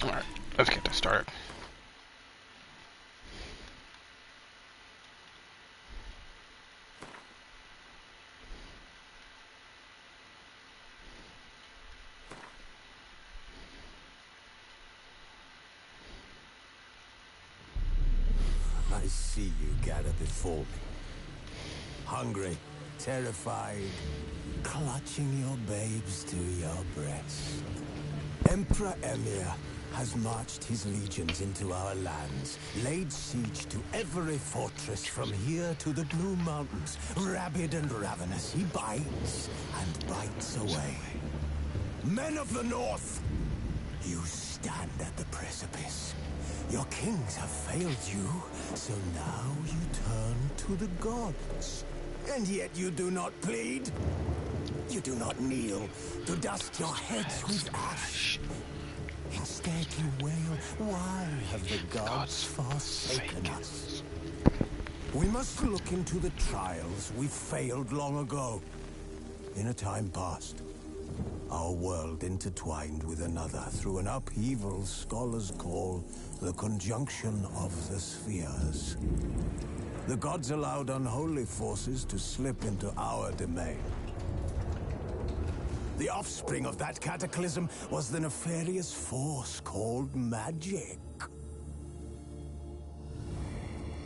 Alright, let's get this started. I see you gather before me. Hungry, terrified, clutching your babes to your breast. Emperor Emir has marched his legions into our lands, laid siege to every fortress from here to the Blue Mountains. Rabid and ravenous, he bites and bites away. Men of the North, you stand at the precipice. Your kings have failed you, so now you turn to the gods. And yet you do not plead. You do not kneel to dust your heads with ash. Instead you wail, why have the gods forsaken us? We must look into the trials we failed long ago. In a time past, our world intertwined with another through an upheaval scholars call the conjunction of the spheres. The gods allowed unholy forces to slip into our domain. The offspring of that cataclysm was the nefarious force called magic.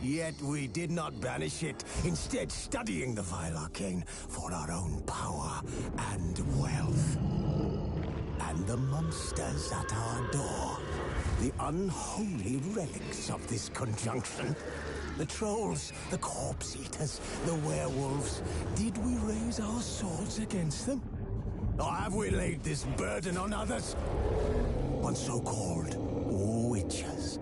Yet we did not banish it, instead studying the vile arcane for our own power and wealth. And the monsters at our door, the unholy relics of this conjunction. The trolls, the corpse eaters, the werewolves. Did we raise our swords against them? Or have we laid this burden on others? On so-called witches.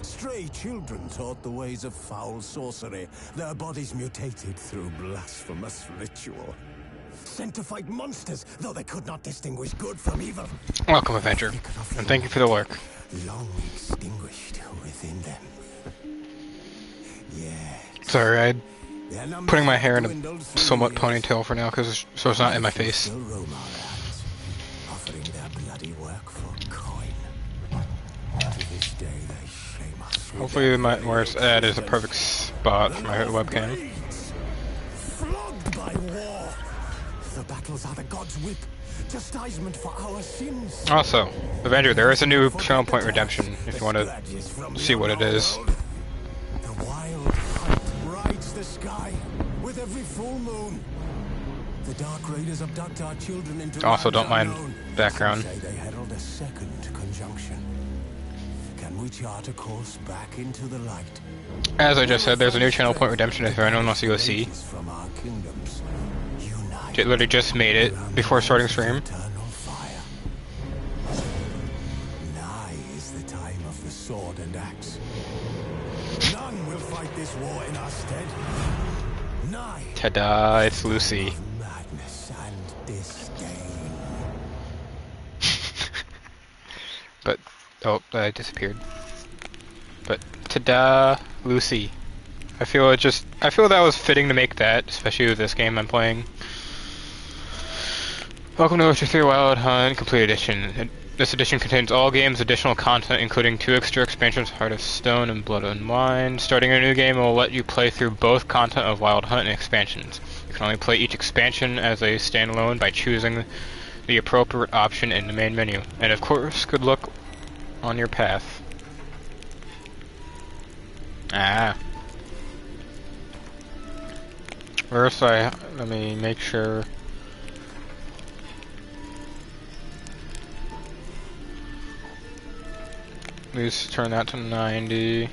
Stray children taught the ways of foul sorcery, their bodies mutated through blasphemous ritual. Sent to fight monsters, though they could not distinguish good from evil. Welcome, Avenger, and thank you for the work. Long extinguished within them. Yeah. Sorry, I'm putting my hair in a somewhat ponytail for now, so it's not in my face. Offering their bloody work for coin. To this day they shame us. Hopefully where it's at is a perfect spot for my webcam. Flogged by war. The battles are the gods' whip. Chastisement for our sins. Also, Avenger, there is a new channel point redemption if you want to see what it is. The wild hunt rides the sky with every full moon. The dark raiders abduct our children into Also, don't mind unknown. background. Say they herald a second conjunction. Can we chart a course back into the light? As I just said, there's a new channel point redemption if anyone wants to go see. From our kingdoms. It literally just made it before starting stream. Nigh is the time of the sword and axe. None will fight this war in our stead. Nigh. Ta-da, it's Lucy. Madness and disdain. But, oh, I disappeared. But, ta-da, Lucy. I feel that was fitting to make that, especially with this game I'm playing. Welcome to Witcher 3 Wild Hunt Complete Edition. This edition contains all games' additional content, including 2 extra expansions, Heart of Stone and Blood and Wine. Starting a new game will let you play through both content of Wild Hunt and expansions. You can only play each expansion as a standalone by choosing the appropriate option in the main menu. And of course, good luck on your path. First, let me make sure. Let's turn that to 90,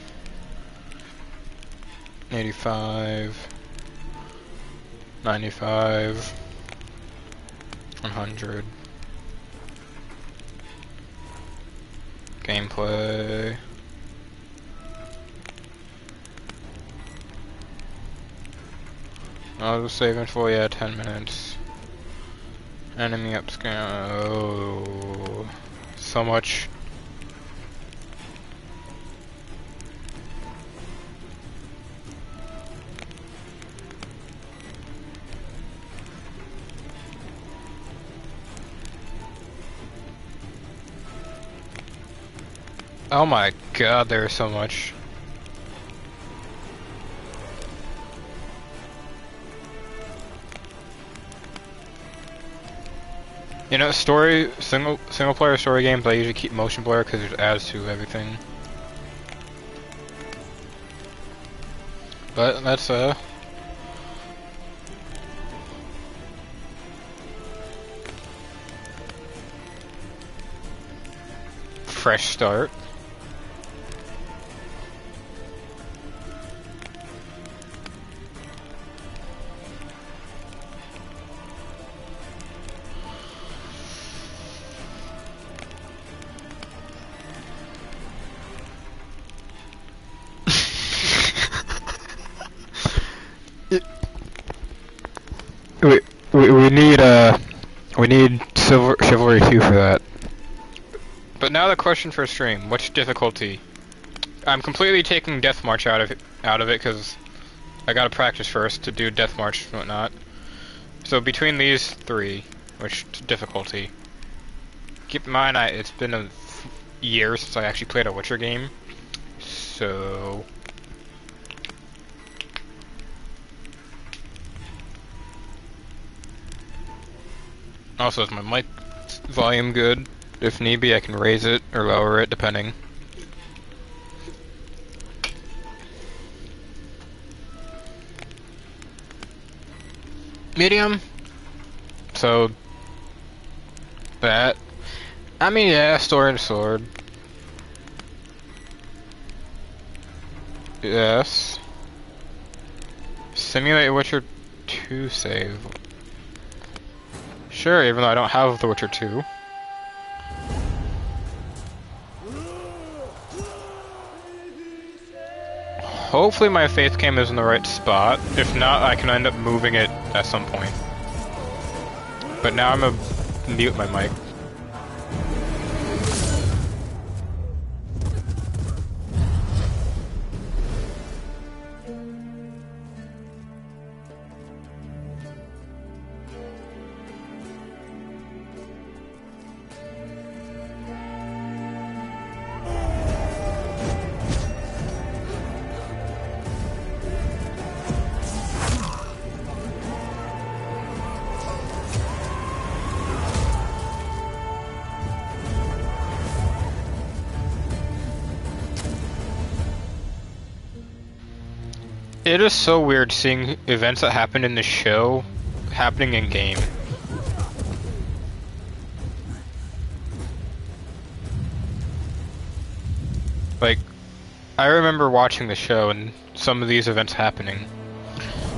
85, 95, 100. Gameplay. I'll just save it for 10 minutes. Enemy upscale. Oh, so much. Oh my god, there's so much. You know, single player story games, I usually keep motion blur because it adds to everything. But that's fresh start. We need Chivalry 2 for that. But now the question for stream, which difficulty? I'm completely taking Death March out of it because I gotta practice first to do Death March and whatnot. So between these three, which difficulty? Keep in mind, it's been a year since I actually played a Witcher game, so... Also, is my mic volume good? If need be, I can raise it or lower it, depending. Medium. So that. I mean, yeah, sword and sword. Yes. Simulate Witcher 2 save. Sure, even though I don't have The Witcher 2. Hopefully my faith cam is in the right spot. If not, I can end up moving it at some point. But now I'm gonna mute my mic. It is so weird seeing events that happened in the show happening in game. Like, I remember watching the show and some of these events happening.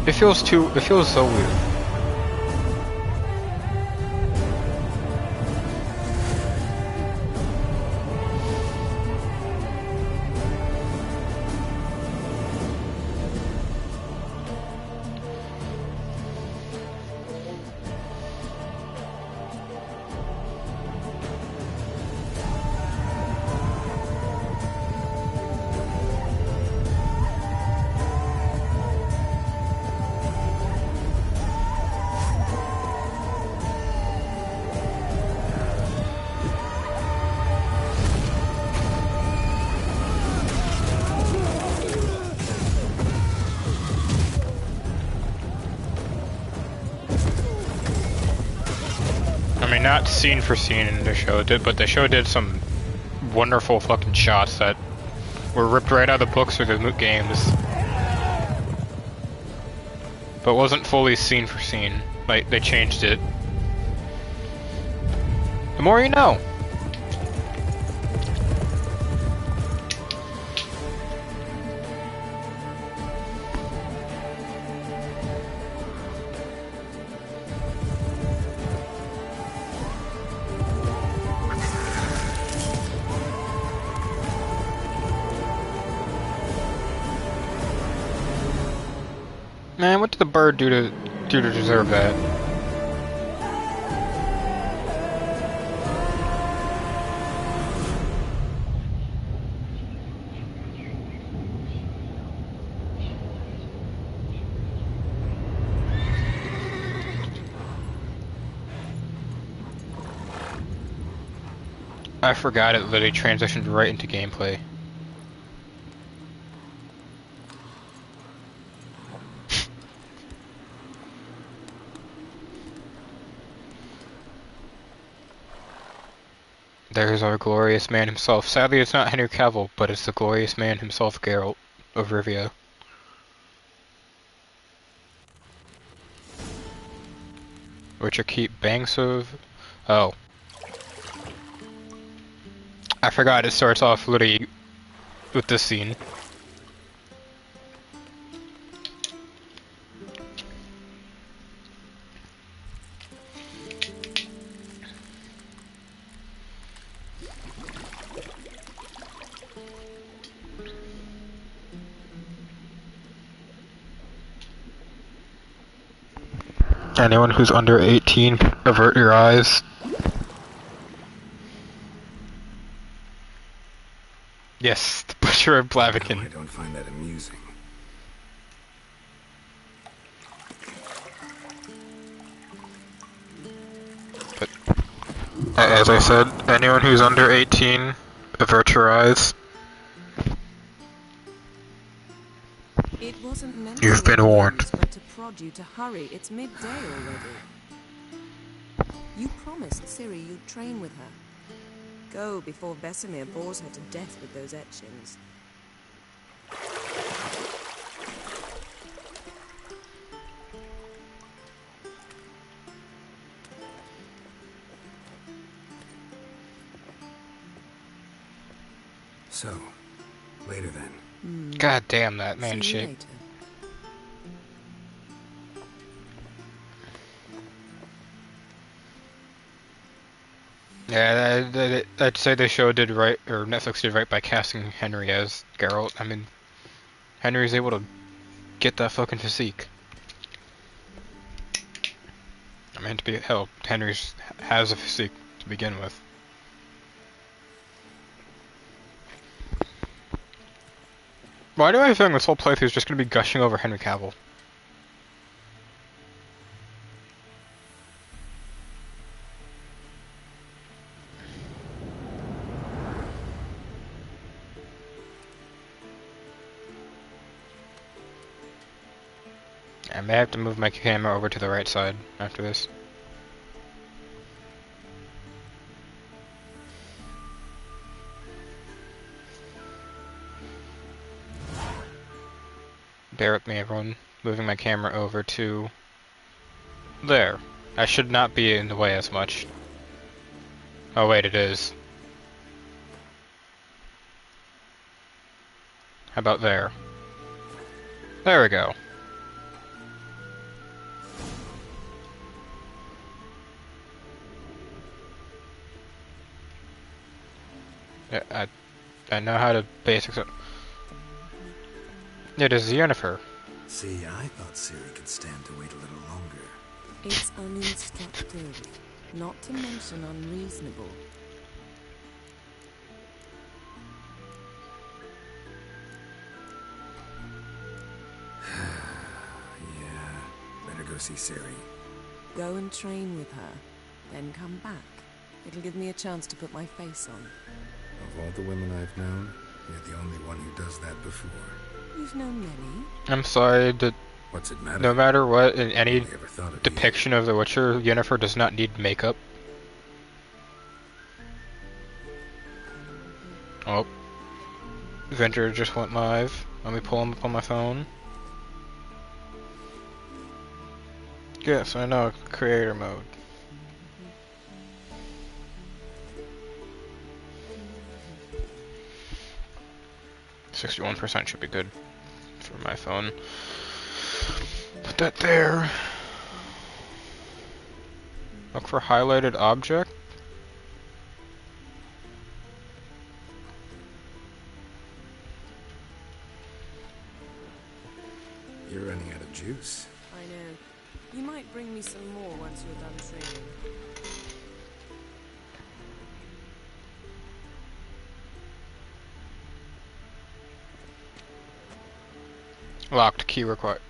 It feels so weird. Not scene for scene in the show, but the show did some wonderful fucking shots that were ripped right out of the books or the games. But wasn't fully scene for scene. Like, they changed it. The more you know. Man, what did the bird do to deserve that? I forgot it literally transitioned right into gameplay. There's our glorious man himself. Sadly, it's not Henry Cavill, but it's the glorious man himself, Geralt of Rivia. Which are keep banks of... Oh. I forgot it starts off literally with this scene. Anyone who's under 18, avert your eyes. Yes, the Butcher of Blaviken. I don't find that amusing. But, as I said, anyone who's under 18, avert your eyes. It wasn't meant You've been warned. to prod you to hurry. It's midday already. You promised Ciri you'd train with her. Go before Vesemir bores her to death with those etchings. So, later then. God damn that man See you shape. later. Yeah, I'd say the show did right, or Netflix did right by casting Henry as Geralt. I mean, Henry's able to get that fucking physique. I mean, to be hell, Henry's has a physique to begin with. Why do I think this whole playthrough is just gonna be gushing over Henry Cavill? I may have to move my camera over to the right side after this. Bear with me, everyone. Moving my camera over to... there. I should not be in the way as much. Oh wait, it is. How about there? There we go. Yeah, I know how to basics. It is Yennefer. See, I thought Ciri could stand to wait a little longer. It's uninstructive, not to mention unreasonable. Yeah, better go see Ciri. Go and train with her, then come back. It'll give me a chance to put my face on. Of all the women I've known, you're the only one who does that before. You've known many. I'm sorry, What's it matter? no matter what, in any Nobody ever thought of depiction of The Witcher, Yennefer does not need makeup. Oh. Venture just went live. Let me pull him up on my phone. Yes, I know, creator mode. %61% should be good for my phone. Put that there. Look for highlighted object. You're running out of juice. I know. You might bring me some more once you're done training. Locked, key required.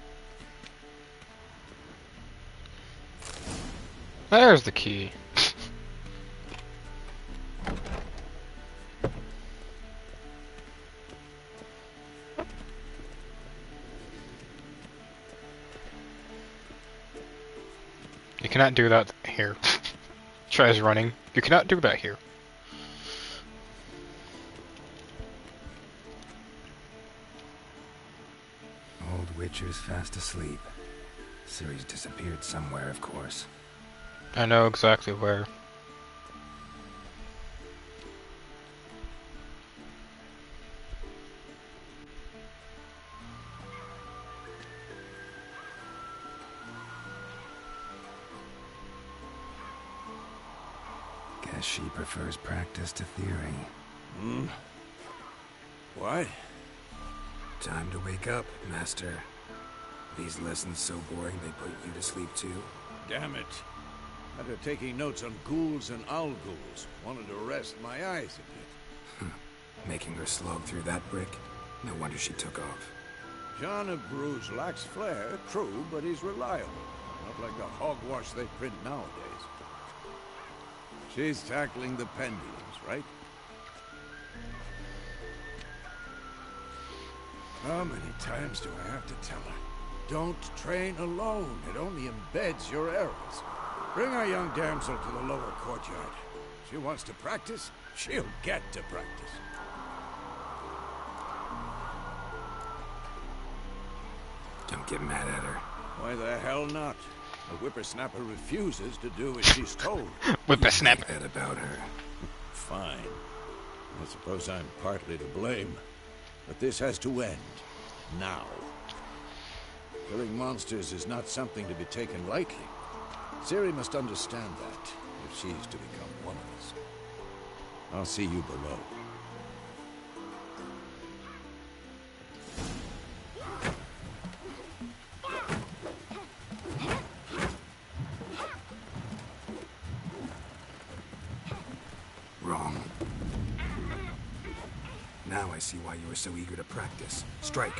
There's the key. cannot do that here. Tries running. You cannot do that here. Old Witcher's fast asleep. Ciri's disappeared somewhere, of course. I know exactly where. Guess she prefers practice to theory. Hmm? What? Time to wake up, Master. These lessons so boring they put you to sleep too? Damn it. After taking notes on ghouls and owl ghouls, wanted to rest my eyes a bit. Making her slog through that brick? No wonder she took off. John of Bruges lacks flair, true, but he's reliable. Not like the hogwash they print nowadays. She's tackling the pendulums, right? How many times do I have to tell her? Don't train alone. It only embeds your errors. Bring our young damsel to the lower courtyard. She wants to practice, she'll get to practice. Don't get mad at her. Why the hell not? A whippersnapper refuses to do as she's told. Whippersnapper. That about her. Fine. I suppose I'm partly to blame. But this has to end. Now. Killing monsters is not something to be taken lightly. Ciri must understand that, if she's to become one of us. I'll see you below. Wrong. Now I see why you were so eager to practice. Strike.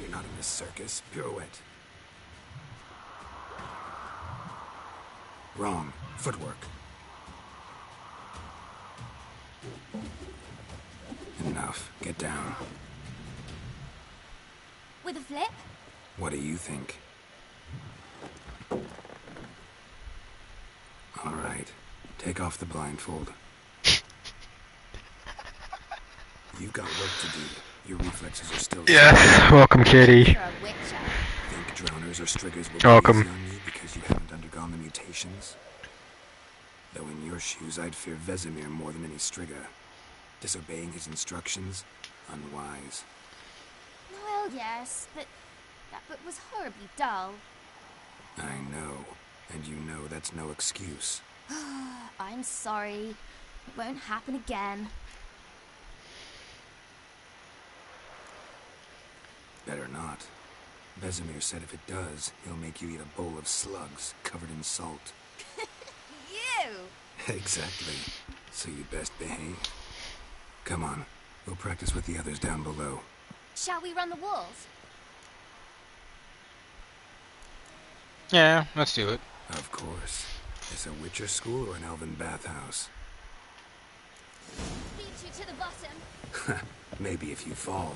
You're not in this circus. Pirouette. Wrong. Footwork. Enough. Get down. With a flip? What do you think? All right. Take off the blindfold. You've got work to do. Your reflexes are still... Yes, welcome, kitty. You're a witcher. Think drowners or striggers will Welcome. be easy on you because you haven't undergone the mutations? Though in your shoes, I'd fear Vesemir more than any strigger. Disobeying his instructions? Unwise. Well, yes, but that book was horribly dull. I know. And you know that's no excuse. I'm sorry. It won't happen again. Better not. Vesemir said if it does, he'll make you eat a bowl of slugs covered in salt. You! Exactly. So you'd best behave. Come on. We'll practice with the others down below. Shall we run the walls? Yeah, let's do it. Of course. Is a Witcher school or an elven bathhouse? Beat you to the bottom. Maybe if you fall.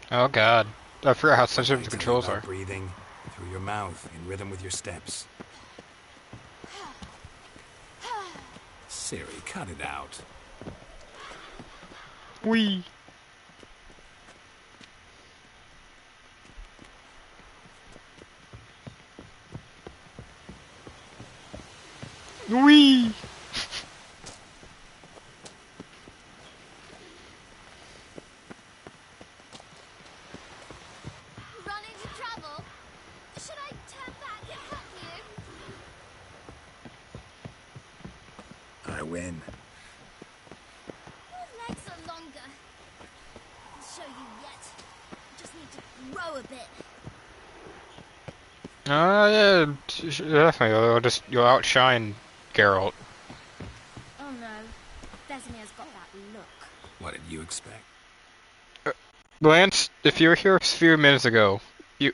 Oh god. I forgot how sensitive the Tell you controls about are. breathing through your mouth in rhythm with your steps. Ciri, cut it out. Wee. Wee. Run into trouble? Should I turn back and help you? I win. Your legs are longer. I'll show you yet. You just need to row a bit. Yeah, definitely. You'll outshine Geralt. Oh no, Vesemir's got that look. What did you expect? Lance, if you were here a few minutes ago, you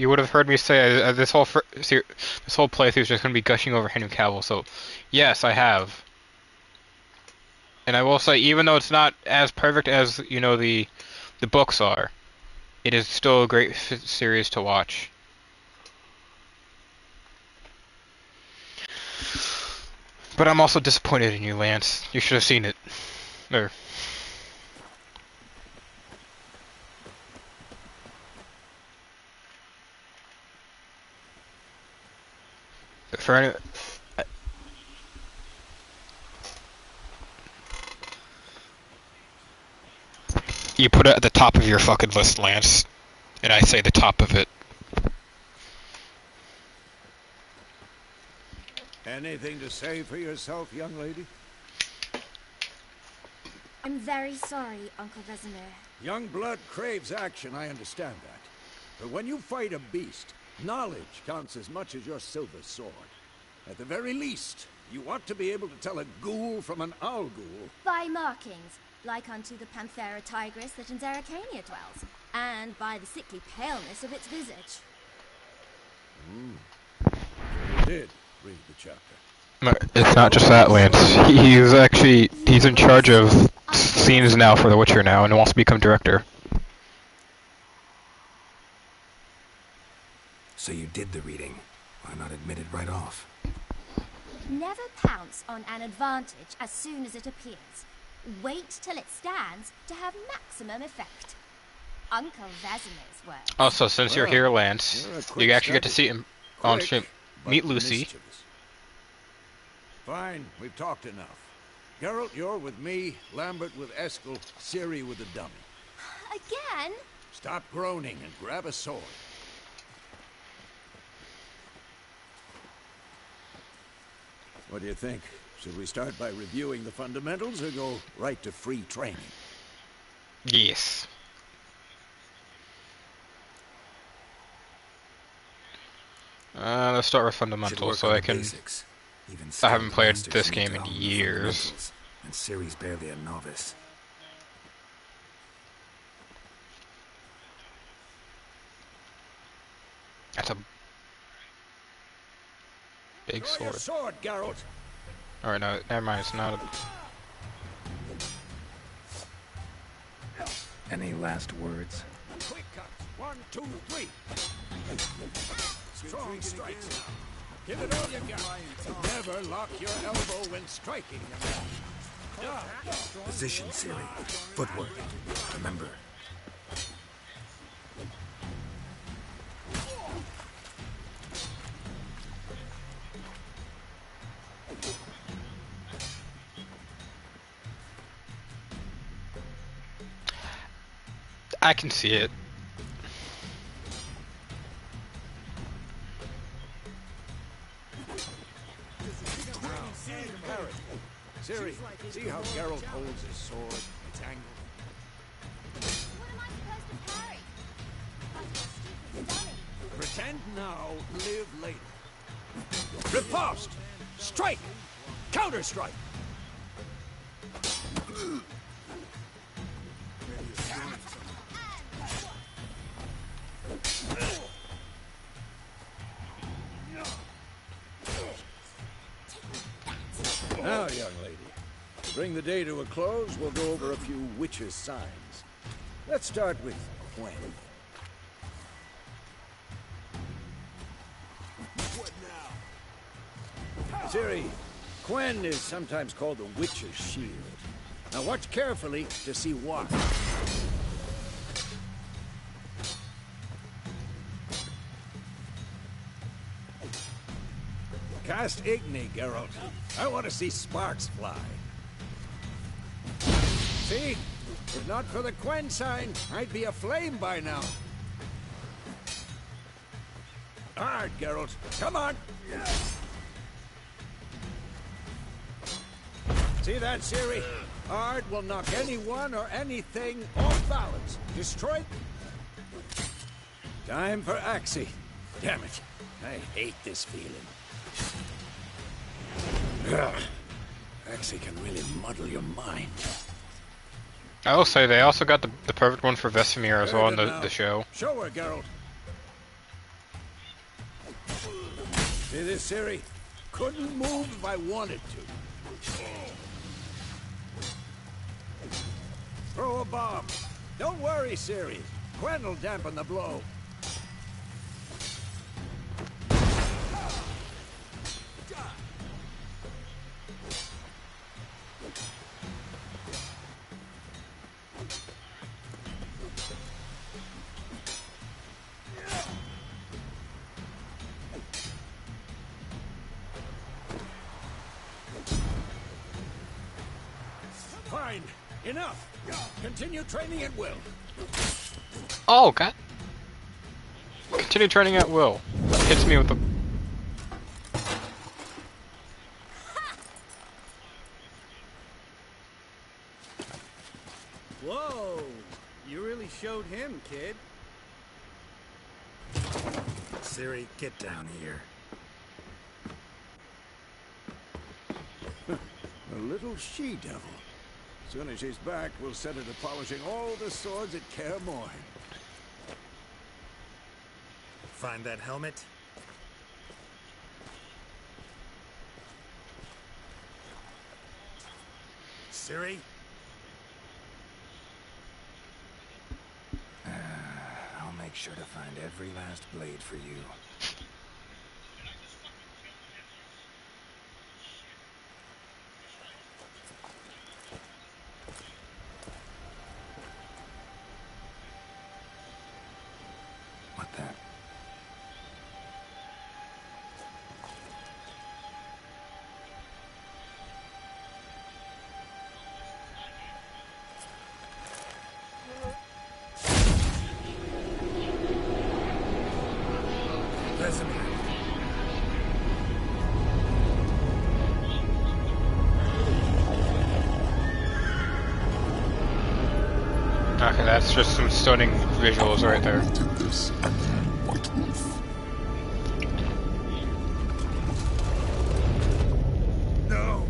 would have heard me say this whole playthrough is just going to be gushing over Henry Cavill. So, yes, I have. And I will say, even though it's not as perfect as the books are, it is still a great series to watch. But I'm also disappointed in you, Lance. You should have seen it. Or for any, you put it at the top of your fucking list, Lance, and I say the top of it. Anything to say for yourself, young lady? I'm very sorry, Uncle Vesemir. Young blood craves action, I understand that. But when you fight a beast, knowledge counts as much as your silver sword. At the very least, you ought to be able to tell a ghoul from an owl ghoul. By markings, like unto the Panthera tigris that in Zerrikania dwells, and by the sickly paleness of its visage. So you did read the chapter. It's not just that, Lance. He's in charge of scenes now for The Witcher now, and wants to become director. So you did the reading. Why not admit it right off? Never pounce on an advantage as soon as it appears. Wait till it stands to have maximum effect. Uncle Vesemir's words. Also, since you're here, Lance, you actually get to see him on stream. Meet Lucy. Mischievous. Fine, we've talked enough. Geralt, you're with me, Lambert with Eskel, Ciri with the dummy. Again? Stop groaning and grab a sword. What do you think? Should we start by reviewing the fundamentals or go right to free training? Yes. Let's start with fundamentals, so I can. Basics. Even I haven't played masters this need game to in own the years. fundamentals, and Ciri's barely a novice. That's a big Draw your sword. sword, Geralt. Alright, no, never mind. It's not a. Any last words? Quick cut. 1, 2, 3. Strong strikes now. Give it all you got. Never lock your elbow when striking. Position, Ciri. Footwork. Remember. I can see it. Ciri, see how Geralt holds his sword? It's angled. What am I supposed to parry? That's a stupid dummy. Pretend now, live later. Riposte! Strike! Counter-strike! Now, young lady, to bring the day to a close, we'll go over a few witches' signs. Let's start with Quen. What now? Ciri, Quen is sometimes called the witch's shield. Now watch carefully to see why. Cast Igni, Geralt. I want to see sparks fly. See? If not for the Quen sign, I'd be aflame by now. Hard, Geralt. Come on! See that, Ciri? Ard will knock anyone or anything off balance. Destroy... Time for Axie. Damn it. I hate this feeling. Ugh. Axie can really muddle your mind. I will say they also got the perfect one for Vesemir as well in the show. Show her, Geralt. See this, Ciri? Couldn't move if I wanted to. Throw a bomb. Don't worry, Ciri. Gwen'll dampen the blow. Fine. Enough. Continue training at will. Oh, God. Continue training at will. Hits me with the... Whoa! You really showed him, kid. Ciri, get down here. A little she-devil. As soon as she's back, we'll set her to polishing all the swords at Kaer Morhen. Find that helmet? Ciri? I'll make sure to find every last blade for you. What the? Okay, that's just some stunning visuals right there. No!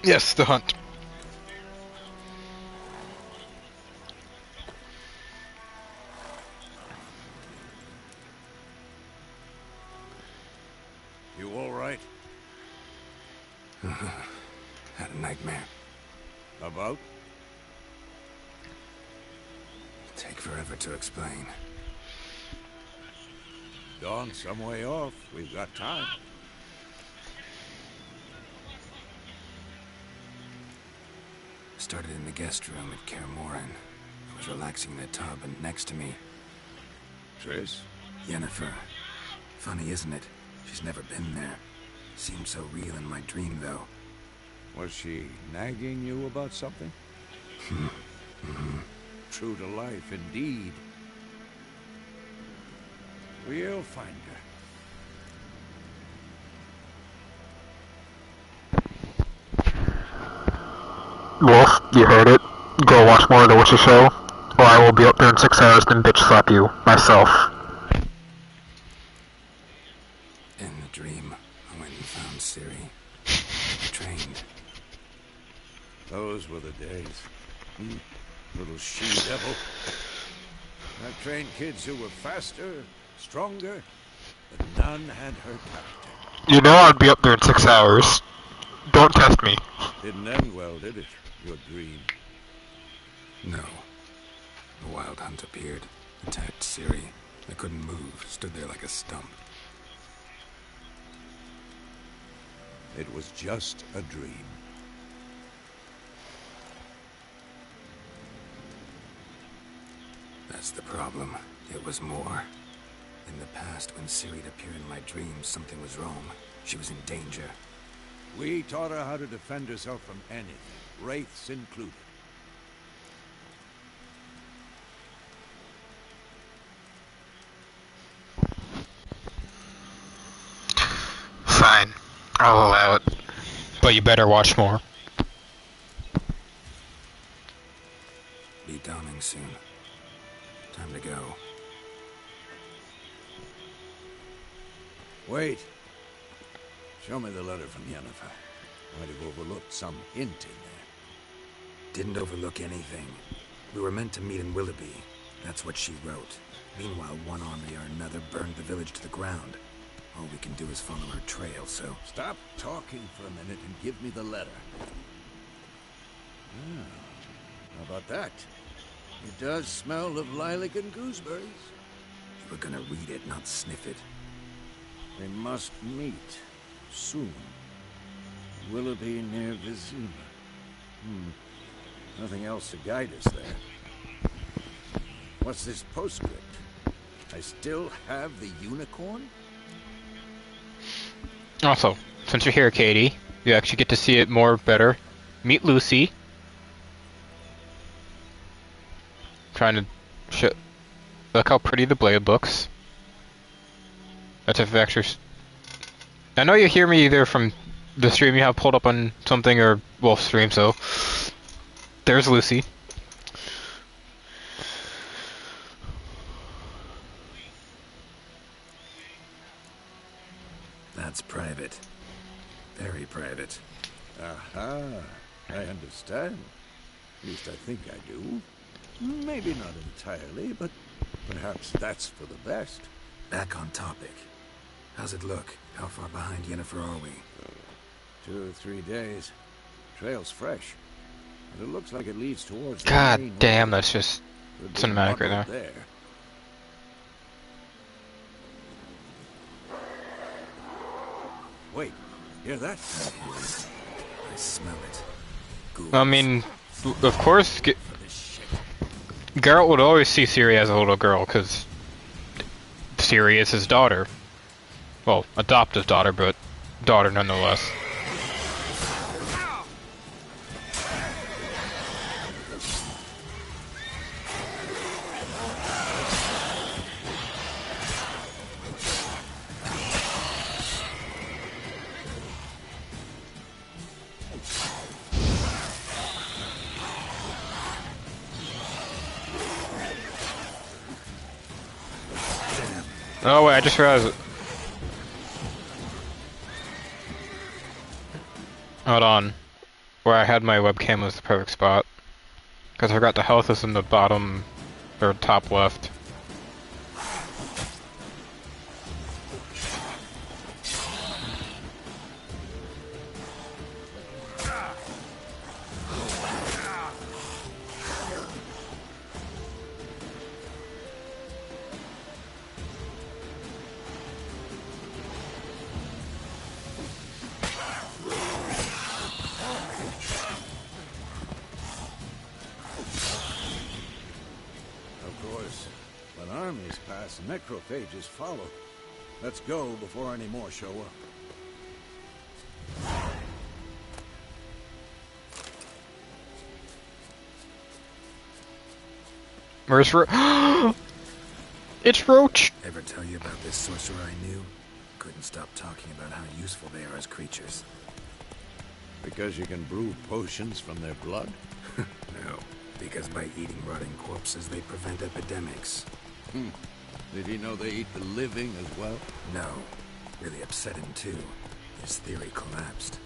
Yes, the hunt. You all right? Had a nightmare. About? Take forever to explain. Dawn's some way off. We've got time. Started in the guest room at Kaer Morhen. I was relaxing in the tub, and next to me, Triss? Yennefer. Funny, isn't it? She's never been there. Seemed so real in my dream, though. Was she nagging you about something? True to life, indeed. We'll find her. Wolf, you heard it. Go watch more of the Witcher show, or I will be up there in 6 hours and bitch slap you, myself. In the dream, I went and found Ciri. I trained. Those were the days. Little she-devil. I trained kids who were faster, stronger, but none had her character. You know I'd be up there in 6 hours. Don't test me. Didn't end well, did it? Your dream. No. The wild hunt appeared, attacked Ciri. I couldn't move, stood there like a stump. It was just a dream. That's the problem. It was more. In the past, when Ciri appeared in my dreams, something was wrong. She was in danger. We taught her how to defend herself from anything, wraiths included. Fine. I'll allow it. But you better watch more. Be dawning soon. Time to go. Wait. Show me the letter from Yennefer. Might have overlooked some hint in there. Didn't overlook anything. We were meant to meet in Willoughby. That's what she wrote. Meanwhile, one army or another burned the village to the ground. All we can do is follow her trail, so... Stop talking for a minute and give me the letter. Ah, how about that? It does smell of lilac and gooseberries. You were gonna read it, not sniff it. They must meet. Soon. Willoughby near Vizima. Nothing else to guide us there. What's this postscript? I still have the unicorn? Also, since you're here, Katie, you actually get to see it more better. Meet Lucy. Trying to show... Look how pretty the blade looks. That's if actually... I know you hear me either from the stream you have pulled up on something or Wolf's stream, so... There's Lucy. That's private. Very private. Aha, I understand. At least I think I do. Maybe not entirely, but perhaps that's for the best. Back on topic. How's it look? How far behind Yennefer are we? 2 or 3 days. Trail's fresh. But it looks like it leads towards the God main damn, road. that's just Could be cinematic right muddled there. there. Wait, hear that? I smell it. Ghouls. I mean, of course, Geralt would always see Ciri as a little girl, because Ciri is his daughter. Well, adoptive daughter, but daughter nonetheless. Oh wait, I just realized. Hold on. Where I had my webcam was the perfect spot. Because I forgot the health is in the bottom, or top left. Necrophages follow. Let's go before any more show up. Where's It's Roach! Ever tell you about this sorcerer I knew? Couldn't stop talking about how useful they are as creatures. Because you can brew potions from their blood? No, because by eating rotting corpses they prevent epidemics. Did he know they eat the living as well? No. Really upset him too. His theory collapsed.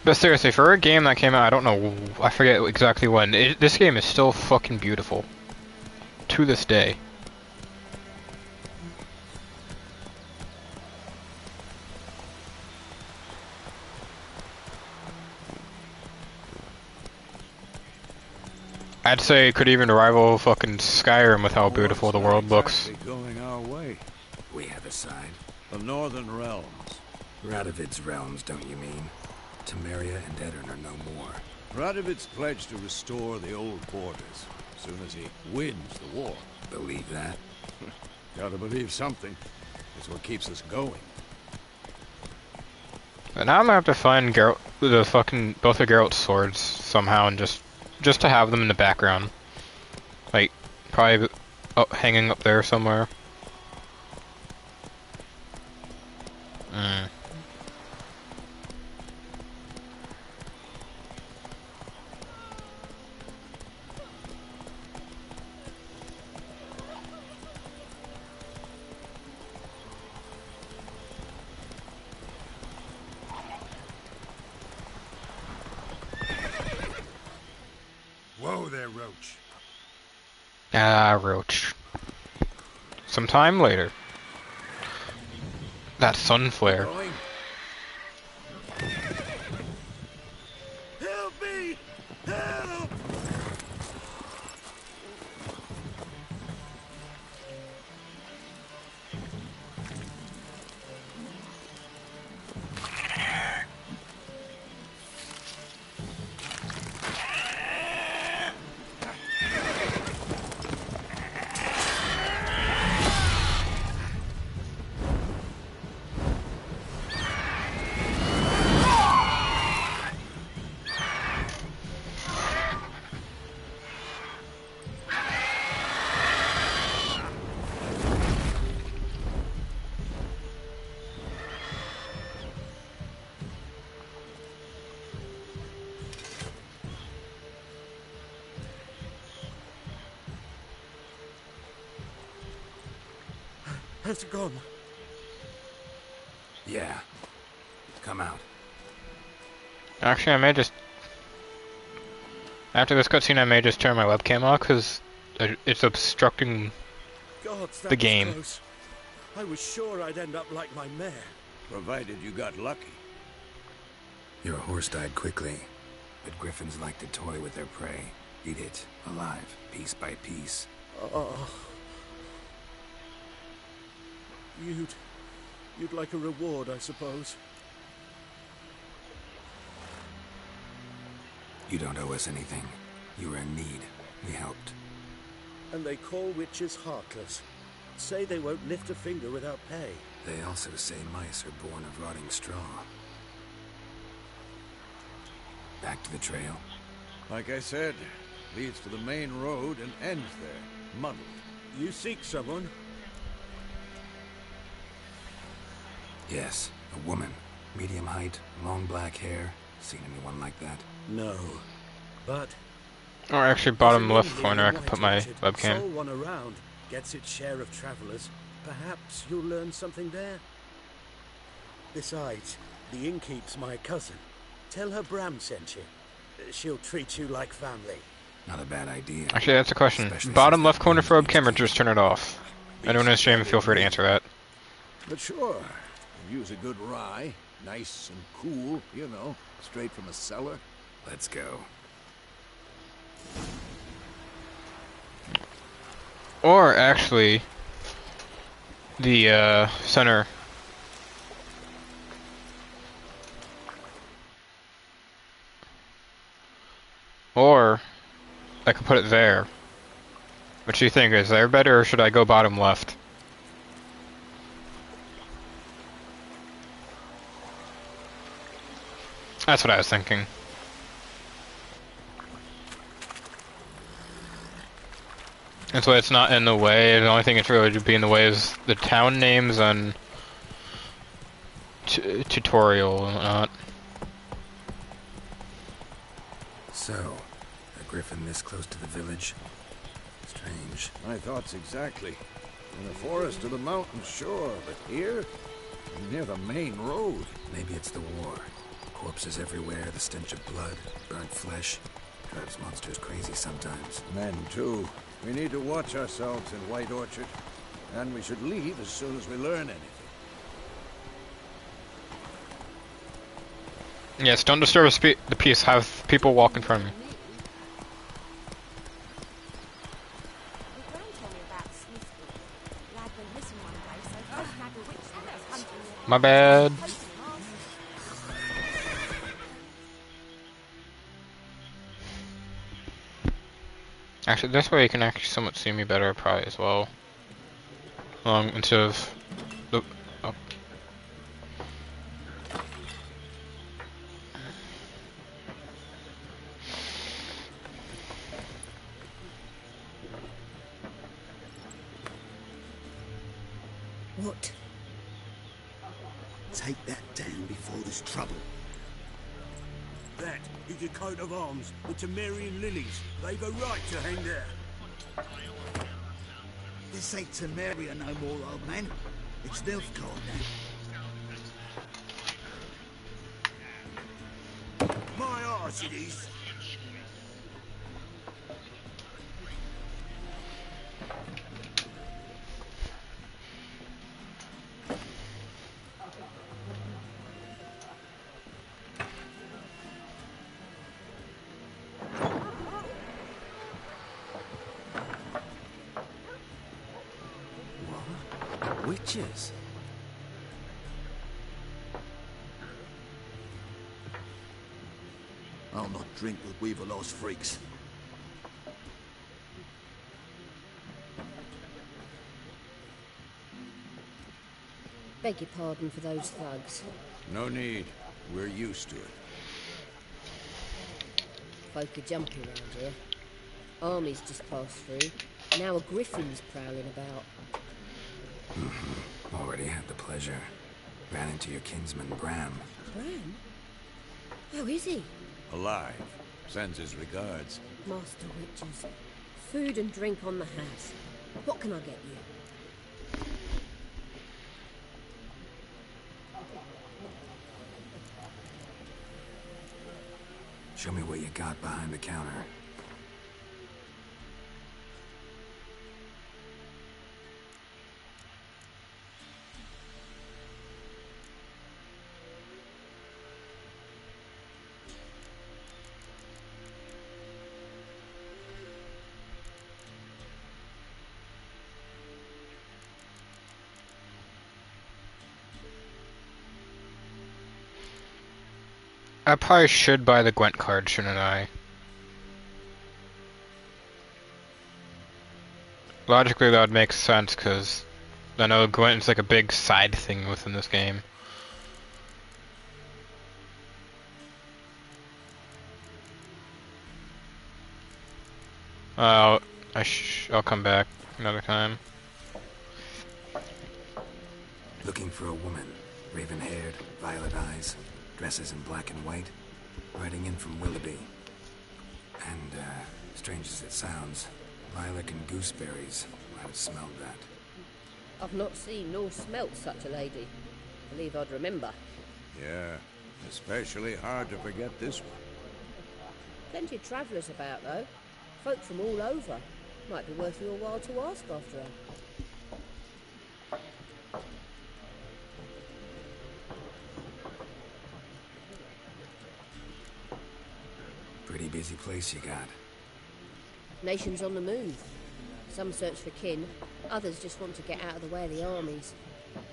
But seriously, for a game that came out, I don't know, I forget exactly when, this game is still fucking beautiful. To this day. I'd say it could even rival fucking Skyrim with how beautiful the world looks. Going our way. We have a side. The Northern Realms. Radovid's realms, don't you mean? Temeria and Edirn are no more. Radovid's pledged to restore the old borders as soon as he wins the war. Believe that? Gotta believe something. It's what keeps us going. And now I'm gonna have to find Geralt, the fucking both of Geralt's swords somehow, and just to have them in the background, like probably hanging up there somewhere. Mm. Whoa there, Roach. Ah, Roach. Sometime later. That sun flare. Going? Help me! Help! Has it gone? Yeah. Come out. Actually, I may just... After this cutscene, I may just turn my webcam off, because it's obstructing God, that the game. was close. I was sure I'd end up like my mare. Provided you got lucky. Your horse died quickly, but griffins like to toy with their prey. Eat it, alive, piece by piece. Oh. You'd like a reward, I suppose. You don't owe us anything. You were in need. We helped. And they call witches heartless. Say they won't lift a finger without pay. They also say mice are born of rotting straw. Back to the trail. Like I said, leads to the main road and ends there. Muddled. You seek someone? Yes, a woman. Medium height, long black hair. Seen anyone like that? No. But... Or actually, bottom left corner, I can put my webcam. Sole one around gets its share of travelers. Perhaps you'll learn something there. Besides, the innkeep's my cousin. Tell her Bram sent you. She'll treat you like family. Not a bad idea. Actually, that's a question. Especially Bottom since left that corner for woman webcam, or needs just turn it off? Anyone in the stream, feel free to answer that. But sure, use a good rye. Nice and cool, you know, straight from a cellar. Let's go. Or actually, the center. Or I could put it there. What do you think? Is there better, or should I go bottom left? That's what I was thinking. That's why it's not in the way. The only thing it's really would be in the way is the town names and tutorial and whatnot. So, a griffin this close to the village? Strange. My thoughts exactly. In the forest or the mountains, sure, but here? Near the main road. Maybe it's the war. Corpses everywhere, the stench of blood, burnt flesh. Drives monsters crazy sometimes. Men, too. We need to watch ourselves in White Orchard. And we should leave as soon as we learn anything. Yes, don't disturb the peace. Have people walk in front of me. My bad. Actually, this way you can actually somewhat see me better, probably as well. Instead of the. Oh. What? Take that down before there's trouble. That is a coat of arms, the Temerian lilies. They've a right to hang there. This ain't Temeria no more, old man. It's Nilfgaard now. My arse it is. Witches? I'll not drink with Weaverlaw's freaks. Beg your pardon for those thugs. No need. We're used to it. Folk are jumping around here. Armies just passed through. Now a griffin's prowling about. Already had the pleasure. Ran into your kinsman, Bram. Bram? How is he? Alive. Sends his regards. Master Witches. Food and drink on the house. What can I get you? Show me what you got behind the counter. I probably should buy the Gwent card, shouldn't I? Logically that would make sense, because I know Gwent's like a big side thing within this game. I'll come back another time. Looking for a woman. Raven-haired, violet eyes, dresses in black and white. Riding in from Willoughby. And, strange as it sounds, lilac and gooseberries. Might have smelled that. I've not seen nor smelt such a lady. Believe I'd remember. Yeah, especially hard to forget this one. Plenty of travellers about, though. Folk from all over. Might be worth your while to ask after her. Pretty busy place you got. Nations on the move. Some search for kin, others just want to get out of the way of the armies.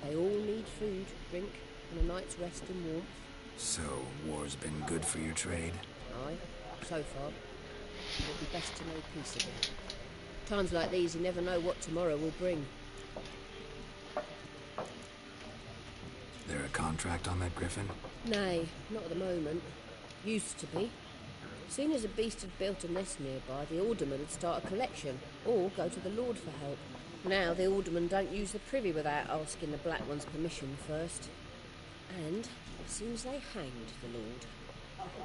They all need food, drink, and a night's rest and warmth. So, war's been good for your trade? Aye, so far. It would be best to know peace again. Times like these, you never know what tomorrow will bring. There a contract on that griffin? Nay, not at the moment. Used to be. Soon as a beast had built a nest nearby, the alderman would start a collection, or go to the Lord for help. Now the aldermen don't use the privy without asking the Black One's permission first. And it seems they hanged the Lord.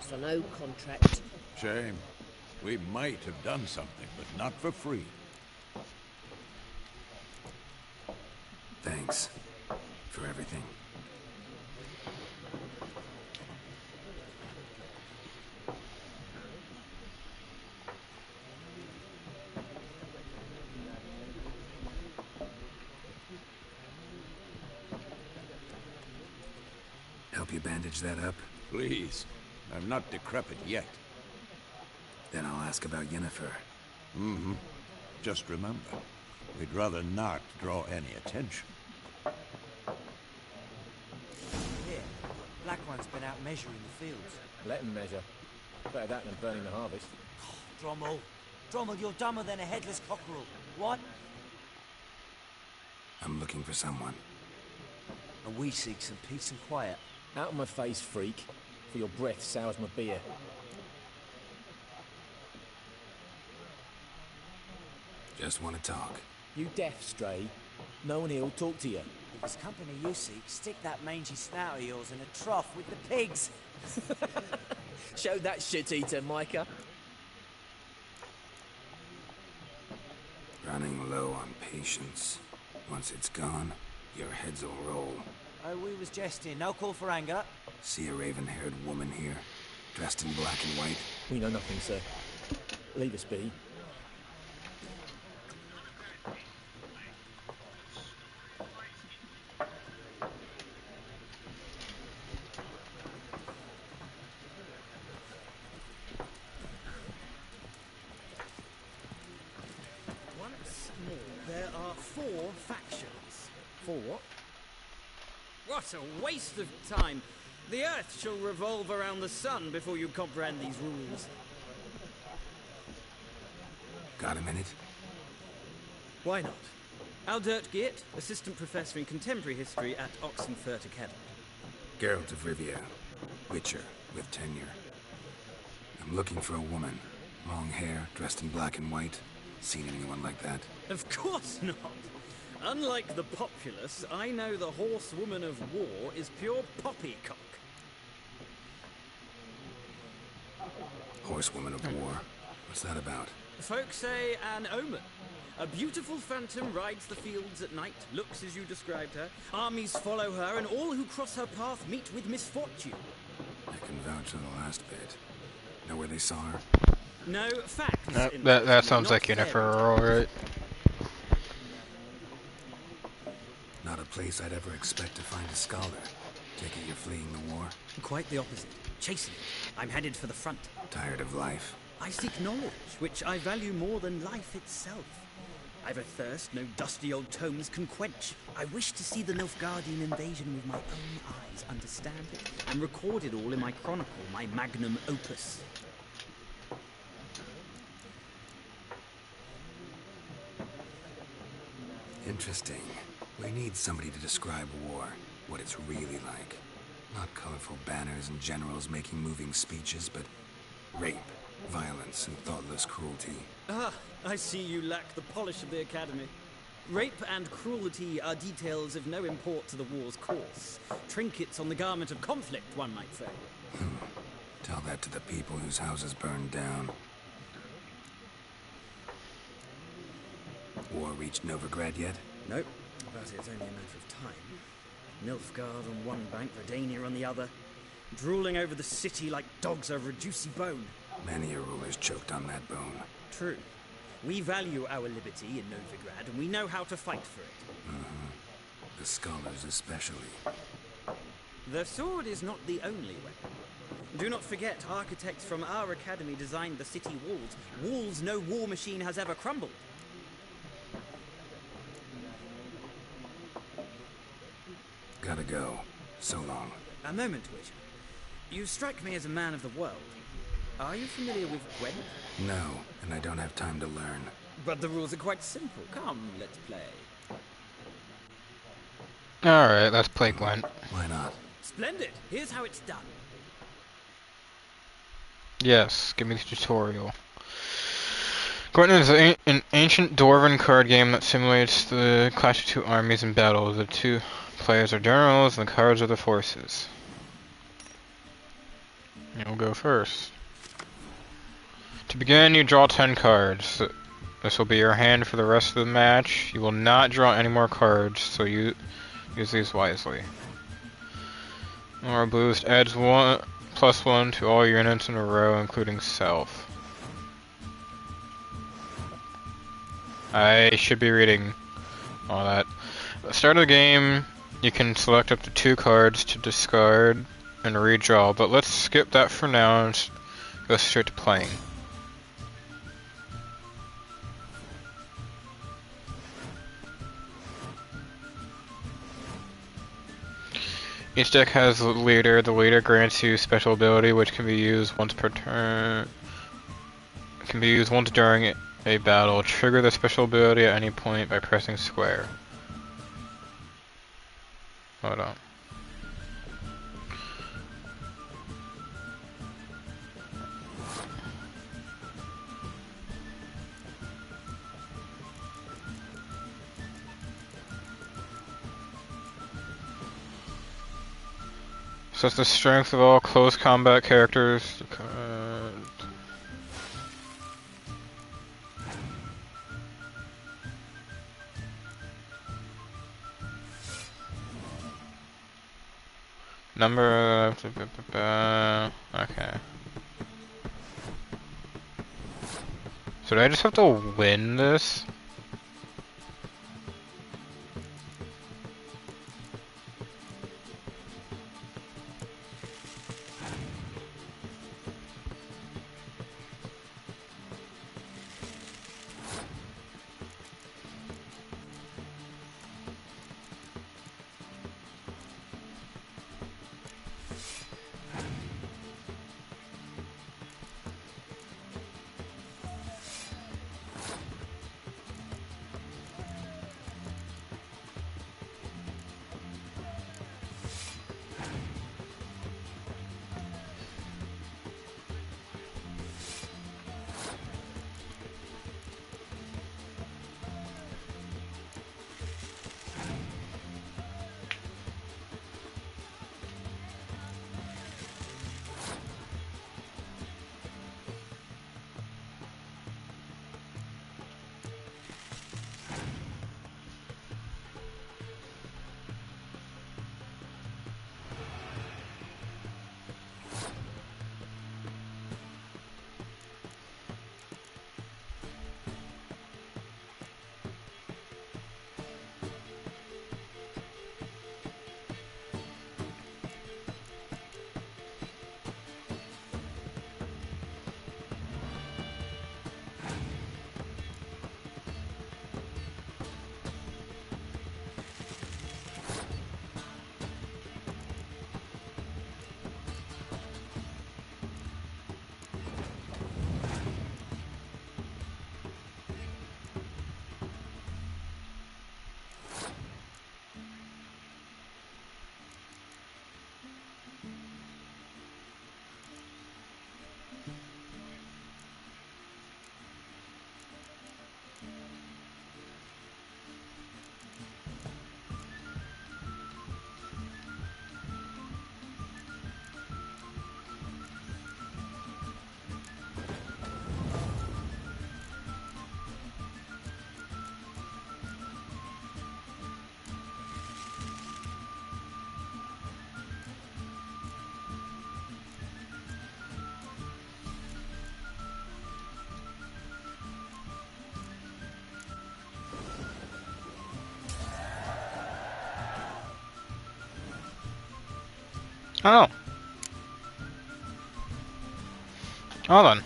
So no contract. Shame. We might have done something, but not for free. Thanks. For everything. Help you bandage that up? Please. I'm not decrepit yet. Then I'll ask about Yennefer. Mm-hmm. Just remember, we'd rather not draw any attention. Here, Black One's been out measuring the fields. Let him measure. Better that than burning the harvest. Drommel. Drommel, you're dumber than a headless cockerel. What? I'm looking for someone. And we seek some peace and quiet. Out of my face, freak. For your breath sours my beer. Just want to talk. You deaf, Stray? No one here'll talk to you. If it's company you seek, stick that mangy snout of yours in a trough with the pigs. Show that shit-eater, Micah. Running low on patience. Once it's gone, your heads will roll. Oh, we was jesting. No call for anger. See a raven-haired woman here, dressed in black and white? We know nothing, sir. Leave us be. Once more, there are 4 factions. 4 what? What a waste of time! The Earth shall revolve around the sun before you comprehend these rules. Got a minute? Why not? Aldert Geert, Assistant Professor in Contemporary History at Oxenfurt Academy. Geralt of Rivia, Witcher, with tenure. I'm looking for a woman. Long hair, dressed in black and white. Seen anyone like that? Of course not! Unlike the populace, I know the horsewoman of war is pure poppycock. Horsewoman of war? What's that about? Folk say an omen. A beautiful phantom rides the fields at night, looks as you described her. Armies follow her, and all who cross her path meet with misfortune. I can vouch for the last bit. Know where they saw her? No facts. That sounds like Yennefer, alright. Not a place I'd ever expect to find a scholar. Take it you're fleeing the war? Quite the opposite. Chasing it. I'm headed for the front. Tired of life? I seek knowledge, which I value more than life itself. I've a thirst no dusty old tomes can quench. I wish to see the Nilfgaardian invasion with my own eyes, understand it, and record it all in my chronicle, my magnum opus. Interesting. We need somebody to describe war, what it's really like. Not colorful banners and generals making moving speeches, but rape, violence, and thoughtless cruelty. Ah, I see you lack the polish of the Academy. Rape and cruelty are details of no import to the war's course. Trinkets on the garment of conflict, one might say. Tell that to the people whose houses burned down. War reached Novigrad yet? Nope, but it's only a matter of time. Nilfgaard on one bank, Redania on the other, drooling over the city like dogs over a juicy bone. Many a ruler's choked on that bone. True. We value our liberty in Novigrad, and we know how to fight for it. The scholars especially. The sword is not the only weapon. Do not forget, architects from our academy designed the city walls. Walls no war machine has ever crumbled. Gotta go. So long. A moment, Witcher. You strike me as a man of the world. Are you familiar with Gwent? No, and I don't have time to learn. But the rules are quite simple. Come, let's play. Alright, let's play Gwent. Why not? Splendid. Here's how it's done. Yes, give me the tutorial. Gwent is an ancient Dwarven card game that simulates the clash of two armies in battle. The two players are generals and the cards are the forces. You'll go first. To begin, you draw 10 cards. This will be your hand for the rest of the match. You will not draw any more cards, so you use these wisely. Our boost adds +1 to all units in a row, including self. I should be reading all that. At the start of the game, you can select up to 2 cards to discard and redraw, but let's skip that for now and go straight to playing. Each deck has a leader. The leader grants you special ability, which can be used once per turn. It can be used once during a battle. Trigger the special ability at any point by pressing square. Hold on. Access the strength of all close combat characters. Number of... Okay. So do I just have to win this? Oh. Hold on.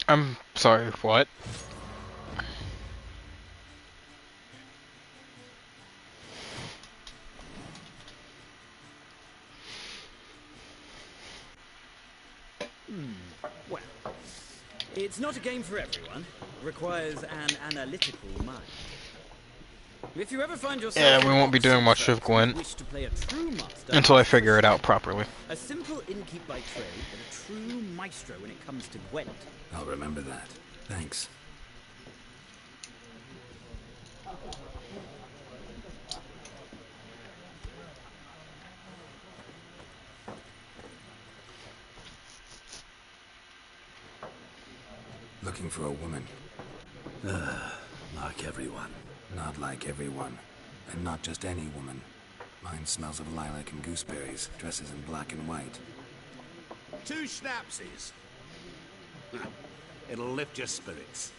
I'm sorry, what? Well, it's not a game for everyone. It requires an analytical mind. If you ever find yourself Yeah, we won't be doing much of Gwent wish to play a true master until I figure it out properly. a simple innkeep by trade, but a true maestro when it comes to Gwent. I'll remember that. Thanks. Looking for a woman. Like everyone. Not like everyone. And not just any woman. Mine smells of lilac and gooseberries, dresses in black and white. 2 schnapsies. It'll lift your spirits.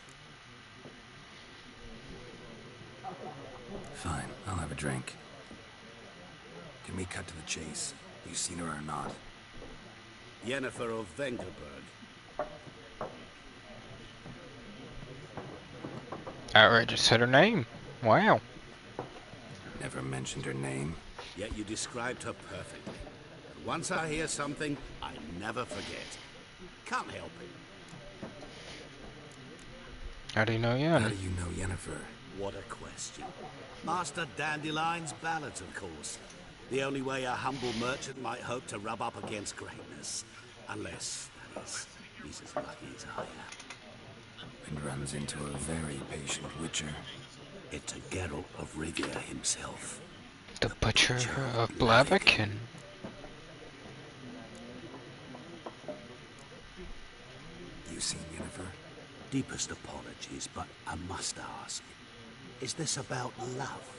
Fine, I'll have a drink. Can we cut to the chase? You seen her or not? Yennefer of Vengerberg. Outrageous said her name. Wow. Never mentioned her name. Yet you described her perfectly. And once I hear something, I never forget. Can't help it. How do you know Yen? How do you know Yennefer? What a question. Master Dandelion's ballads, of course. The only way a humble merchant might hope to rub up against greatness. Unless, that is, he's as lucky as I am. And runs into a very patient witcher. It's a Geralt of Rivia himself. The Butcher of Blaviken. You seen Yennefer? Deepest apologies, but I must ask. Is this about love?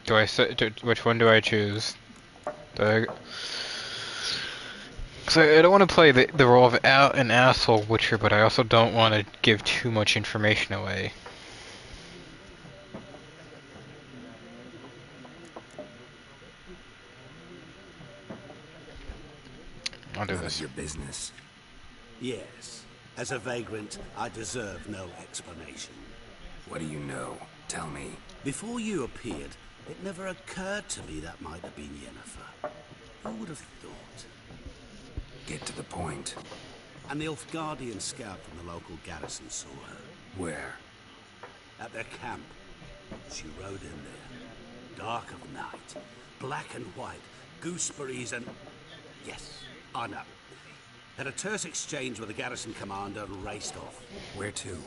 Do I say, which one do I choose? Cause I don't want to play the role of an asshole witcher, but I also don't want to give too much information away. I'll do None this. of your business. Yes. As a vagrant, I deserve no explanation. What do you know? Tell me. Before you appeared, it never occurred to me that might have been Yennefer. Who would have thought? Get to the point. An Nilfgaardian scout from the local garrison saw her. Where? At their camp. She rode in there. Dark of night. Black and white. Gooseberries and... Yes, I know. Had a terse exchange with the garrison commander and raced off. Where to?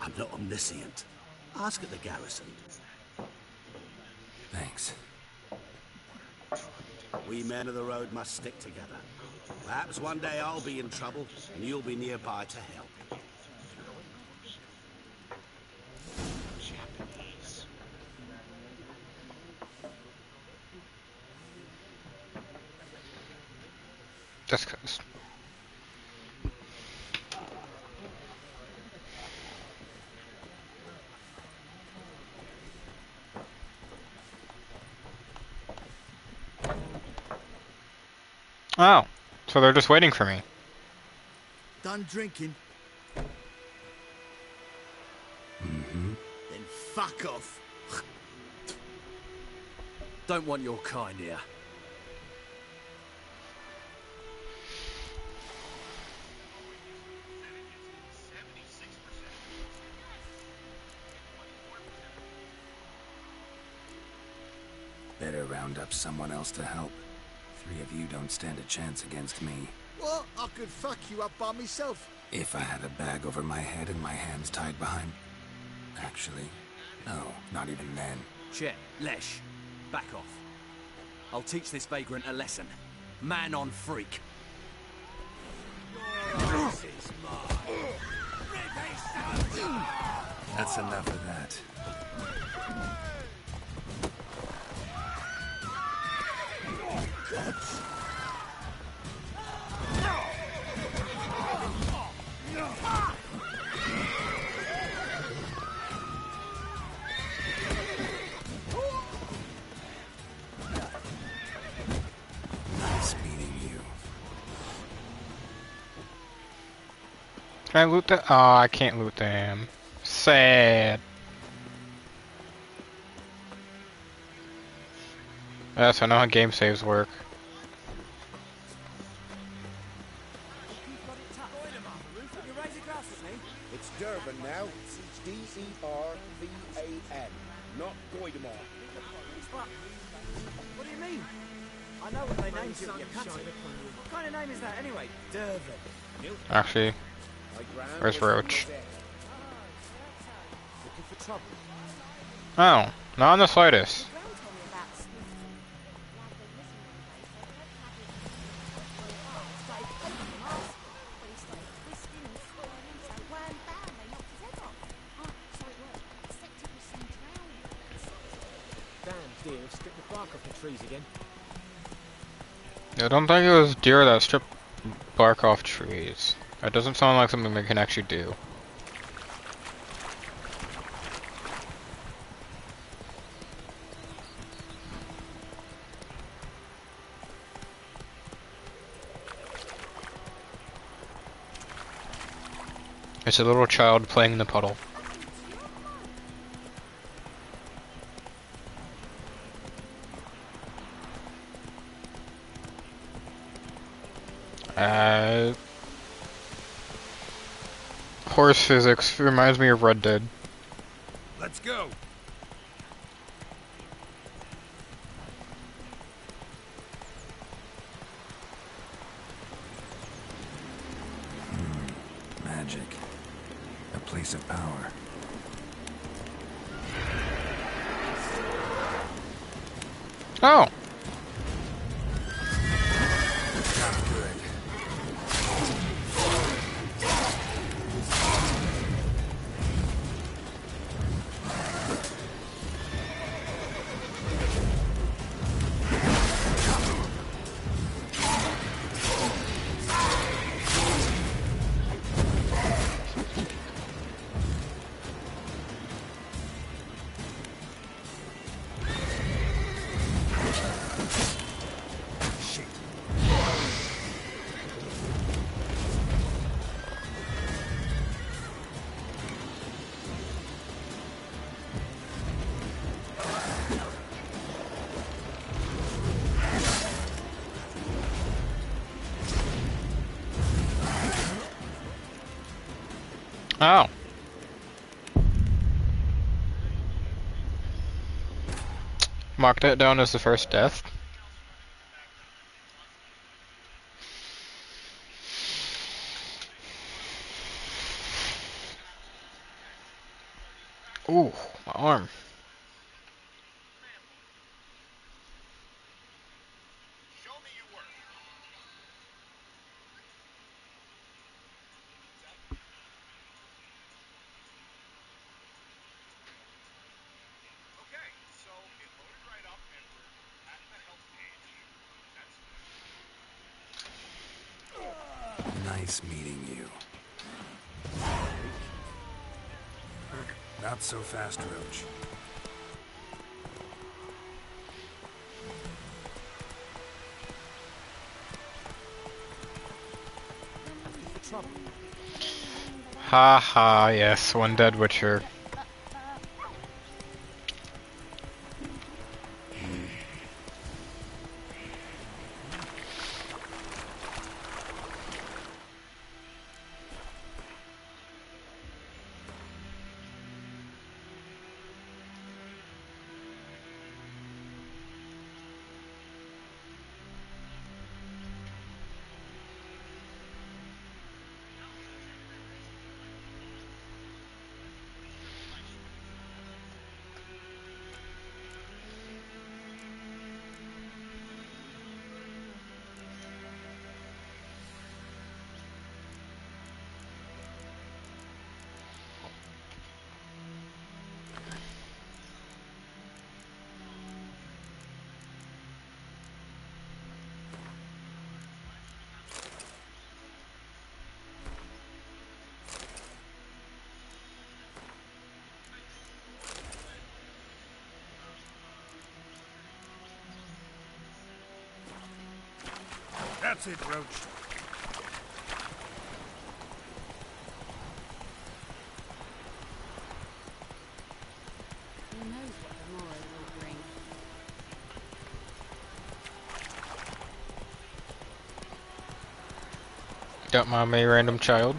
I'm not omniscient. Ask at the garrison. Thanks. We men of the road must stick together. Perhaps one day I'll be in trouble, and you'll be nearby to help. Just cause. Oh, so they're just waiting for me. Done drinking? Mm-hmm. Then fuck off. Don't want your kind here. Better round up someone else to help. 3 of you don't stand a chance against me. What? I could fuck you up by myself. If I had a bag over my head and my hands tied behind... Actually, no, not even then. Chet, Lesh, back off. I'll teach this vagrant a lesson. Man on freak. That's enough of that. Nice meeting you. Can I loot them? Oh, I can't loot them. Sad. Yes, I know how game saves work. It's Durban now. D-E-R-V-A-N, not Goidemar. What do you mean? I know what they named you at your country. What kind of name is that anyway? Durban. Actually, where's Roach? Looking for trouble. Oh, not in the slightest. Deer have stripped the bark off the trees again. I don't think it was deer that stripped bark off trees. That doesn't sound like something they can actually do. It's a little child playing in the puddle. Horse physics reminds me of Red Dead. Let's go. Magic. A place of power. Oh. Not good. Oh. Mark that down as the first death. Ooh, my arm. Nice meeting you. Not so fast, Roach. Ha ha, yes, one dead Witcher. That's it, Roach. Who knows what tomorrow will bring? Don't mind me, random child.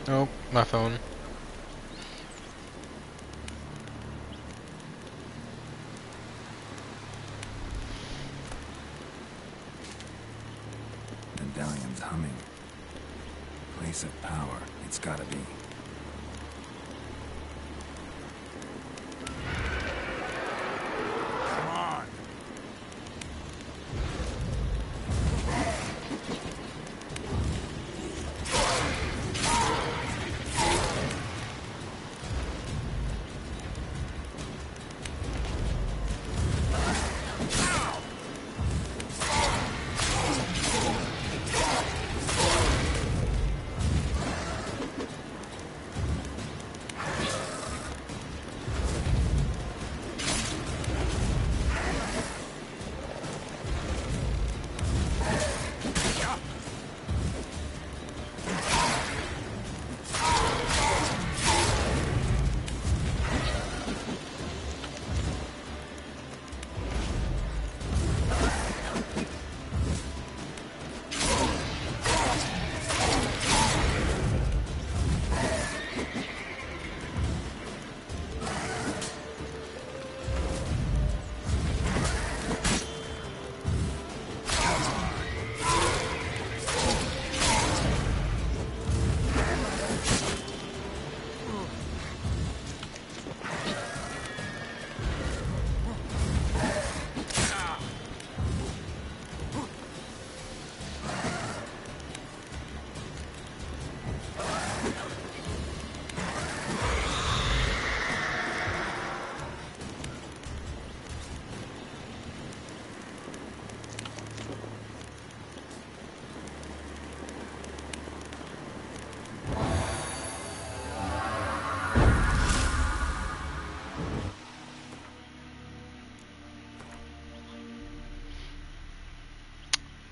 Oh, my phone. Medallion's humming. Place of power. It's gotta be. Come on.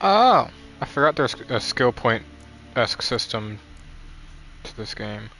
Oh! I forgot there's a skill point-esque system to this game.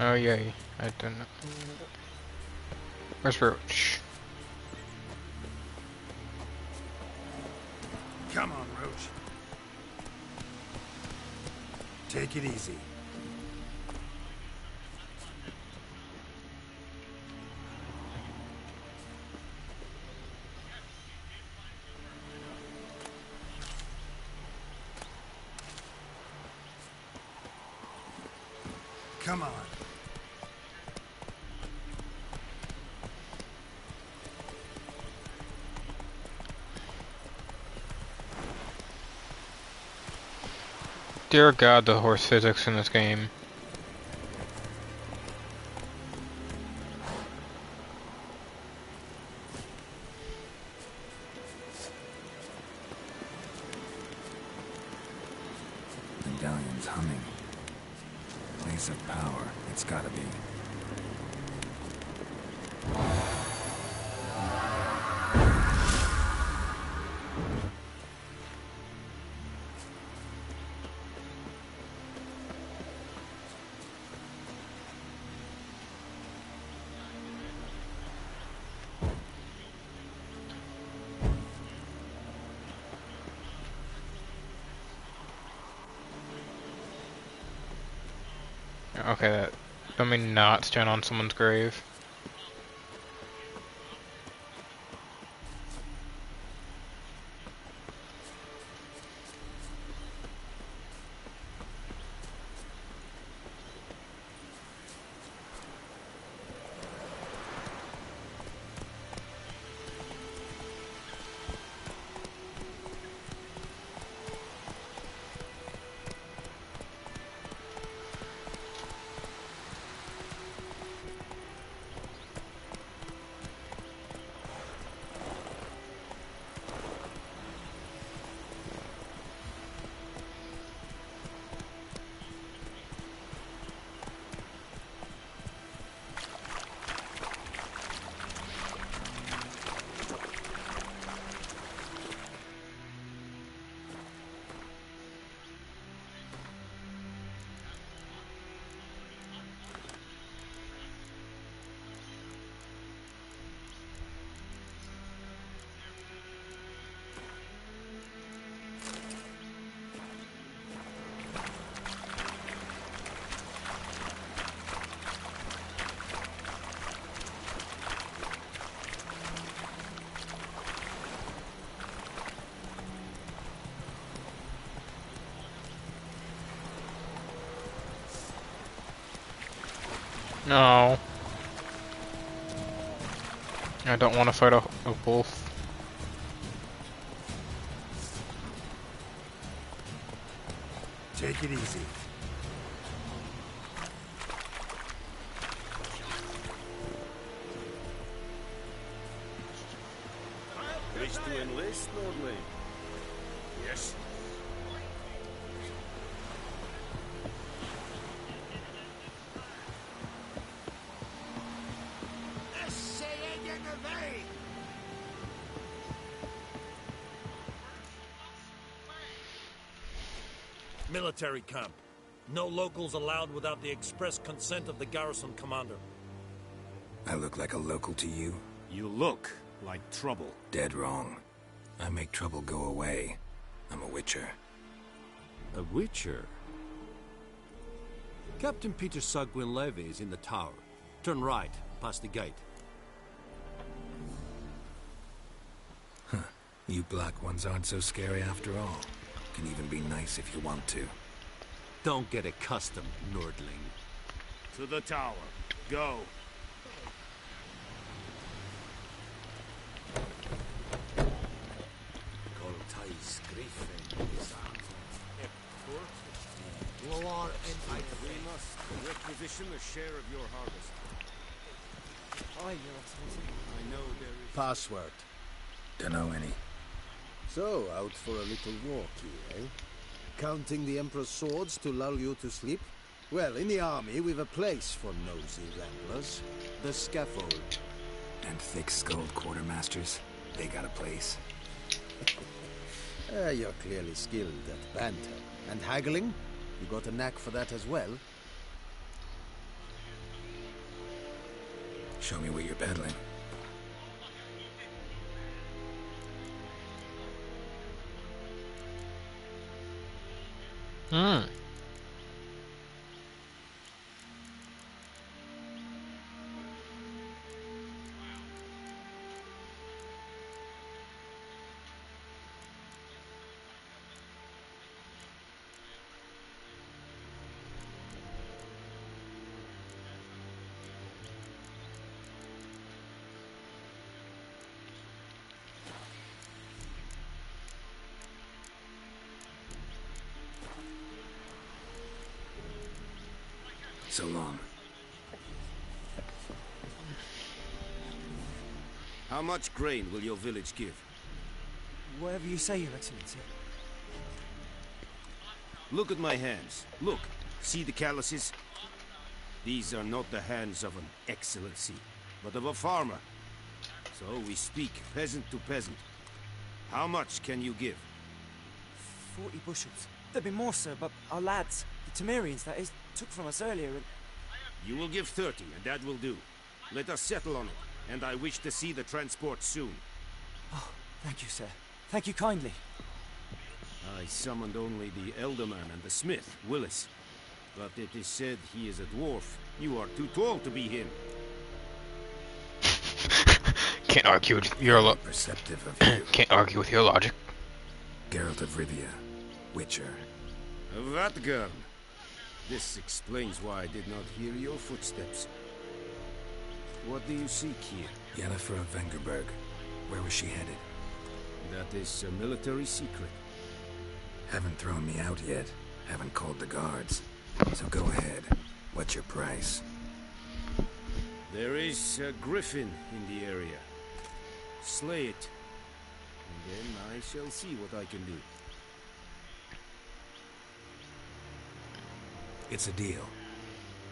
Oh yay, I don't know. Where's Roach? Come on, Roach. Take it easy. Come on. Dear God, the horse physics in this game. Medallion's humming. Place of power. It's gotta be. Okay, that. Let me not stand on someone's grave. No. I don't want to fight a wolf. Take it easy. Wish to enlist, Lordly? Yes. Military camp. No locals allowed without the express consent of the garrison commander. I look like a local to you? You look like trouble. Dead wrong. I make trouble go away. I'm a witcher. A witcher? Captain Peter Sagwin Levy is in the tower. Turn right, past the gate. Huh. You black ones aren't so scary after all. Can even be nice if you want to. Don't get accustomed, Nordling. To the tower. Go. Goltais Griffin is We must requisition a share of your harvest. Aye, Your Excellency. I know there is... Password. Dunno any. So, out for a little walk here, eh? Counting the Emperor's swords to lull you to sleep? Well, in the army, we've a place for nosy ramblers. The scaffold. And thick-skulled quartermasters. They got a place. You're clearly skilled at banter. And haggling? You got a knack for that as well? Show me what you're peddling. So long. How much grain will your village give? Whatever you say, Your Excellency. Look at my hands. Look. See the calluses? These are not the hands of an excellency, but of a farmer. So we speak peasant to peasant. How much can you give? 40 bushels. There'd be more, sir, but our lads, the Temerians, that is, took from us earlier and... You will give 30, and that will do. Let us settle on it, and I wish to see the transport soon. Oh, thank you, sir. Thank you kindly. I summoned only the Elderman and the smith, Willis. But it is said he is a dwarf. You are too tall to be him. Can't argue with your Perceptive of you. Can't argue with your logic. Geralt of Rivia, Witcher. Vatgern. This explains why I did not hear your footsteps. What do you seek here? Yennefer of Vengerberg. Where was she headed? That is a military secret. Haven't thrown me out yet. Haven't called the guards. So go ahead. What's your price? There is a griffin in the area. Slay it. And then I shall see what I can do. It's a deal.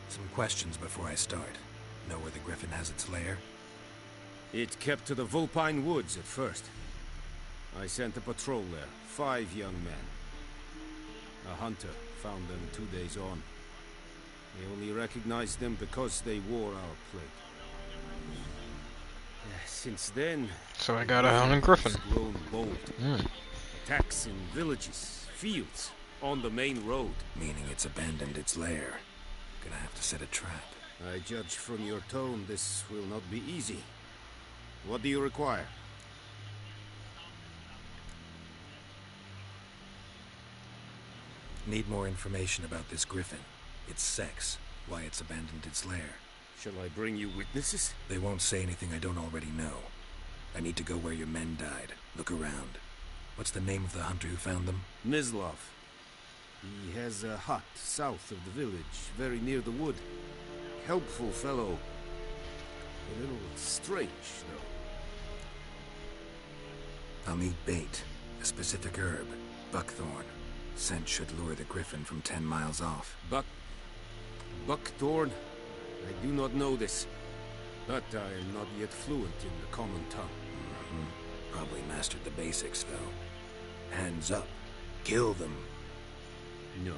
Some questions before I start. Know where the griffin has its lair? It kept to the Vulpine Woods at first. I sent a patrol there, 5 young men. A hunter found them 2 days on. We only recognized them because they wore our plate. Since then... So I got a hunting griffin. ...grown bold. Attacks in villages, fields, on the main road. Meaning it's abandoned its lair. Gonna have to set a trap. I judge from your tone this will not be easy. What do you require? Need more information about this griffin. Its sex, why it's abandoned its lair. Shall I bring you witnesses? They won't say anything I don't already know. I need to go where your men died. Look around. What's the name of the hunter who found them? Mislav. He has a hut south of the village, very near the wood. Helpful fellow. A little strange, though. I'll need bait. A specific herb. Buckthorn. Scent should lure the griffin from 10 miles off. Buckthorn? I do not know this. But I am not yet fluent in the common tongue. Probably mastered the basics, though. Hands up. Kill them. No.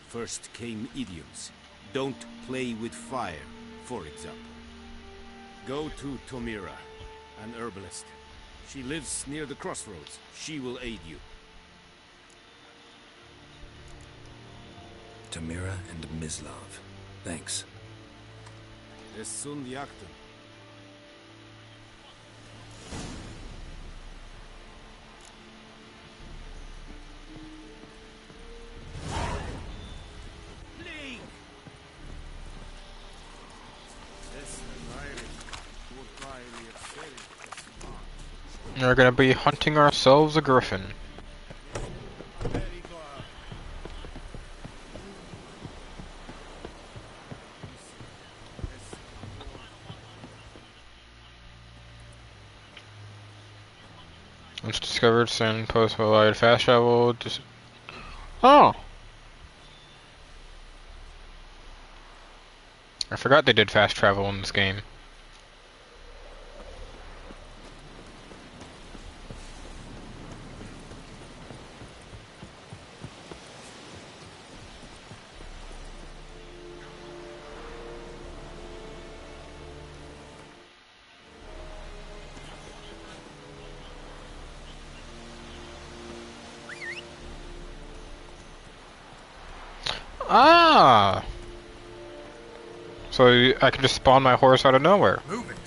First came idioms. Don't play with fire, for example. Go to Tomira, an herbalist. She lives near the crossroads. She will aid you. Tamira and Mislav. Thanks. Es sun jakten. We're gonna be hunting ourselves a griffin. Once discovered, send post will allow you to fast travel. Oh! I forgot they did fast travel in this game. Ah! So I can just spawn my horse out of nowhere. Move it.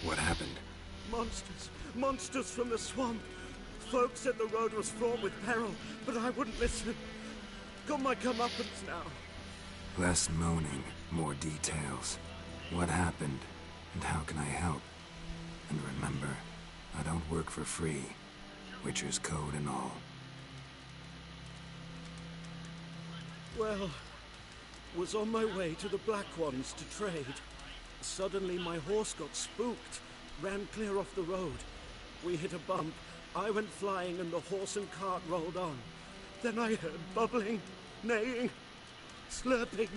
What happened? Monsters! Monsters from the swamp! Folks said the road was fraught with peril, but I wouldn't listen. Got my comeuppance now. Less moaning, more details. What happened, and how can I help? And remember, I don't work for free. Witcher's code and all. Well, was on my way to the Black Ones to trade. Suddenly my horse got spooked, ran clear off the road. We hit a bump, I went flying and the horse and cart rolled on. Then I heard bubbling, neighing, slurping.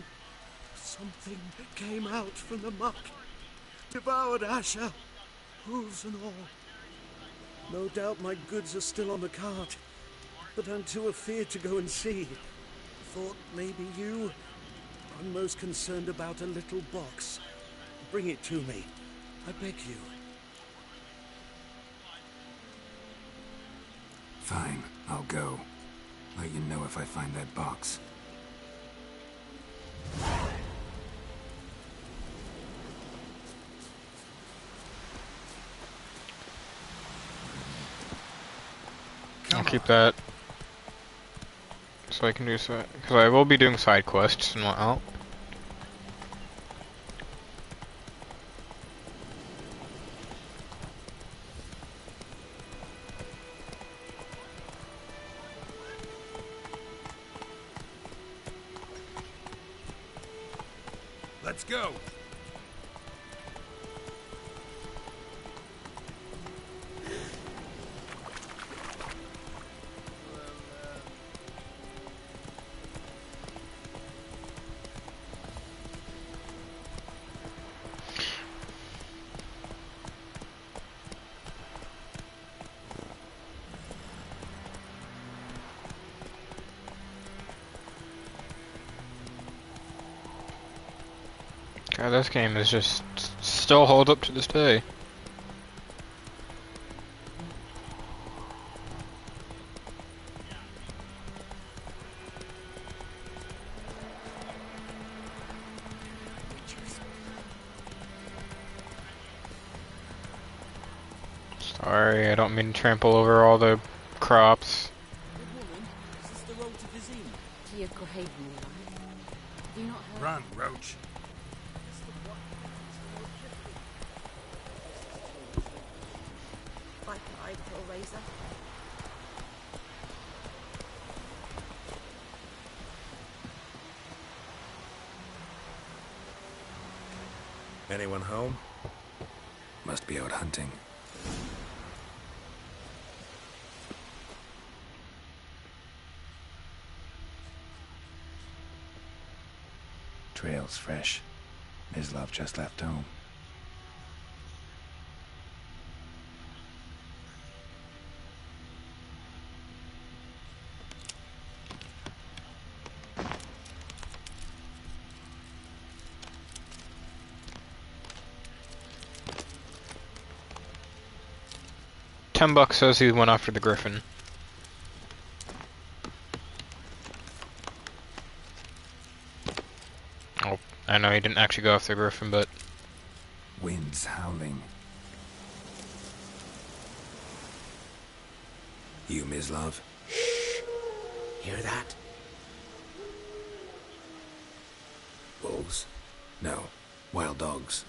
Something came out from the muck, devoured Asher, hooves and all. No doubt my goods are still on the cart, but I'm too afeard to go and see. Thought maybe you. I'm most concerned about a little box. Bring it to me. I beg you. Fine, I'll go. Let you know if I find that box. I'll keep that. So I can do so, because I will be doing side quests and whatnot. Let's go. God, this game is just still holds up to this day. Sorry, I don't mean to trample over all the crops. Good woman, is this the road to Vizima? To your grave, moonlight. Have you not heard? Run, Roach. Like an eyebrow razor. Anyone home? Must be out hunting. Trail's fresh. Mislav just left home. $10 says he went after the griffin. know he didn't actually go after Griffin, but... Wind's howling. You, Mislav? Shh! Hear that? Wolves? No. Wild dogs.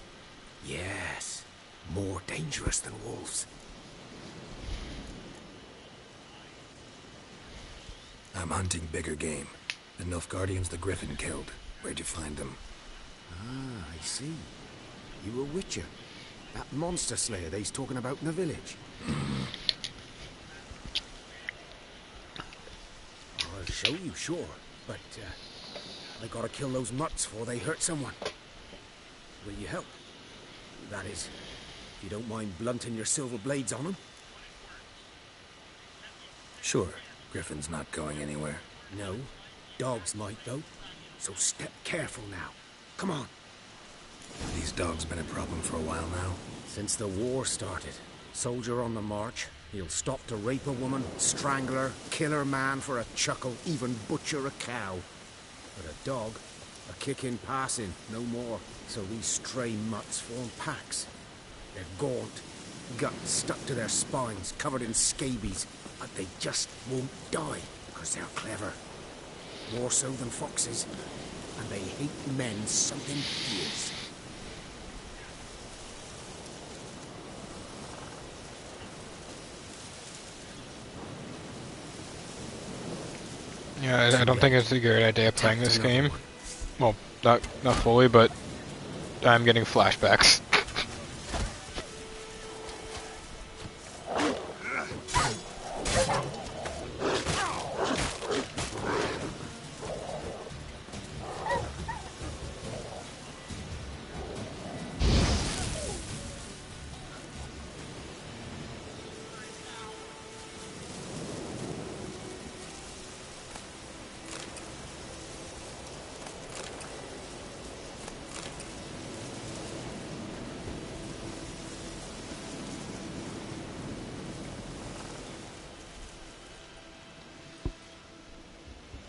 Yes. More dangerous than wolves. I'm hunting bigger game. The Nilfgaardians the Griffin killed. Where'd you find them? Ah, I see. You a witcher. That monster slayer they's talking about in the village. I'll show you, sure. But, I gotta kill those mutts before they hurt someone. Will you help? That is, if you don't mind blunting your silver blades on them. Sure. Griffin's not going anywhere. No. Dogs might, though. So step careful now. Come on. These dogs been a problem for a while now? Since the war started. Soldier on the march. He'll stop to rape a woman, strangle her, kill her man for a chuckle, even butcher a cow. But a dog, a kick in passing, no more. So these stray mutts form packs. They're gaunt, guts stuck to their spines, covered in scabies. But they just won't die, because they're clever. More so than foxes. And they hate men something fierce. Yeah, I don't think it's a good idea playing this game. Well, not fully, but I'm getting flashbacks.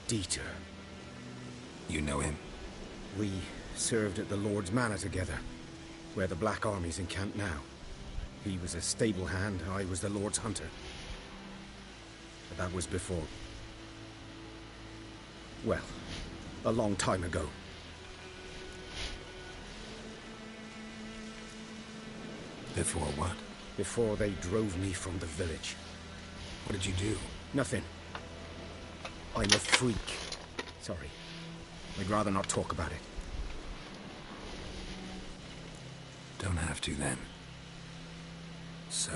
Dieter. You know him? We served at the Lord's Manor together, where the Black Army's encamped now. He was a stable hand, I was the Lord's hunter. But that was before... well, a long time ago. Before what? Before they drove me from the village. What did you do? Nothing. I'm a freak. Sorry. I'd rather not talk about it. Don't have to, then. So,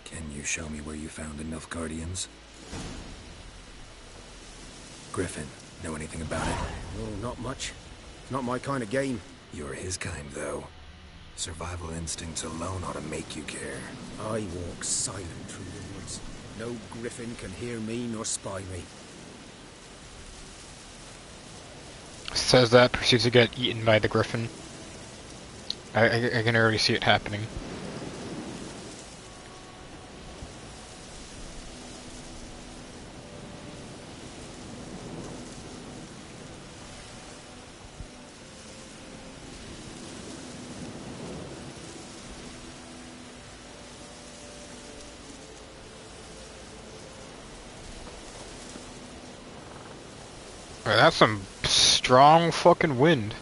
can you show me where you found the Nilfgaardians? Griffin, know anything about it? Oh, not much. Not my kind of game. You're his kind, though. Survival instincts alone ought to make you care. I walk silent through the woods. No griffin can hear me nor spy me. Says that, proceeds to get eaten by the griffin. I can already see it happening. Alright, that's some strong fucking wind.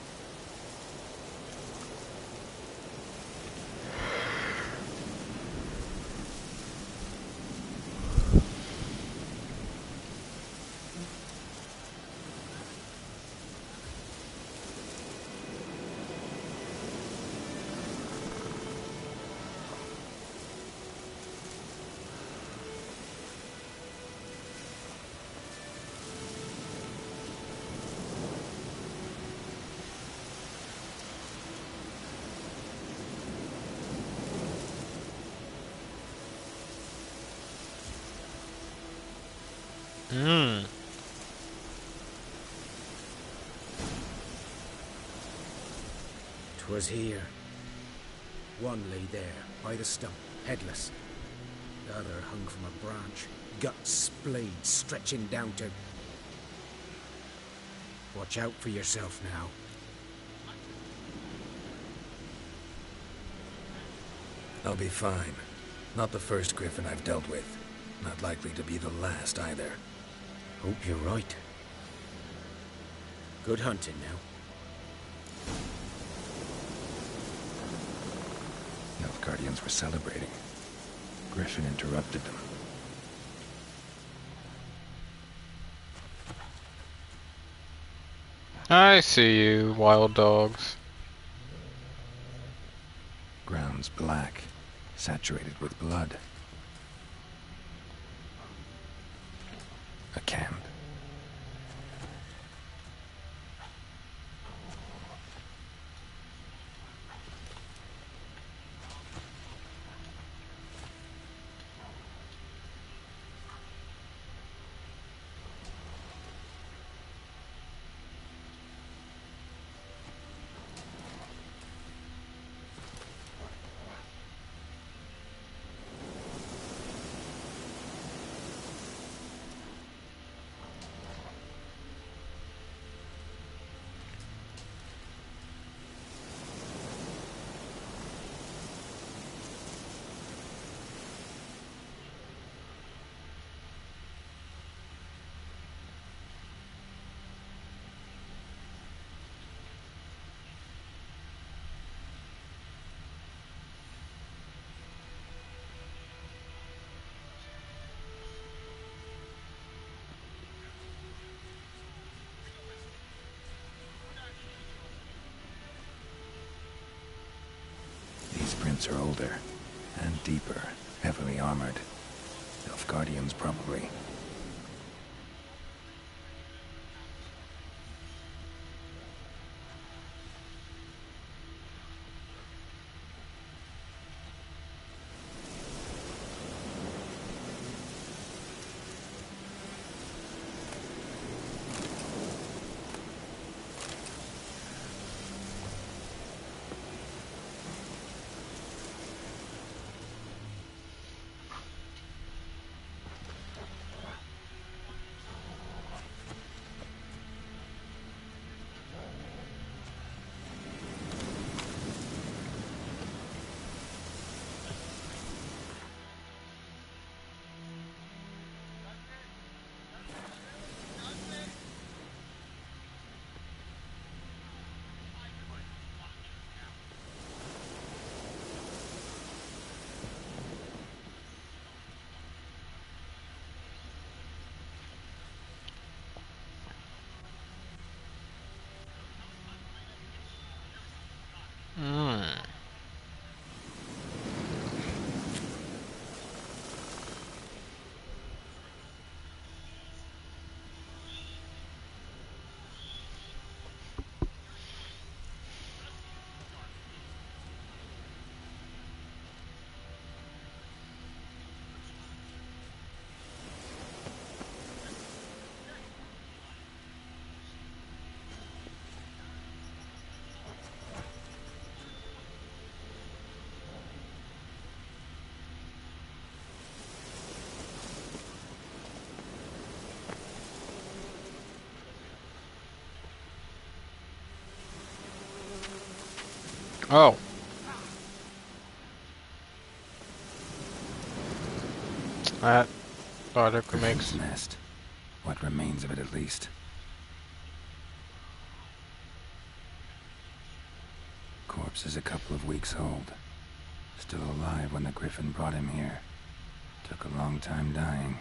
Hmm. 'Twas here. One lay there, by the stump, headless. The other hung from a branch, guts splayed, stretching down to... Watch out for yourself now. I'll be fine. Not the first Griffin I've dealt with. Not likely to be the last either. Hope you're right. Good hunting now. Nilfgaardians were celebrating. Griffin interrupted them. I see you, wild dogs. Ground's black, saturated with blood. A camp. These prints are older, and deeper, heavily armored. Nilfgaardians, probably. Oh. That logic makes nest. What remains of it, at least. Corpse is a couple of weeks old. Still alive when the Griffin brought him here. Took a long time dying.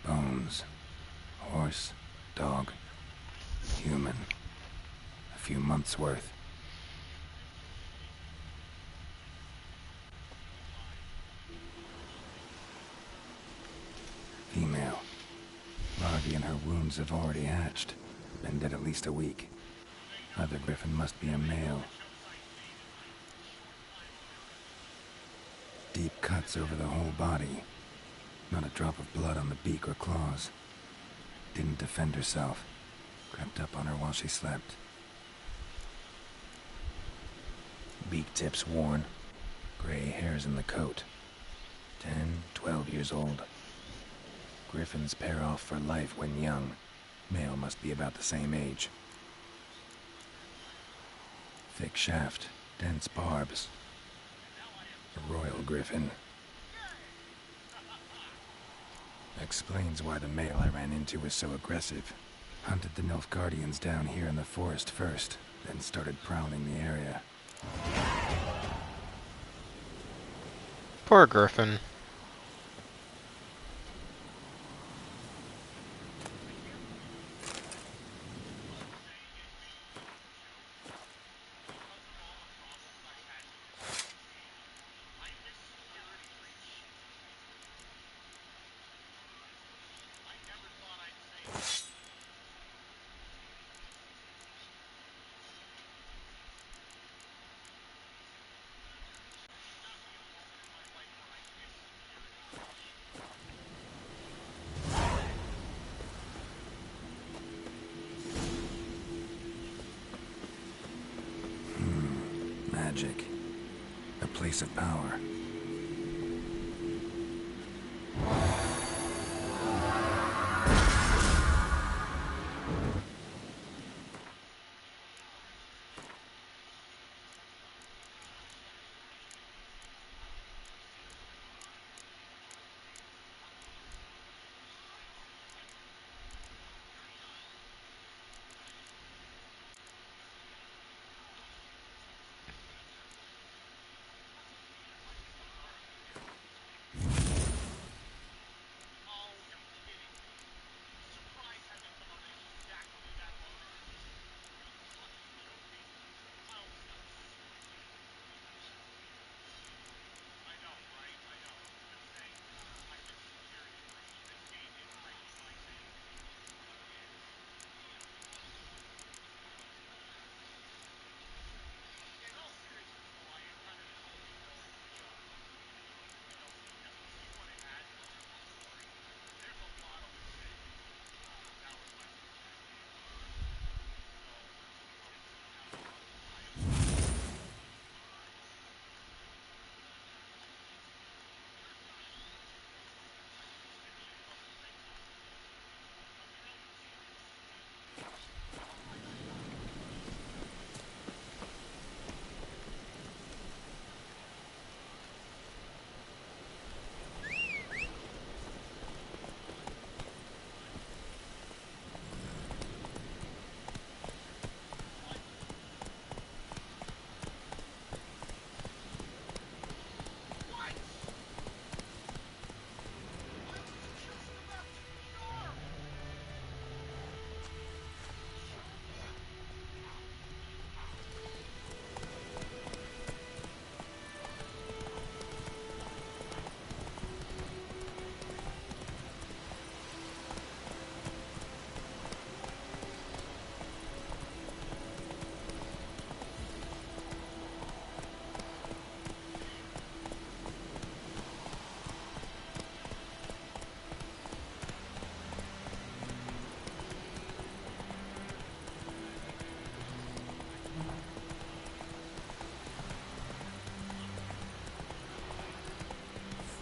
Bones. Horse. Dog. Human. A few months' worth. Female. Larvae in her wounds have already hatched. Been dead at least a week. Other Griffin must be a male. Deep cuts over the whole body. Not a drop of blood on the beak or claws. Didn't defend herself. Crept up on her while she slept. Beak tips worn. Gray hairs in the coat. 10, 12 years old. Griffins pair off for life when young. Male must be about the same age. Thick shaft. Dense barbs. A royal griffin. Explains why the male I ran into was so aggressive. Hunted the Nilfgaardians down here in the forest first, then started prowling the area. Poor Griffin. Magic. A place of power.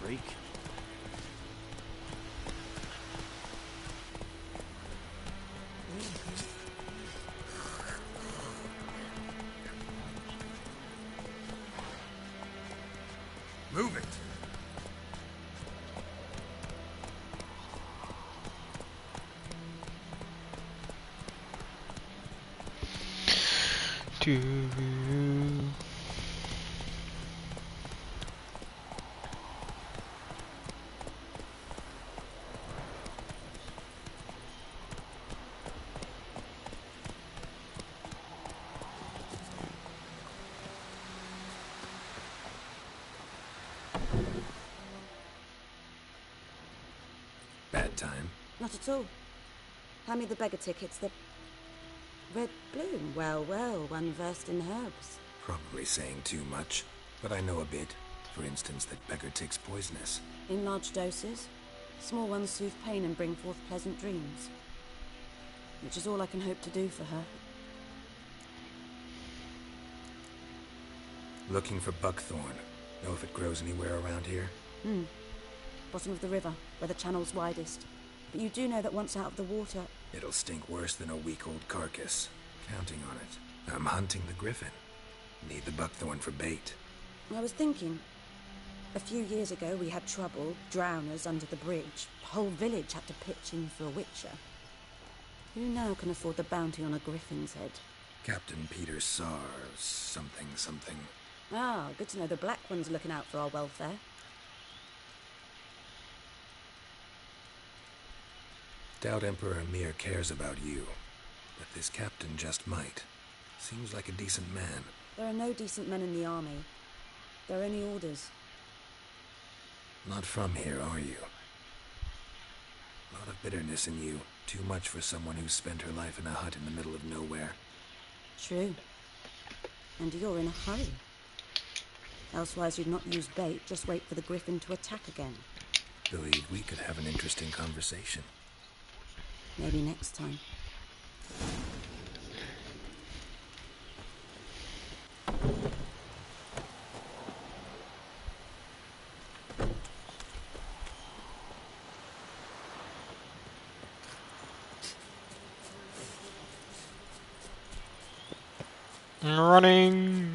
Freak. Move it! Bad time. Not at all. Hand me the beggar tickets. The red bloom. Well, well, one versed in herbs. Probably saying too much, but I know a bit. For instance, that beggar tick's poisonous. In large doses. Small ones soothe pain and bring forth pleasant dreams. Which is all I can hope to do for her. Looking for buckthorn. Know if it grows anywhere around here? Bottom of the river, where the channel's widest. But you do know that once out of the water... It'll stink worse than a week-old carcass. Counting on it. I'm hunting the griffin. Need the buckthorn for bait. I was thinking, a few years ago we had trouble, drowners under the bridge. The whole village had to pitch in for a witcher. Who now can afford the bounty on a griffin's head? Captain Peter Sar, something. Ah, good to know the Black One's looking out for our welfare. Doubt Emperor Emir cares about you, but this captain just might. Seems like a decent man. There are no decent men in the army. There are only orders. Not from here, are you? A lot of bitterness in you. Too much for someone who's spent her life in a hut in the middle of nowhere. True. And you're in a hurry. Elsewise you'd not use bait, just wait for the griffin to attack again. Believe we could have an interesting conversation. Maybe next time. Running.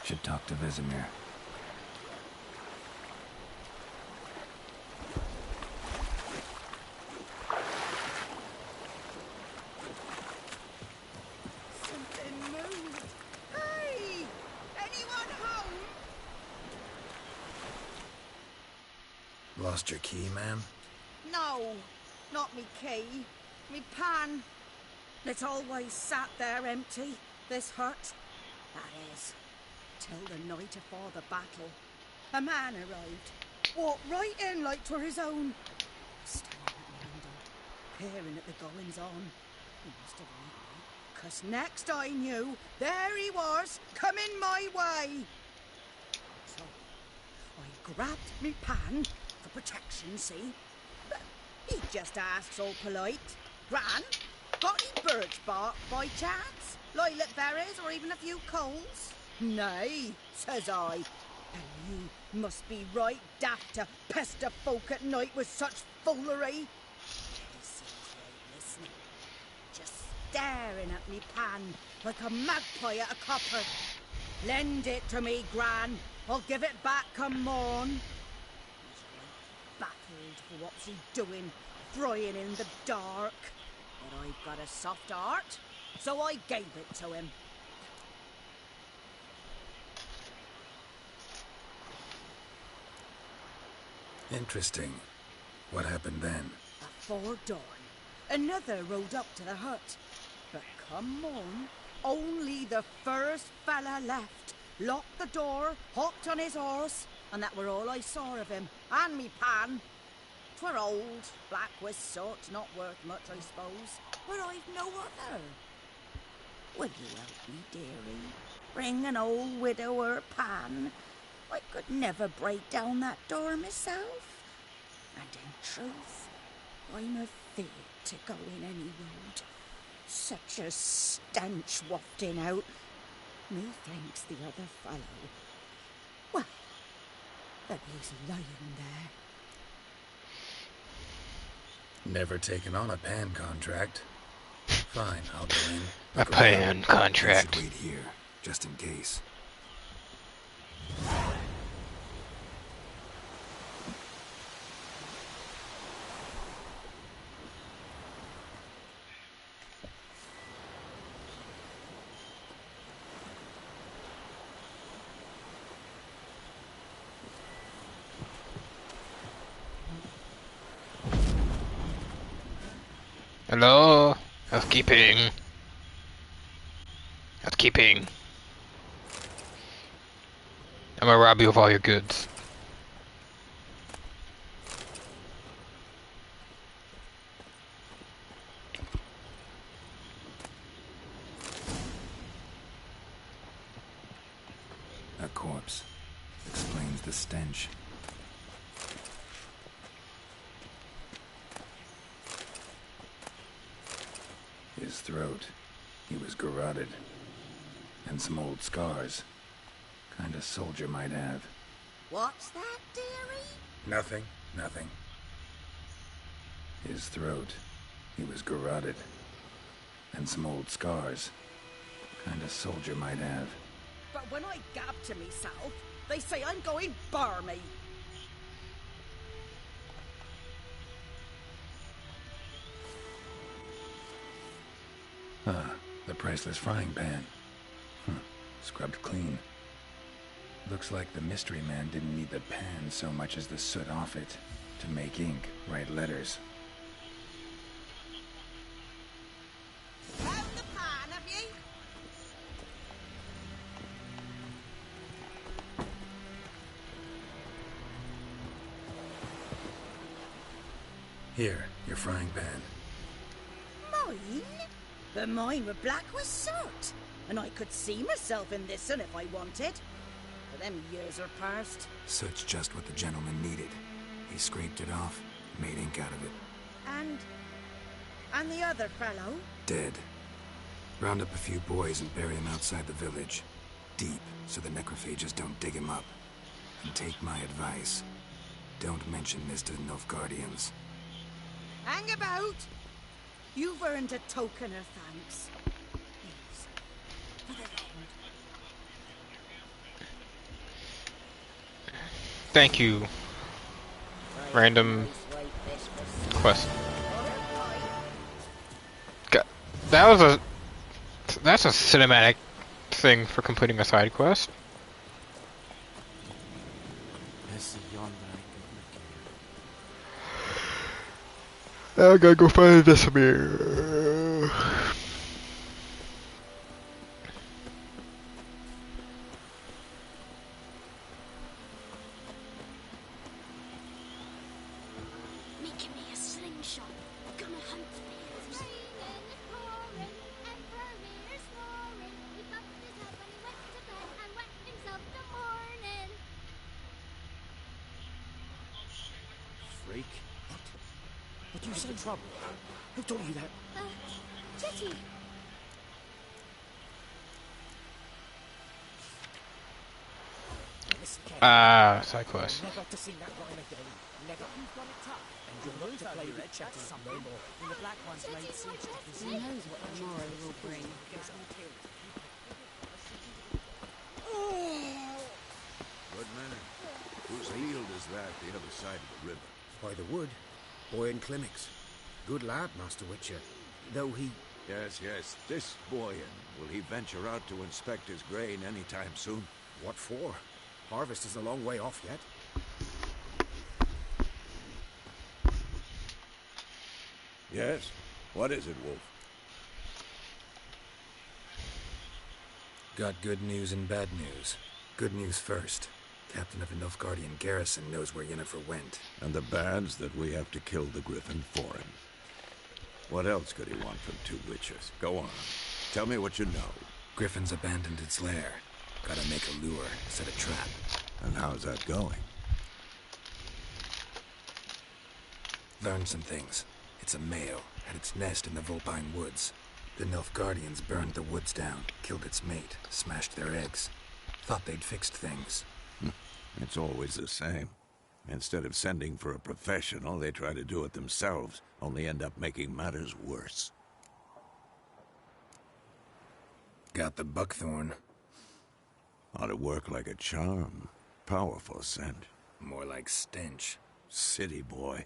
Should talk to Vesemir. Something moved. Hey! Anyone home? Lost your key, ma'am? No, not me key. Me pan. It's always sat there empty, this hut. That is, till the night afore the battle. A man arrived, walked right in like 'twere his own. Standing at the window, peering at the goings on. He must have eyed me, 'cause next I knew, there he was, coming my way. So, I grabbed me pan, for protection, see? But he just asks all polite, Gran, got any birch bark by chance? Lilac berries or even a few coals? Nay, says I. And you must be right daft to pester folk at night with such foolery. He seems right listening, just staring at me pan like a magpie at a copper. Lend it to me, Gran. I'll give it back come morn. He's right baffled for what's he doing, frying in the dark. But I've got a soft heart, so I gave it to him. Interesting. What happened then? Afore dawn, another rode up to the hut. But come on, only the first fella left. Locked the door, hopped on his horse, and that were all I saw of him, and me pan. 'Twere old, black with soot, not worth much, I suppose, but I've no other. Will you help me, dearie? Bring an old widower pan. I could never break down that door myself. And in truth, I'm afeard to go in any road. Such a stench wafting out. Methinks the other fellow. Well, but he's lying there. Never taken on a pan contract. Fine, I'll go in. A pan contract. I should wait here, just in case. Hello? Housekeeping. Housekeeping. I'm gonna rob you of all your goods. A corpse. Explains the stench. His throat. He was garroted. And some old scars. Kind of soldier might have. What's that, dearie? Nothing. Nothing. His throat. He was garroted. And some old scars. Kind of soldier might have. But when I gab to myself, they say I'm going barmy. Ah, the priceless frying pan. Scrubbed clean. Looks like the mystery man didn't need the pan so much as the soot off it to make ink, write letters. Have the pan, have you? Here, your frying pan. Mine? But mine were black with soot, and I could see myself in this one if I wanted. But them years are past. Soot's just what the gentleman needed. He scraped it off, made ink out of it. And the other fellow? Dead. Round up a few boys and bury him outside the village. Deep, so the necrophages don't dig him up. And take my advice. Don't mention this to the Nilfgaardians. Hang about! You've earned a token of thanks. Yes. For the end. Thank you. Random quest. That's a cinematic thing for completing a side quest. I gotta go find this mirror. Making me a slingshot. Gonna hunt bears. Raining, pouring, Emperor's snoring. He bumped his head when he went to bed and wet himself the morning. Freak. What do you say? Trouble? Who told you that? Jetty. Side quest. Never to see that line again. Never. You've got it tough. And you'll look to play with chatting no more. When the black ones laid siege to his Who knows what tomorrow will bring? Good man. Whose field is that the other side of the river? By the wood. Boyan Clemix. Good lad, Master Witcher. Though he... Yes, yes. This Boyan. Will he venture out to inspect his grain any time soon? What for? Harvest is a long way off yet. Yes? What is it, Wolf? Got good news and bad news. Good news first. Captain of a Nilfgaardian garrison knows where Yennefer went. And the bad's that we have to kill the Griffin for him. What else could he want from two witches? Go on. Tell me what you know. Griffin's abandoned its lair. Gotta make a lure, set a trap. And how's that going? Learned some things. It's a male, had its nest in the Vulpine Woods. The Nilfgaardians burned the woods down, killed its mate, smashed their eggs. Thought they'd fixed things. It's always the same. Instead of sending for a professional, they try to do it themselves, only end up making matters worse. Got the buckthorn. Ought to work like a charm. Powerful scent. More like stench. City boy.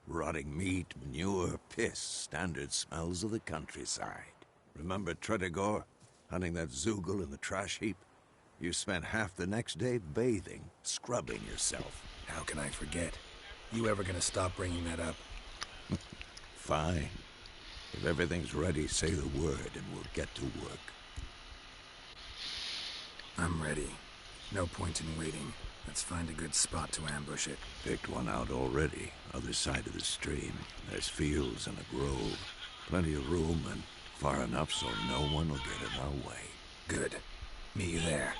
Rotting meat, manure, piss. Standard smells of the countryside. Remember Tretogor? Hunting that Zoogle in the trash heap? You spent half the next day bathing, scrubbing yourself. How can I forget? You ever gonna stop bringing that up? Fine. If everything's ready, say the word and we'll get to work. I'm ready. No point in waiting. Let's find a good spot to ambush it. Picked one out already. Other side of the stream. There's fields and a grove. Plenty of room and far enough so no one will get in our way. Good. Meet you there.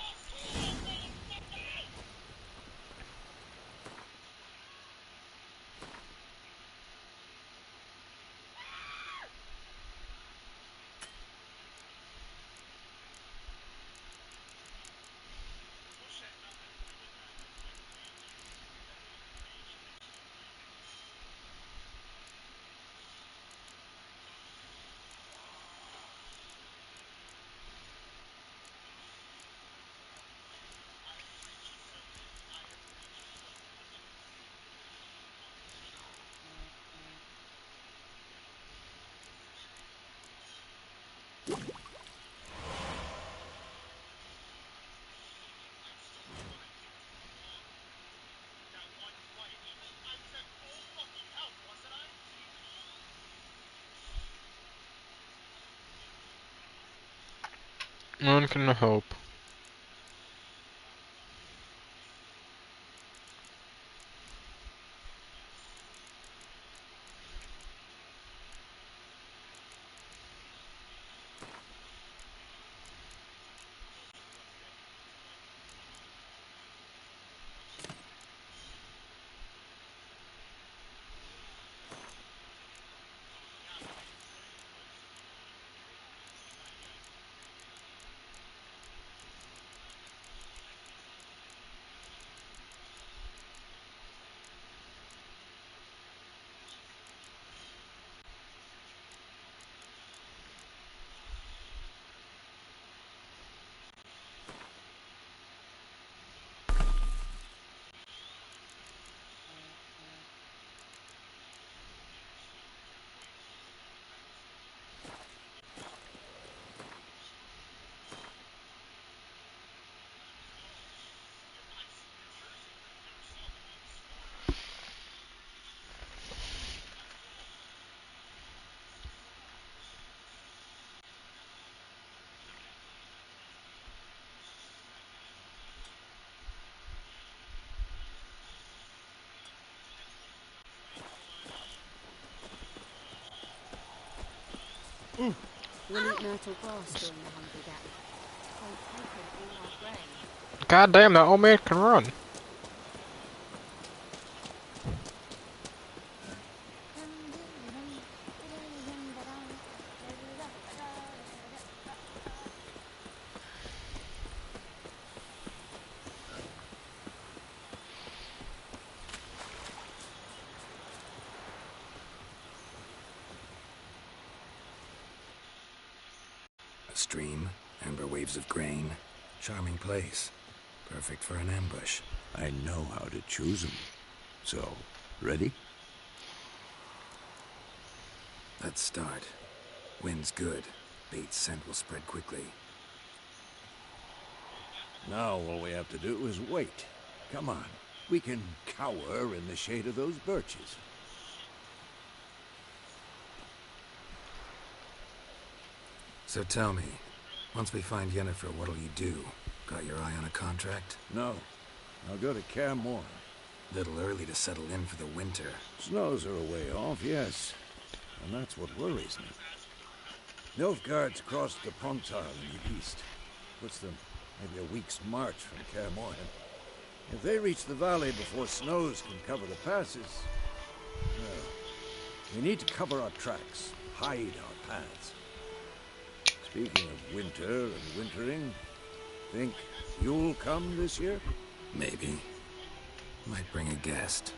One can hope. We'll eat myrtle grass during the hungry gap. Won't take him all our grain. God damn, that old man can run. A stream, amber waves of grain. Charming place. Perfect for an ambush. I know how to choose them. So, ready? Let's start. Wind's good. Bait's scent will spread quickly. Now all we have to do is wait. Come on. We can cower in the shade of those birches. So tell me, once we find Yennefer, what'll you do? Got your eye on a contract? No. I'll go to Kaer Morhen. Little early to settle in for the winter. Snows are a way off, yes. And that's what worries me. Nilfgaard's crossed the Pontar in the east. Puts them maybe a week's march from Kaer Morhen. If they reach the valley before snows can cover the passes, well, we need to cover our tracks, hide our paths. Speaking of winter and wintering, think you'll come this year? Maybe. Might bring a guest.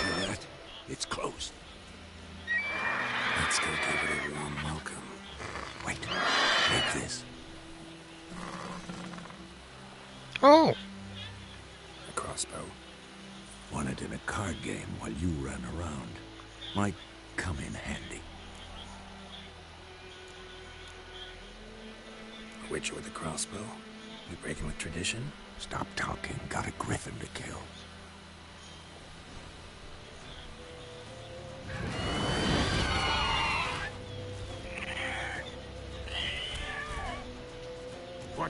Hear that? It's closed. Let's go give it a warm welcome. Wait. Take this. Oh! A crossbow. Won it in a card game while you ran around. Might come in handy. A witcher with a crossbow? You breaking with tradition? Stop talking. Got a griffin to kill.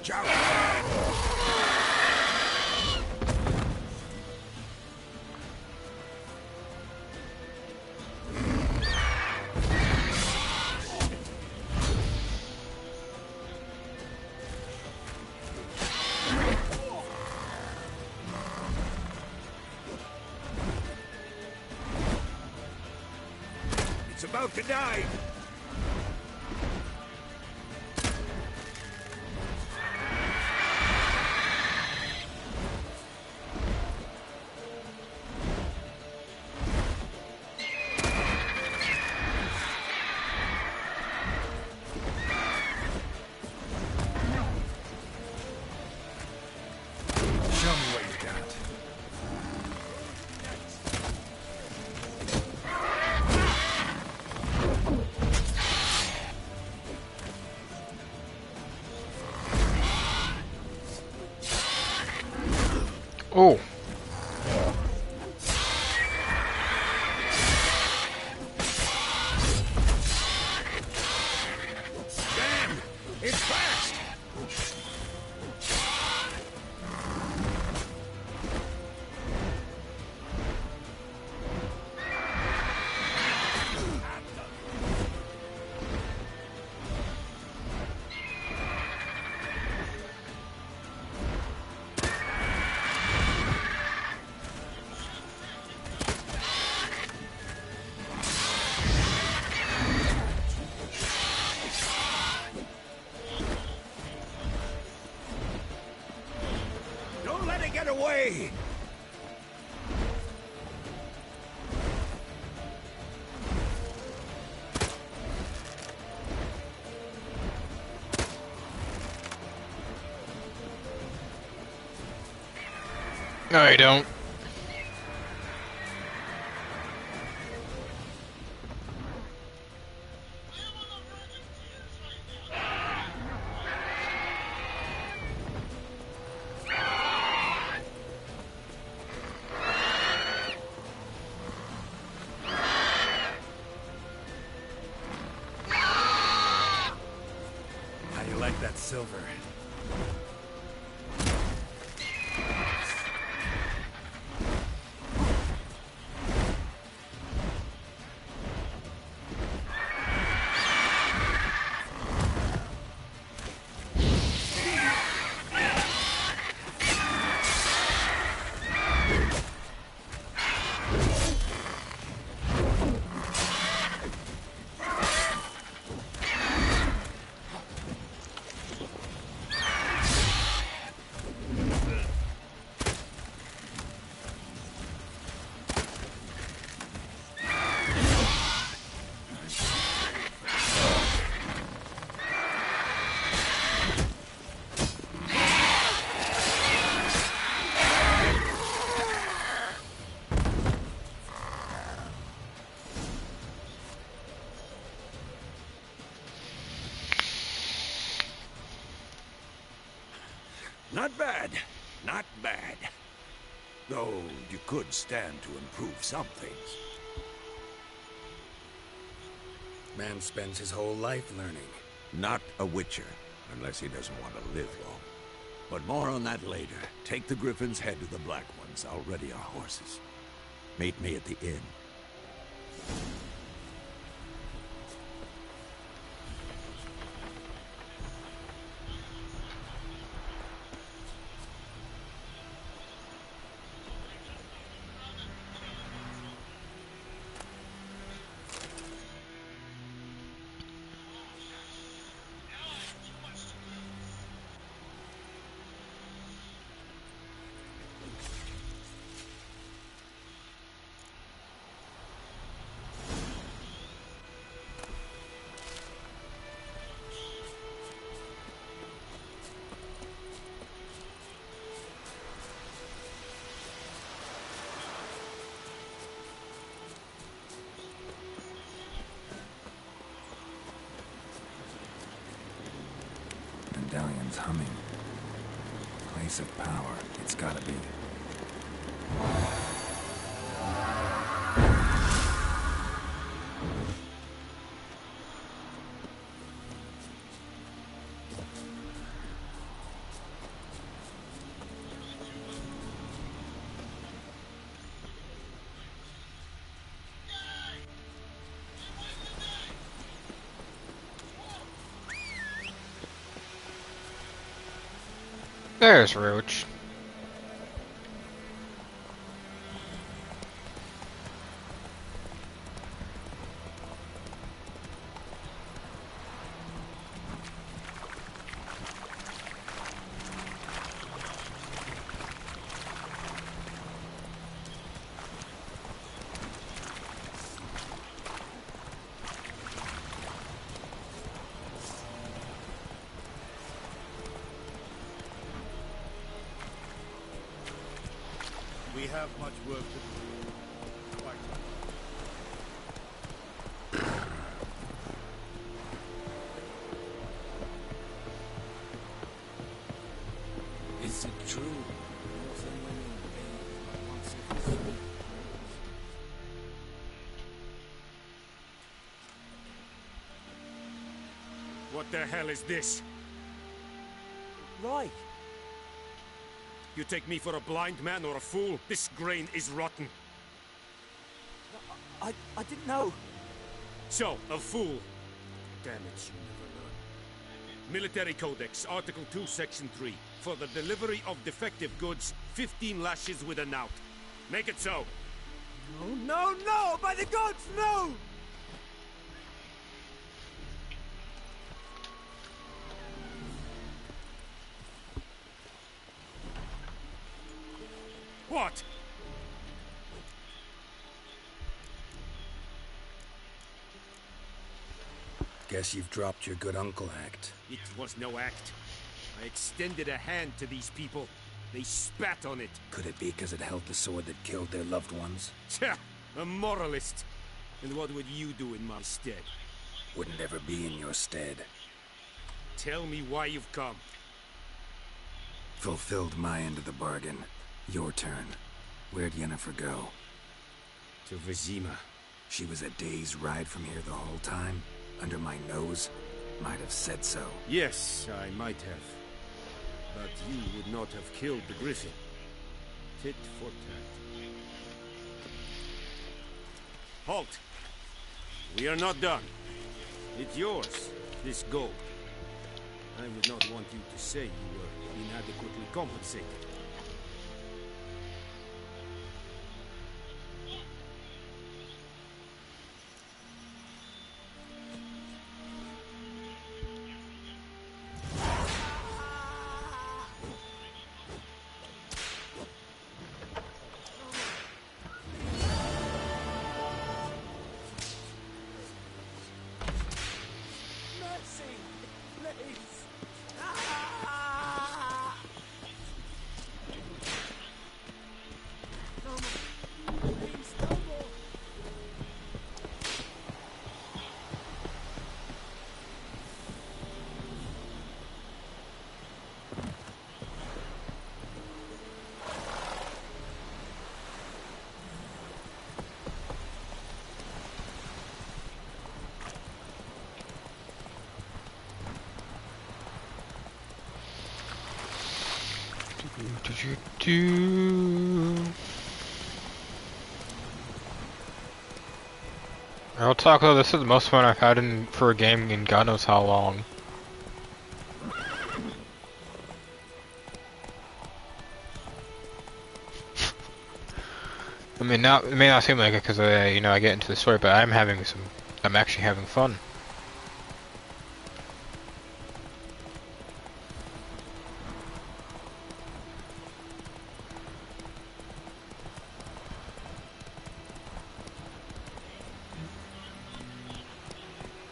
Watch out! It's about to die! Show me what you got. Oh. Damn! It's fast! Don't let it get away! No, I don't. How you like that silver? Not bad. Not bad. Though you could stand to improve some things. Man spends his whole life learning. Not a witcher, unless he doesn't want to live long. But more on that later. Take the Griffin's head to the Black Ones. I'll ready our horses. Meet me at the inn. Medallion's humming. Place of power. It's gotta be. There's Roach. We have much work to do. Quite Is it true? What the hell is this? Right. You take me for a blind man or a fool? This grain is rotten. I didn't know. So, a fool. Damn it, you never learn. Military Codex, Article 2, Section 3. For the delivery of defective goods, 15 lashes with a knout. Make it so. No, no, no! By the gods, no! What? Guess you've dropped your good uncle act. It was no act. I extended a hand to these people. They spat on it. Could it be because it held the sword that killed their loved ones? Tja, a moralist. And what would you do in my stead? Wouldn't ever be in your stead. Tell me why you've come. Fulfilled my end of the bargain. Your turn. Where'd Yennefer go? To Vizima. She was a day's ride from here the whole time? Under my nose? Might have said so. Yes, I might have. But you would not have killed the griffin. Tit for tat. Halt! We are not done. It's yours, this gold. I would not want you to say you were inadequately compensated. I'll talk though, this is the most fun I've had for a game in God knows how long. I mean, it may not seem like it because you know, I get into the story, but I'm actually having fun.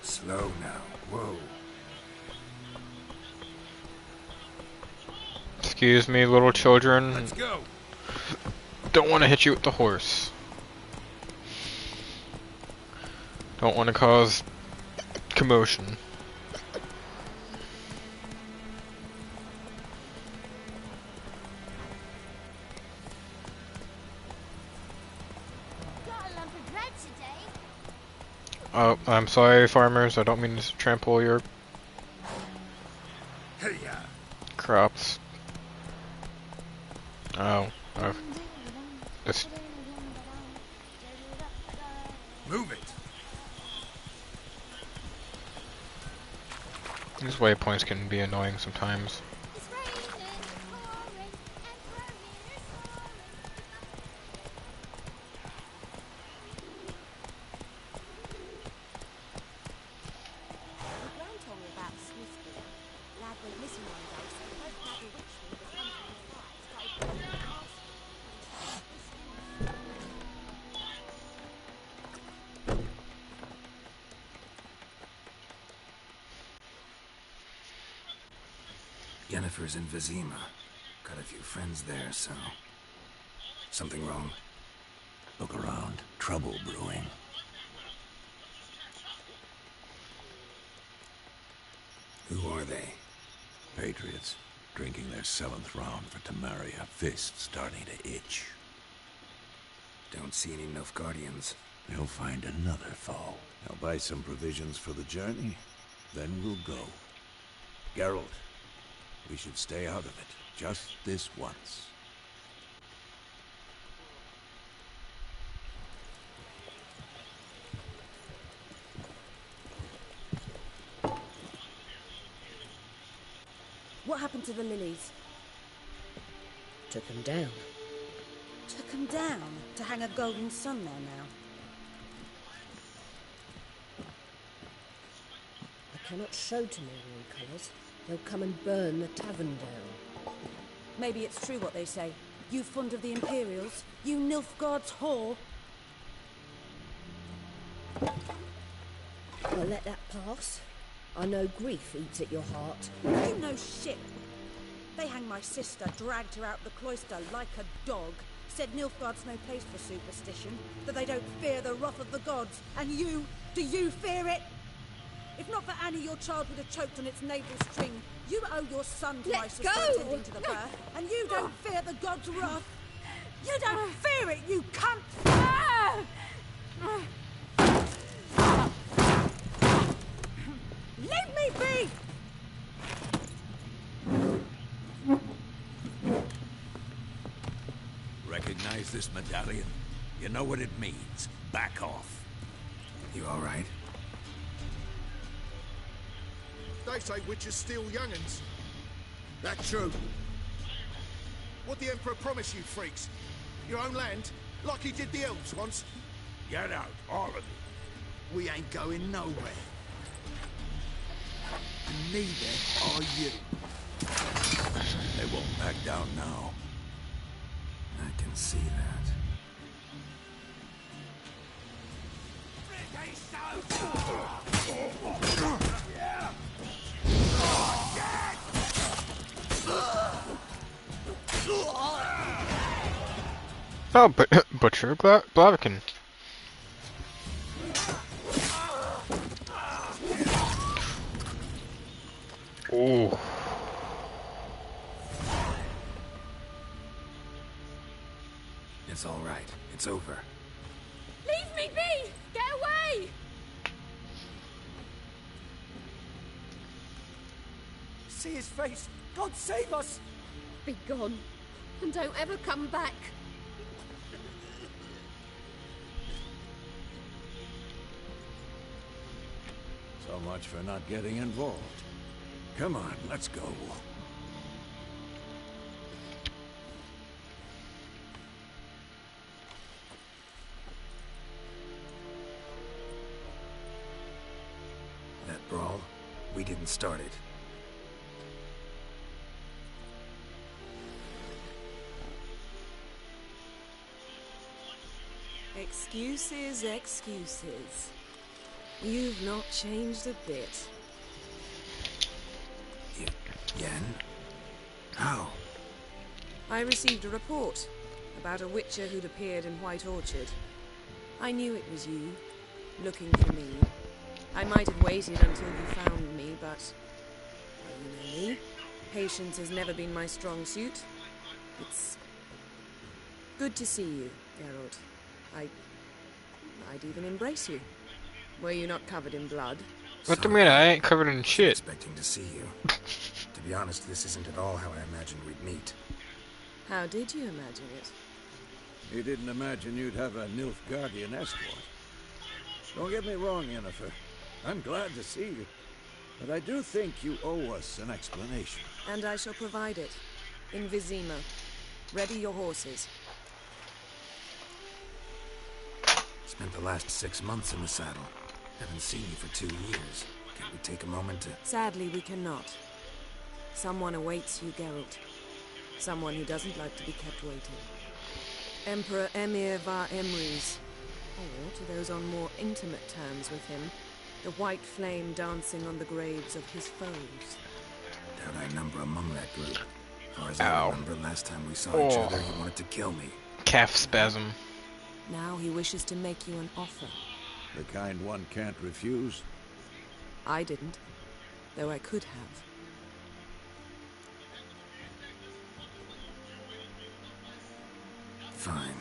Slow now. Whoa. Excuse me, little children. Let's go. Don't want to hit you with the horse. Don't want to cause commotion. Got a lump of bread today. Oh, I'm sorry, farmers. I don't mean to trample your crops. Oh, this. Move it. These waypoints can be annoying sometimes. It's raining, Yennefer's in Vizima. Got a few friends there, so... Something wrong? Look around. Trouble brewing. Who are they? Patriots. Drinking their 7th round for Temeria. Fist starting to itch. Don't see any Nilfgaardians. They'll find another foe. I'll buy some provisions for the journey. Then we'll go. Geralt, we should stay out of it. Just this once. What happened to the lilies? Took them down. Took them down to hang a golden sun there now. I cannot show Temerian colours. They'll come and burn the tavern down. Maybe it's true what they say. You fond of the Imperials? You Nilfgaard's whore? I'll let that pass. I know grief eats at your heart. You know shit. They hanged my sister, dragged her out the cloister like a dog, said Nilfgaard's no place for superstition, that they don't fear the wrath of the gods. And you, do you fear it? If not for Annie, your child would have choked on its navel string. You owe your son to my sister attending to the birth, and you don't fear the gods' wrath. You don't fear it, you cunt! Leave me be! Recognize this medallion? You know what it means. Back off. You all right? They say witches steal young'uns. That true? What the Emperor promised you, freaks? Your own land? Like he did the elves once? Get out, all of you. We ain't going nowhere. And neither are you. They won't back down now. I can see that. Oh, but Butcher Blaviken. Ooh. It's all right. It's over. Leave me be! Get away! See his face! God save us! Be gone, and don't ever come back. So much for not getting involved. Come on, let's go. That brawl, we didn't start it. Excuses, excuses. You've not changed a bit. Yen? How? I received a report about a witcher who'd appeared in White Orchard. I knew it was you, looking for me. I might have waited until you found me, but... well, you know me. Patience has never been my strong suit. It's... good to see you, Geralt. I'd even embrace you. Were you not covered in blood? What do you mean? I ain't covered in shit. Expecting to see you. To be honest, this isn't at all how I imagined we'd meet. How did you imagine it? You didn't imagine you'd have a Nilfgaardian escort. Don't get me wrong, Yennefer. I'm glad to see you. But I do think you owe us an explanation. And I shall provide it. In Vizima. Ready your horses. Spent the last 6 months in the saddle. Haven't seen you for 2 years. Can't we take a moment to... Sadly, we cannot. Someone awaits you, Geralt. Someone who doesn't like to be kept waiting. Emperor Emir var Emrys. Or, to those on more intimate terms with him, the white flame dancing on the graves of his foes. Doubt I number among that group. As far as I remember, last time we saw each other, he wanted to kill me. Calf spasm. Now he wishes to make you an offer. The kind one can't refuse? I didn't, though I could have. Fine.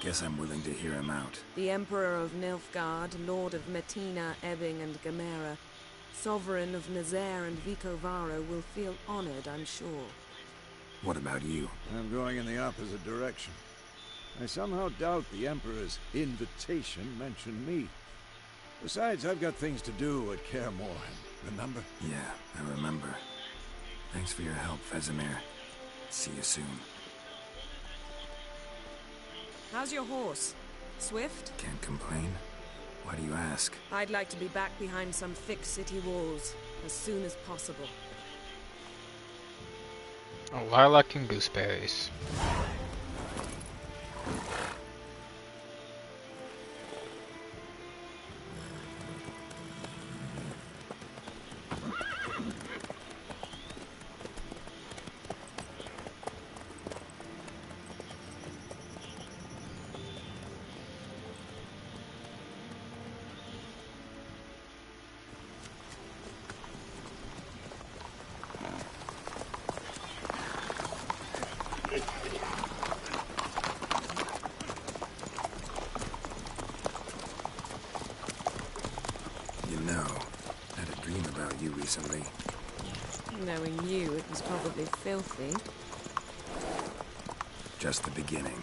Guess I'm willing to hear him out. The Emperor of Nilfgaard, Lord of Metina, Ebbing, and Gamera, Sovereign of Nazaire and Vicovaro will feel honored, I'm sure. What about you? I'm going in the opposite direction. I somehow doubt the Emperor's invitation mentioned me. Besides, I've got things to do at Kaer Morhen, remember? Yeah, I remember. Thanks for your help, Vesemir. See you soon. How's your horse? Swift? Can't complain. Why do you ask? I'd like to be back behind some thick city walls as soon as possible. Lilac and gooseberries. Recently. Knowing you, it was probably filthy. Just the beginning.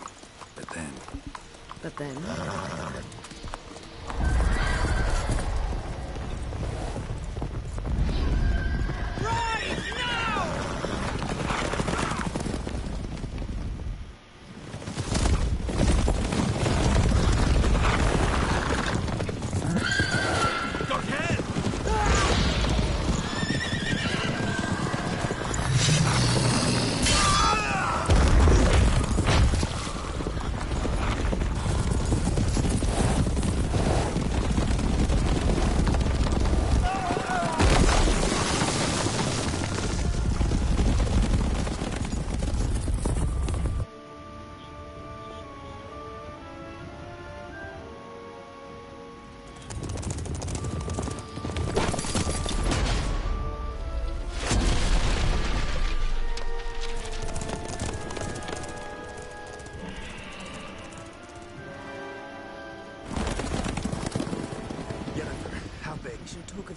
But then... But then?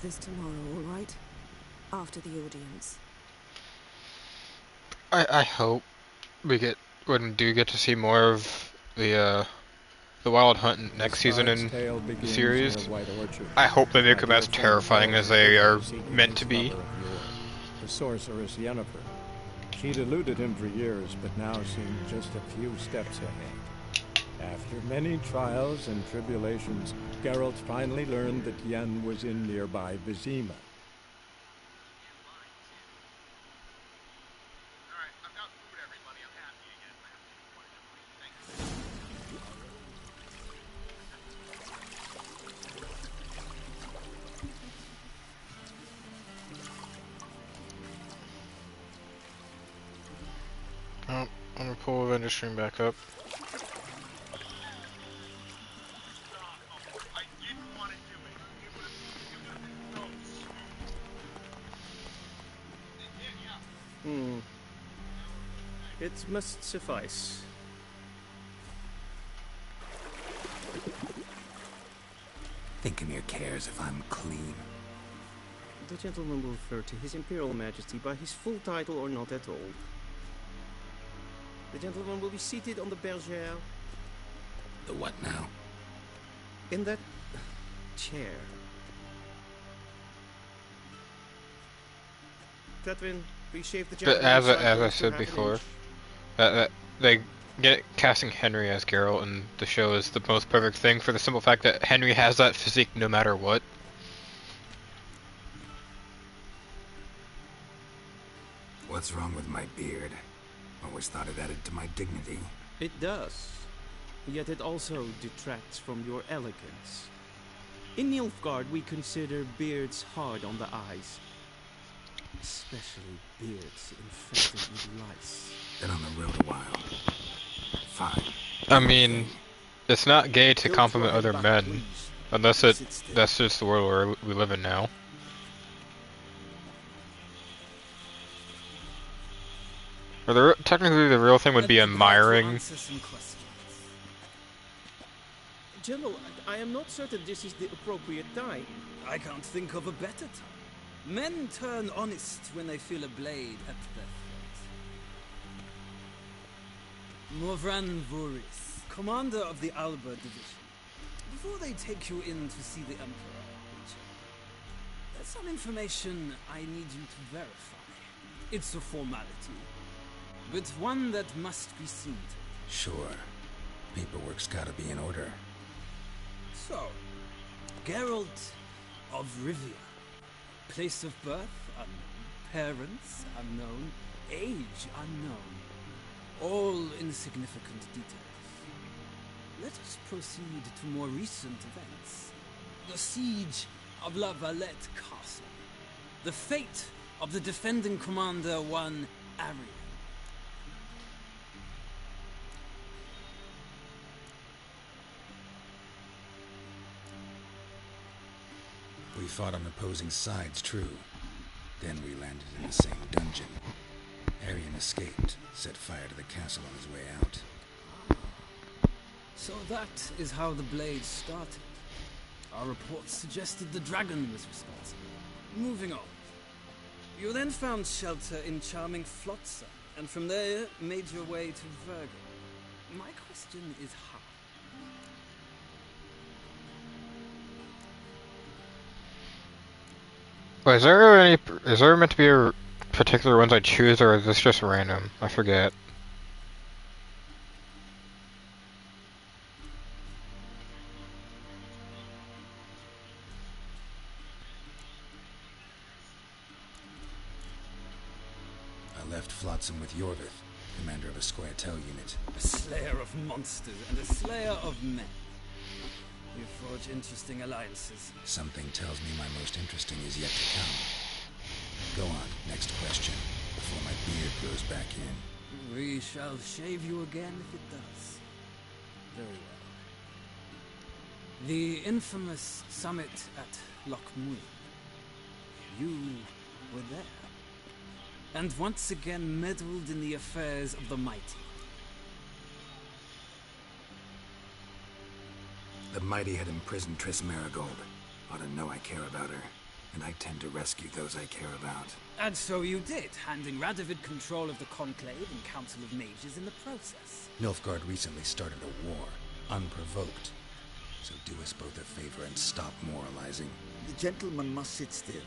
This tomorrow, all right? After the audience. I hope we get to see more of the Wild Hunt next season in the series. I hope they make them as terrifying as they are meant to be. The sorceress Yennefer. She'd eluded him for years, but now seemed just a few steps ahead. After many trials and tribulations, Geralt finally learned that Yen was in nearby Vizima. Oh, I'm gonna pull Avenger Stream back up. It must suffice. Thinkemere cares if I'm clean. The gentleman will refer to His Imperial Majesty by his full title or not at all. The gentleman will be seated on the bergère. The what now? In that chair. Catherine, please shave the But gentleman. as I said before, that they casting Henry as Geralt in the show is the most perfect thing for the simple fact that Henry has that physique no matter what. What's wrong with my beard? Always thought it added to my dignity. It does. Yet it also detracts from your elegance. In Nilfgaard, we consider beards hard on the eyes. especially beards infected with lice. Been on the road a while. Fine. I mean, it's not gay to compliment other men, unless that's just the world where we live in now. Or technically, the real thing would be admiring. General, I am not certain this is the appropriate time. I can't think of a better time. Men turn honest when they feel a blade at their throat. Morvran Voris, commander of the Alba Division. Before they take you in to see the Emperor, there's some information I need you to verify. It's a formality, but one that must be seen to. Sure. Paperwork's gotta be in order. So, Geralt of Rivia. Place of birth unknown. Parents unknown. Age unknown. All insignificant details. Let us proceed to more recent events. The siege of La Valette Castle. The fate of the defending commander, one Arian. We fought on opposing sides, true. Then we landed in the same dungeon. Arian escaped, set fire to the castle on his way out. So that is how the blade started. Our reports suggested the dragon was responsible. Moving on. You then found shelter in charming Flotsam, and from there made your way to Virgo. My question is how? Wait, is there meant to be a particular ones I choose, or is this just random? I forget. I left Flotsam with Yorvith, commander of a Squaretel unit. A slayer of monsters and a slayer of men. You forge interesting alliances. Something tells me my most interesting is yet to come. Go on, next question, before my beard grows back in. We shall shave you again if it does. Very well. The infamous summit at Loch Muin. You were there. And once again meddled in the affairs of the mighty. The mighty had imprisoned Triss Marigold. Ought to know I care about her, and I tend to rescue those I care about. And so you did, handing Radovid control of the Conclave and Council of Mages in the process. Nilfgaard recently started a war, unprovoked. So do us both a favor and stop moralizing. The gentleman must sit still.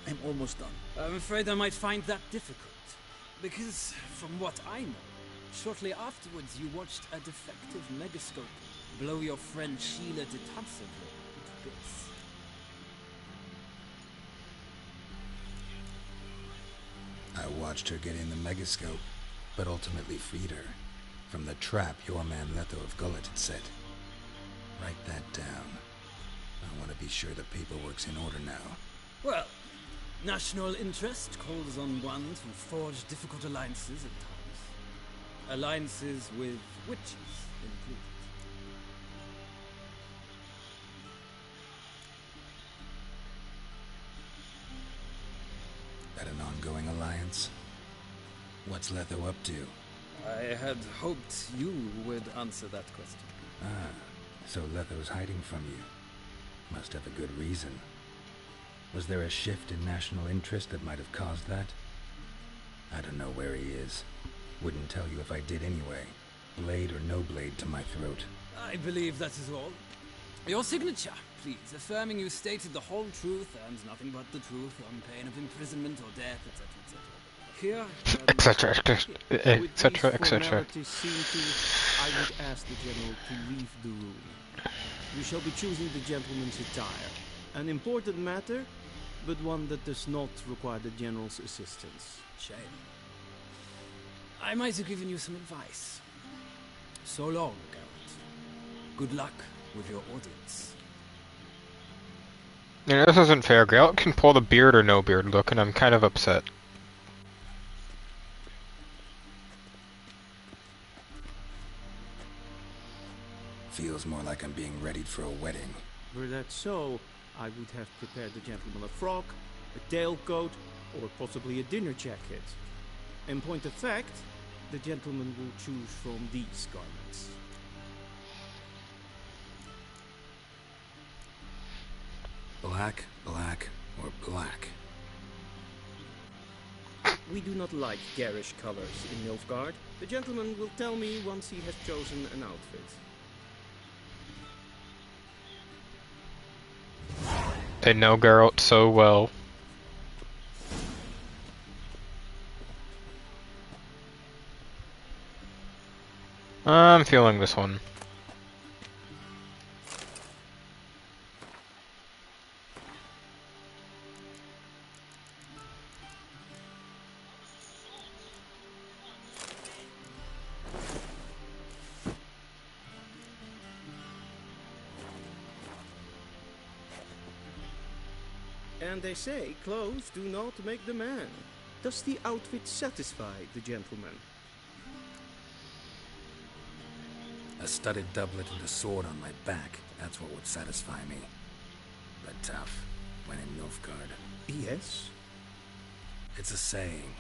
I'm almost done. I'm afraid I might find that difficult. Because, from what I know, shortly afterwards you watched a defective megascope blow your friend Sheila de Tanseville to bits. I watched her get in the megascope, but ultimately freed her from the trap your man Letho of Gullet had set. Write that down. I want to be sure the paperwork's in order now. Well, national interest calls on one to forge difficult alliances at times. Alliances with witches included. That an ongoing alliance? What's Letho up to? I had hoped you would answer that question. Ah, so Letho's hiding from you. Must have a good reason. Was there a shift in national interest that might have caused that? I don't know where he is. Wouldn't tell you if I did anyway. Blade or no blade to my throat. I believe that is all. Your signature, please, affirming you stated the whole truth and nothing but the truth on pain of imprisonment or death, etc., etc. Here, etc., etc. I would ask the general to leave the room. We shall be choosing the gentleman's attire. An important matter, but one that does not require the general's assistance. Shame. I might have given you some advice. So long, Geralt. Good luck with your audience. You know, this isn't fair. Geralt can pull the beard or no beard look, and I'm kind of upset. Feels more like I'm being readied for a wedding. Were that so, I would have prepared the gentleman a frock, a tailcoat, or possibly a dinner jacket. In point of fact, the gentleman will choose from these garments. Black, black, or black? We do not like garish colors in Nilfgaard. The gentleman will tell me once he has chosen an outfit. They know Geralt so well. I'm feeling this one. And they say clothes do not make the man. Does the outfit satisfy the gentleman? A studded doublet and a sword on my back. That's what would satisfy me. But tough, when in Nilfgaard. Yes? It's a saying.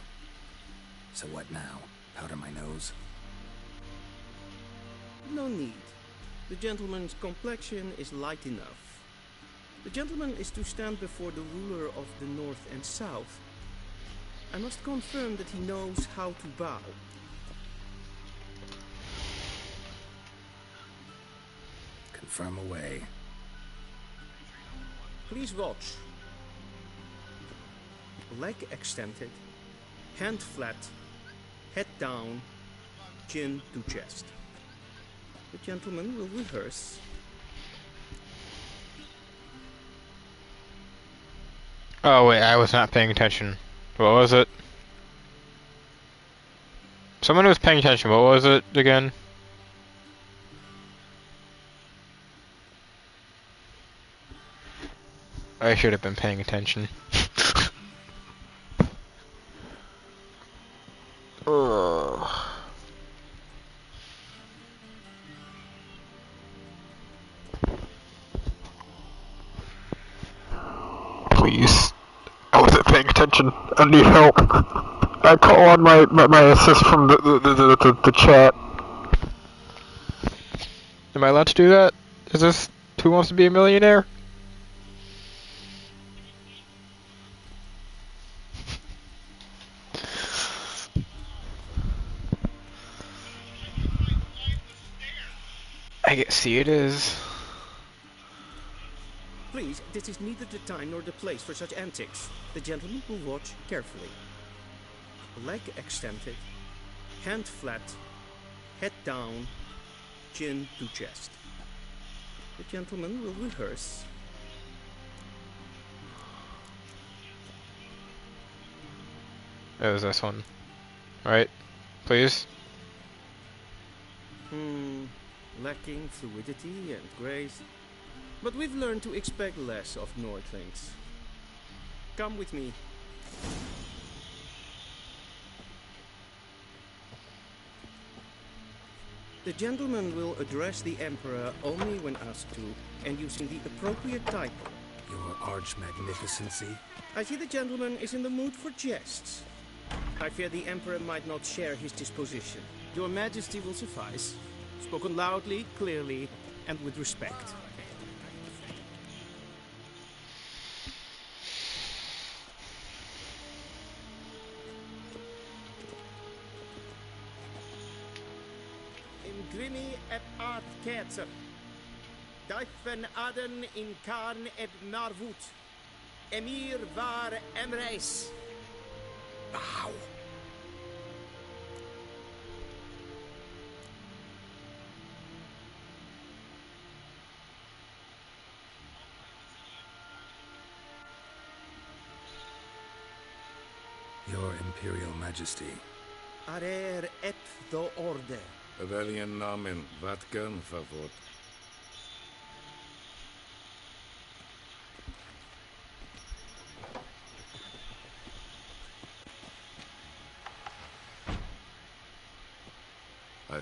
So what now? Powder my nose? No need. The gentleman's complexion is light enough. The gentleman is to stand before the ruler of the North and South. I must confirm that he knows how to bow. Confirm away. Please watch. Leg extended, hand flat, head down, chin to chest. The gentleman will rehearse. Oh wait, I was not paying attention. What was it? Someone was paying attention. What was it again? I should have been paying attention. Ugh. Please. I wasn't paying attention. I need help. I call on my assist from the chat. Am I allowed to do that? Is this Who Wants to Be a Millionaire? I guess see it is. Please, this is neither the time nor the place for such antics. The gentleman will watch carefully. Leg extended, hand flat, head down, chin to chest. The gentleman will rehearse. It was this one. Right? Please? Lacking fluidity and grace. But we've learned to expect less of Nordlings. Come with me. The gentleman will address the Emperor only when asked to, and using the appropriate title. Your Arch-Magnificency? I see the gentleman is in the mood for jests. I fear the Emperor might not share his disposition. Your Majesty will suffice. Spoken loudly, clearly, and with respect. Grimi et art ketzer. Daifen aden in karn et marvut. Emir var emreis. Bow. Your Imperial Majesty. Arer ep do orde. Rebellion namen, Vatkan favor.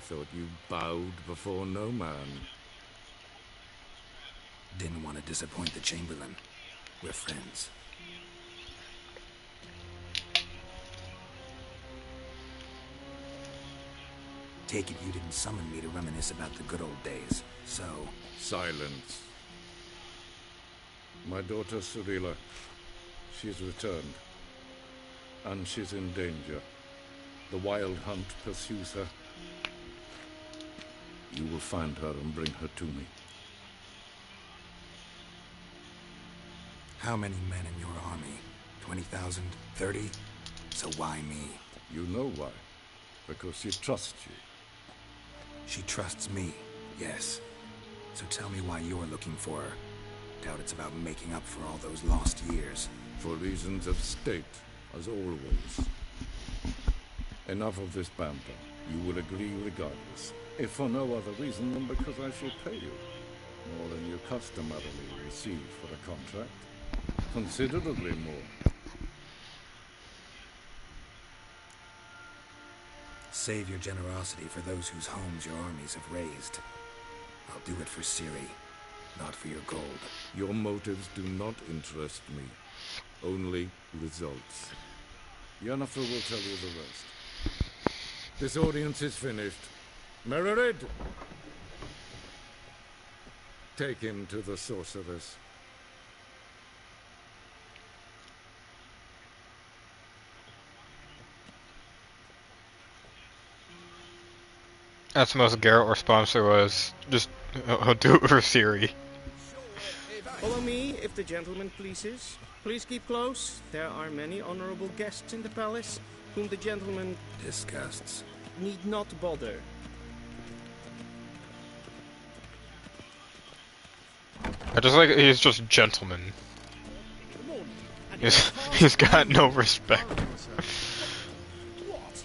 thought you bowed before no man. Didn't want to disappoint the Chamberlain. We're friends. Take it you didn't summon me to reminisce about the good old days, so... Silence. My daughter Cirilla, she's returned. And she's in danger. The Wild Hunt pursues her. You will find her and bring her to me. How many men in your army? 20,000? 30? So why me? You know why. Because she trusts you. She trusts me, yes. So tell me why you're looking for her. Doubt it's about making up for all those lost years. For reasons of state, as always. Enough of this banter. You will agree regardless. If for no other reason than because I shall pay you. More than you customarily receive for a contract. Considerably more. Save your generosity for those whose homes your armies have razed. I'll do it for Ciri, not for your gold. Your motives do not interest me. Only results. Yennefer will tell you the rest. This audience is finished. Mererid! Take him to the sorceress. That's the most Geralt response there was. Just, I'll do it for Ciri. Follow me, if the gentleman pleases. Please keep close. There are many honorable guests in the palace, whom the gentleman disgusts. Need not bother. I just like he's just gentleman. He's got no respect. What?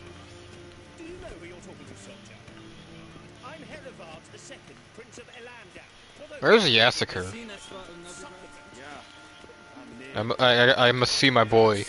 Do you know who you're talking to, soldier? I'm Herivard II, Prince of Elandar. Where's Yassakir? I must see my boy.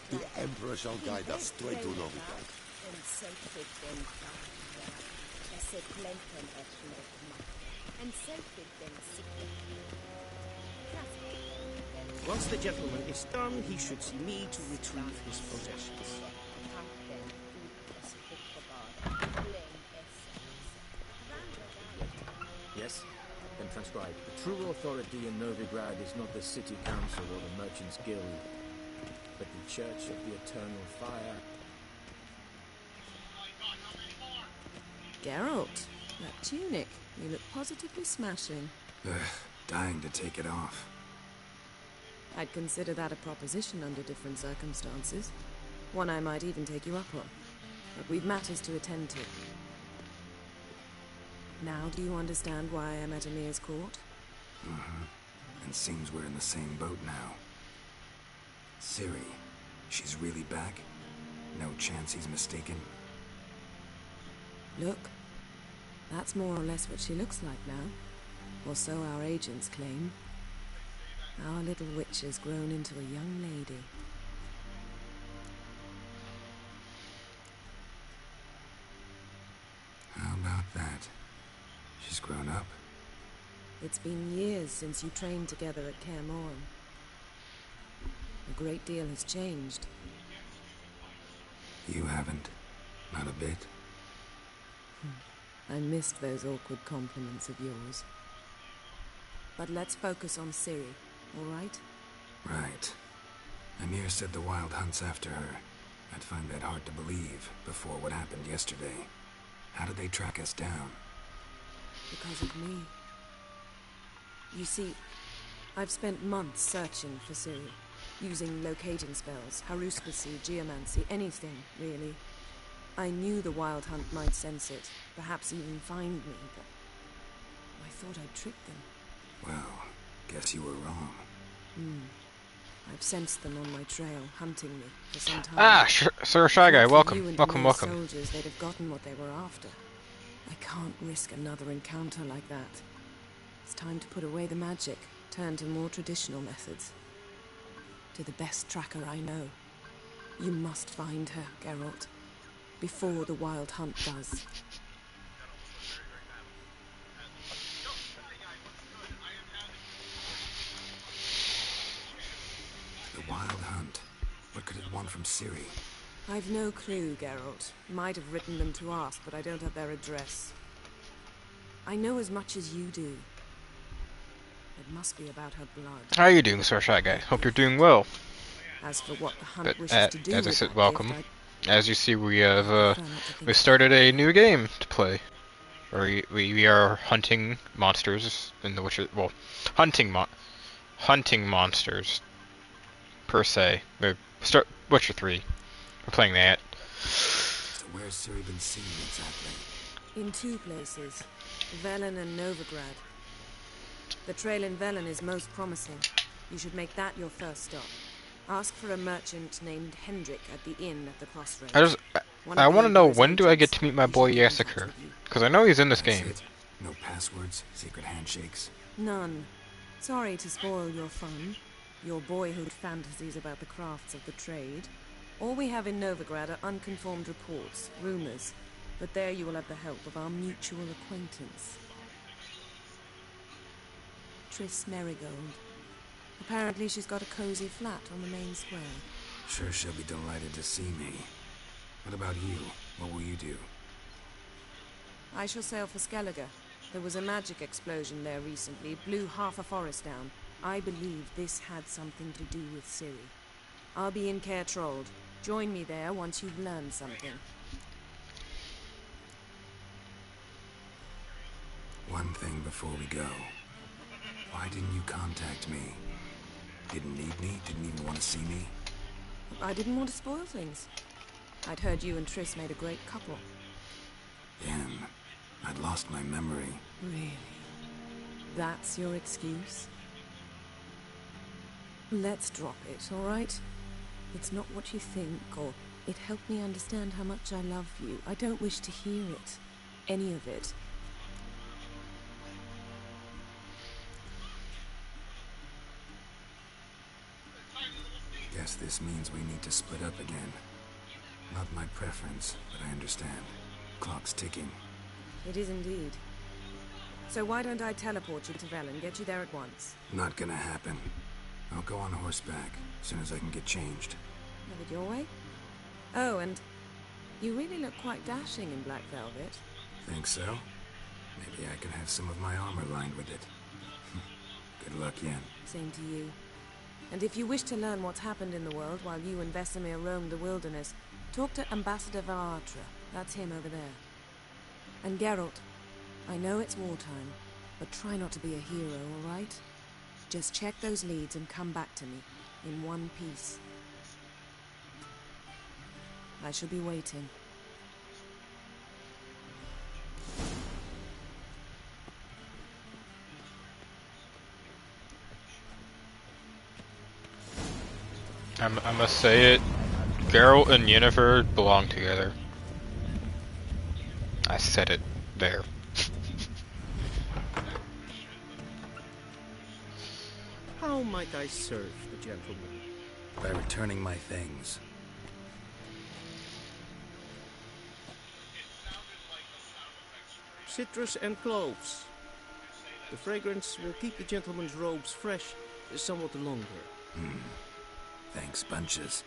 The Emperor shall guide us straight to Novigrad. Once the gentleman is done, he should see me to retrieve his possessions. Yes? Then transcribe. The true authority in Novigrad is not the city council or the merchants' guild, but the Church of the Eternal Fire. Geralt, that tunic. You look positively smashing. Dying to take it off. I'd consider that a proposition under different circumstances. One I might even take you up on. But we've matters to attend to. Now do you understand why I'm at Emir's court? Mm-hmm. And seems we're in the same boat now. Ciri, she's really back? No chance he's mistaken? Look, that's more or less what she looks like now. Or so our agents claim. Our little witch has grown into a young lady. How about that? She's grown up? It's been years since you trained together at Kaer Morhen. A great deal has changed. You haven't? Not a bit? I missed those awkward compliments of yours. But let's focus on Ciri, all right? Right. Emir said the Wild Hunt's after her. I'd find that hard to believe before what happened yesterday. How did they track us down? Because of me. You see, I've spent months searching for Ciri, using locating spells, haruspicy, geomancy, anything, really. I knew the Wild Hunt might sense it, perhaps even find me, but I thought I'd tricked them. Well, guess you were wrong. I've sensed them on my trail, hunting me for some time. Ah, Sir Shy Guy, Not for welcome, you and welcome, Demir's welcome. soldiers, they'd have gotten what they were after. I can't risk another encounter like that. It's time to put away the magic, turn to more traditional methods. To the best tracker I know. You must find her, Geralt, before the Wild Hunt does. The Wild Hunt. What could it want from Ciri? I've no clue, Geralt. Might have written them to ask, but I don't have their address. I know as much as you do. It must be about her blood. How are you doing, Sir Shy Guy? Hope you're doing well. As for what the hunt But wishes to do as I with said, that welcome. gift, As you see, we have we started a new game to play. We are hunting monsters in the Witcher. Well, hunting monsters per se. We start Witcher 3. We're playing that. So where's Ciri been seen exactly? In two places, Velen and Novigrad. The trail in Velen is most promising. You should make that your first stop. Ask for a merchant named Hendrik at the inn at the crossroads. I want to know, when do I get to meet my boy Yassaker? Because I know he's in this game. It? No passwords, secret handshakes? None. Sorry to spoil your fun, your boyhood fantasies about the crafts of the trade. All we have in Novigrad are unconfirmed reports, rumors, but there you will have the help of our mutual acquaintance. Triss Merigold. Apparently she's got a cozy flat on the main square. Sure she'll be delighted to see me. What about you? What will you do? I shall sail for Skellige. There was a magic explosion there recently, blew half a forest down. I believe this had something to do with Ciri. I'll be in Caer Trolde. Join me there once you've learned something. One thing before we go. Why didn't you contact me? Didn't need me? Didn't even want to see me? I didn't want to spoil things. I'd heard you and Triss made a great couple. Yen, I'd lost my memory. Really? That's your excuse? Let's drop it, all right? It's not what you think, or it helped me understand how much I love you. I don't wish to hear it. Any of it. Guess this means we need to split up again. Not my preference, but I understand. Clock's ticking. It is indeed. So why don't I teleport you to Velen, get you there at once? Not gonna happen. I'll go on horseback, as soon as I can get changed. Have it your way? Oh, and you really look quite dashing in black velvet. Think so? Maybe I can have some of my armor lined with it. Good luck, Yen. Same to you. And if you wish to learn what's happened in the world while you and Vesemir roamed the wilderness, talk to Ambassador Varatra. That's him over there. And Geralt, I know it's wartime, but try not to be a hero, all right? Just check those leads and come back to me, in one piece. I shall be waiting. I must say it, Geralt and Yennefer belong together. I said it there. How might I serve the gentleman? By returning my things. Citrus and cloves. The fragrance will keep the gentleman's robes fresh somewhat longer. Thanks, bunches.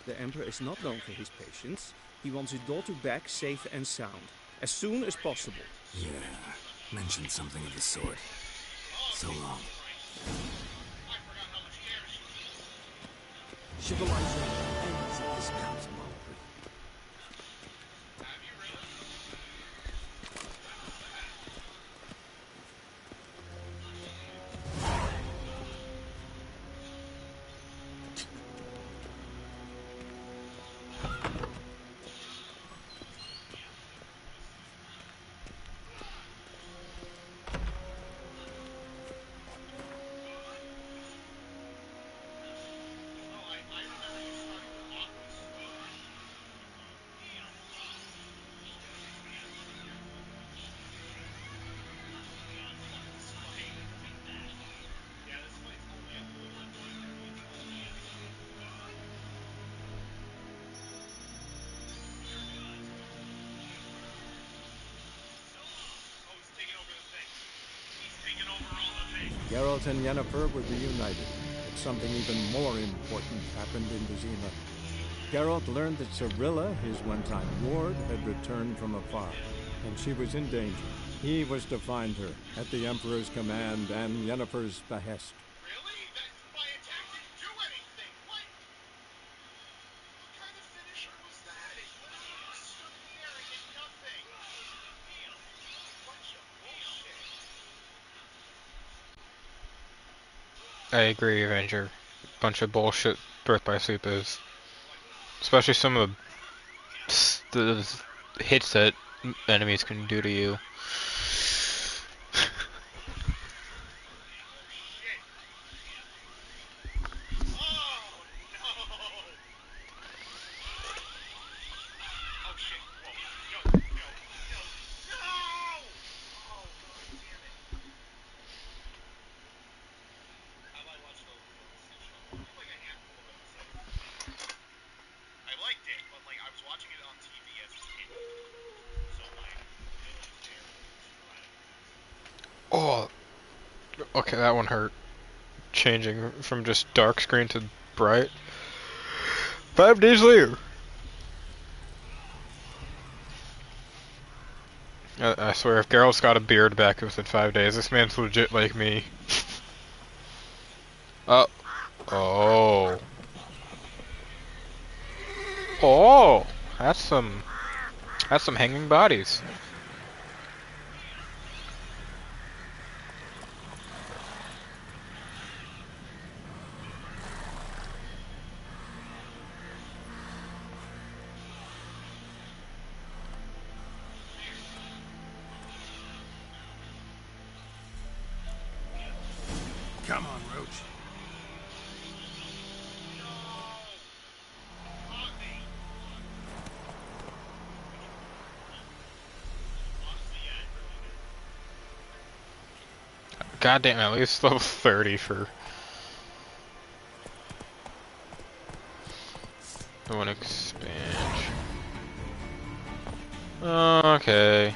The Emperor is not known for his patience. He wants his daughter back safe and sound, as soon as possible. Yeah, mentioned something of the sort. So long. Civilization ends at this counter boundary. Geralt and Yennefer were reunited, but something even more important happened in Vizima. Geralt learned that Cirilla, his one-time ward, had returned from afar, and she was in danger. He was to find her, at the Emperor's command and Yennefer's behest. Really? My attack didn't do anything! What? What kind of finisher was that? It literally just stood in the air and did nothing! Bunch of bullshit. I agree, Avenger. Bunch of bullshit Birth by Sleep is. Especially some of the hits that enemies can do to you. Oh, okay, that one hurt. Changing from just dark screen to bright. 5 days later. I swear, if Geralt's got a beard back within 5 days, this man's legit like me. Oh. Oh, that's some hanging bodies. Come on, Roach. Goddamn, at least level 30 for the one expansion. Okay.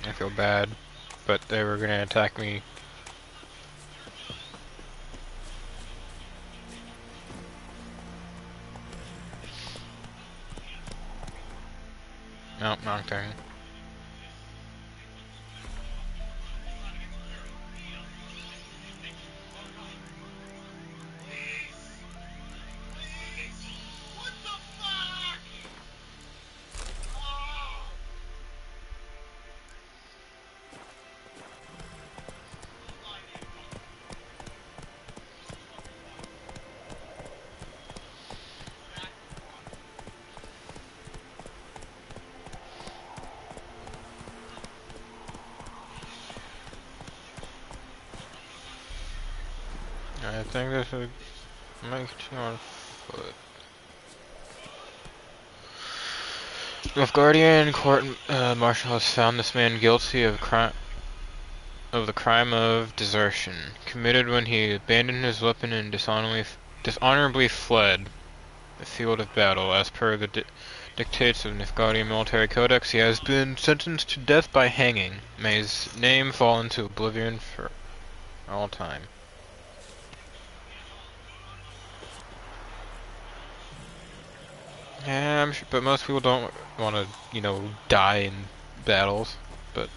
I feel bad, but they were gonna attack me. Nope, wrong thing. I think this would make you on foot. Nilfgaardian court martial has found this man guilty of the crime of desertion, committed when he abandoned his weapon and dishonorably fled the field of battle. As per the dictates of Nilfgaardian military codex, he has been sentenced to death by hanging. May his name fall into oblivion for all time. Yeah, I'm sure, but most people don't want to, you know, die in battles, but...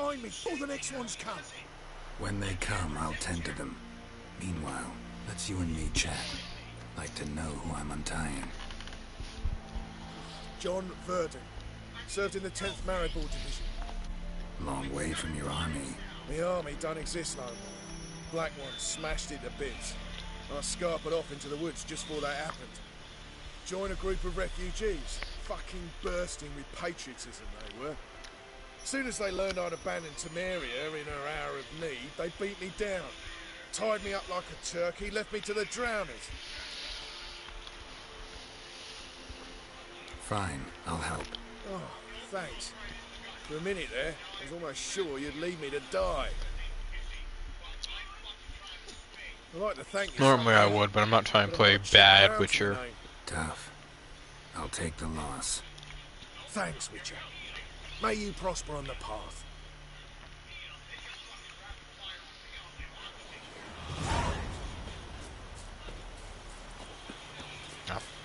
behind me, all the next ones come. When they come, I'll tend to them. Meanwhile, let's you and me chat. Like to know who I'm untying. John Verdon. Served in the 10th Maribor Division. Long way from your army. The army don't exist no more. Black Ones smashed it to bits. I scarpered off into the woods just before that happened. Joined a group of refugees. Fucking bursting with patriotism they were. Soon as they learned I'd abandoned Temeria in her hour of need, they beat me down. Tied me up like a turkey, left me to the drowners. Fine, I'll help. Oh, thanks. For a minute there, I was almost sure you'd leave me to die. I'd like to thank you. Normally I would, but I'm not trying to play bad Witcher. Tough. I'll take the loss. Thanks, Witcher. May you prosper on the path.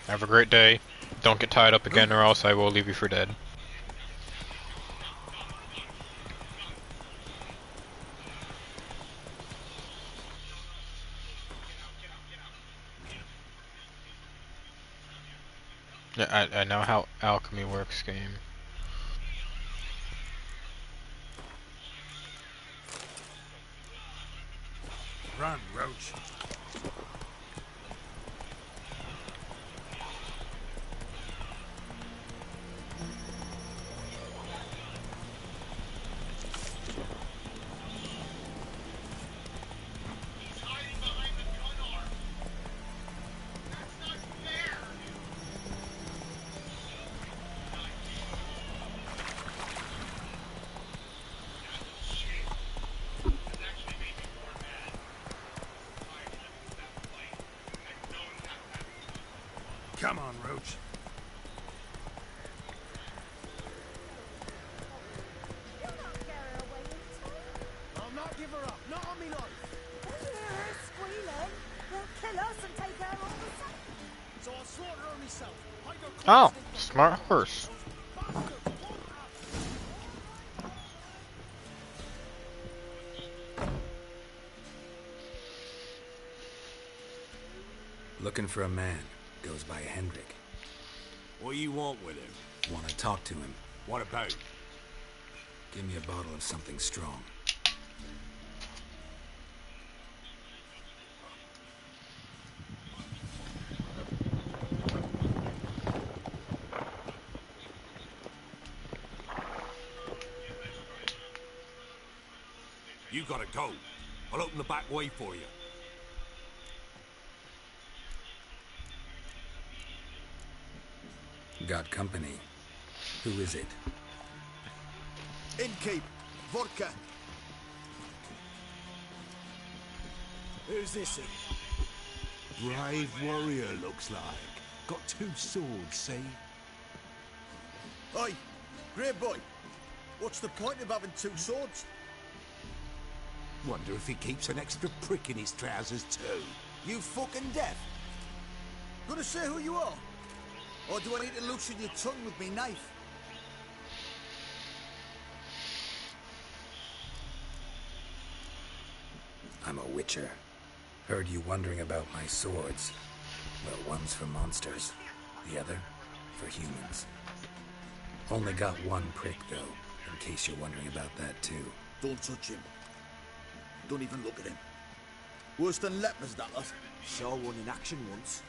Have a great day. Don't get tied up again or else I will leave you for dead. Yeah, I know how alchemy works, game. Run, Roach. Come on, Roach. I'll not give her up, not on me life. When you hear her squealing, they'll kill us and take her on the side. So I'll slaughter her myself. Oh, smart horse. Looking for a man. Goes by Hendrik. What do you want with him? Want to talk to him. What about? Give me a bottle of something strong. You gotta go. I'll open the back way for you. Got company. Who is it? Innkeep. Vodka. Who's this? Brave warrior, looks like. Got 2 swords, see? Oi, great boy. What's the point of having 2 swords? Wonder if he keeps an extra prick in his trousers too. You fucking deaf? Gonna say who you are? Or do I need to loosen your tongue with me knife? I'm a witcher. Heard you wondering about my swords. Well, one's for monsters, the other for humans. Only got 1 prick, though, in case you're wondering about that, too. Don't touch him. Don't even look at him. Worse than lepers, that lot. Saw one in action once.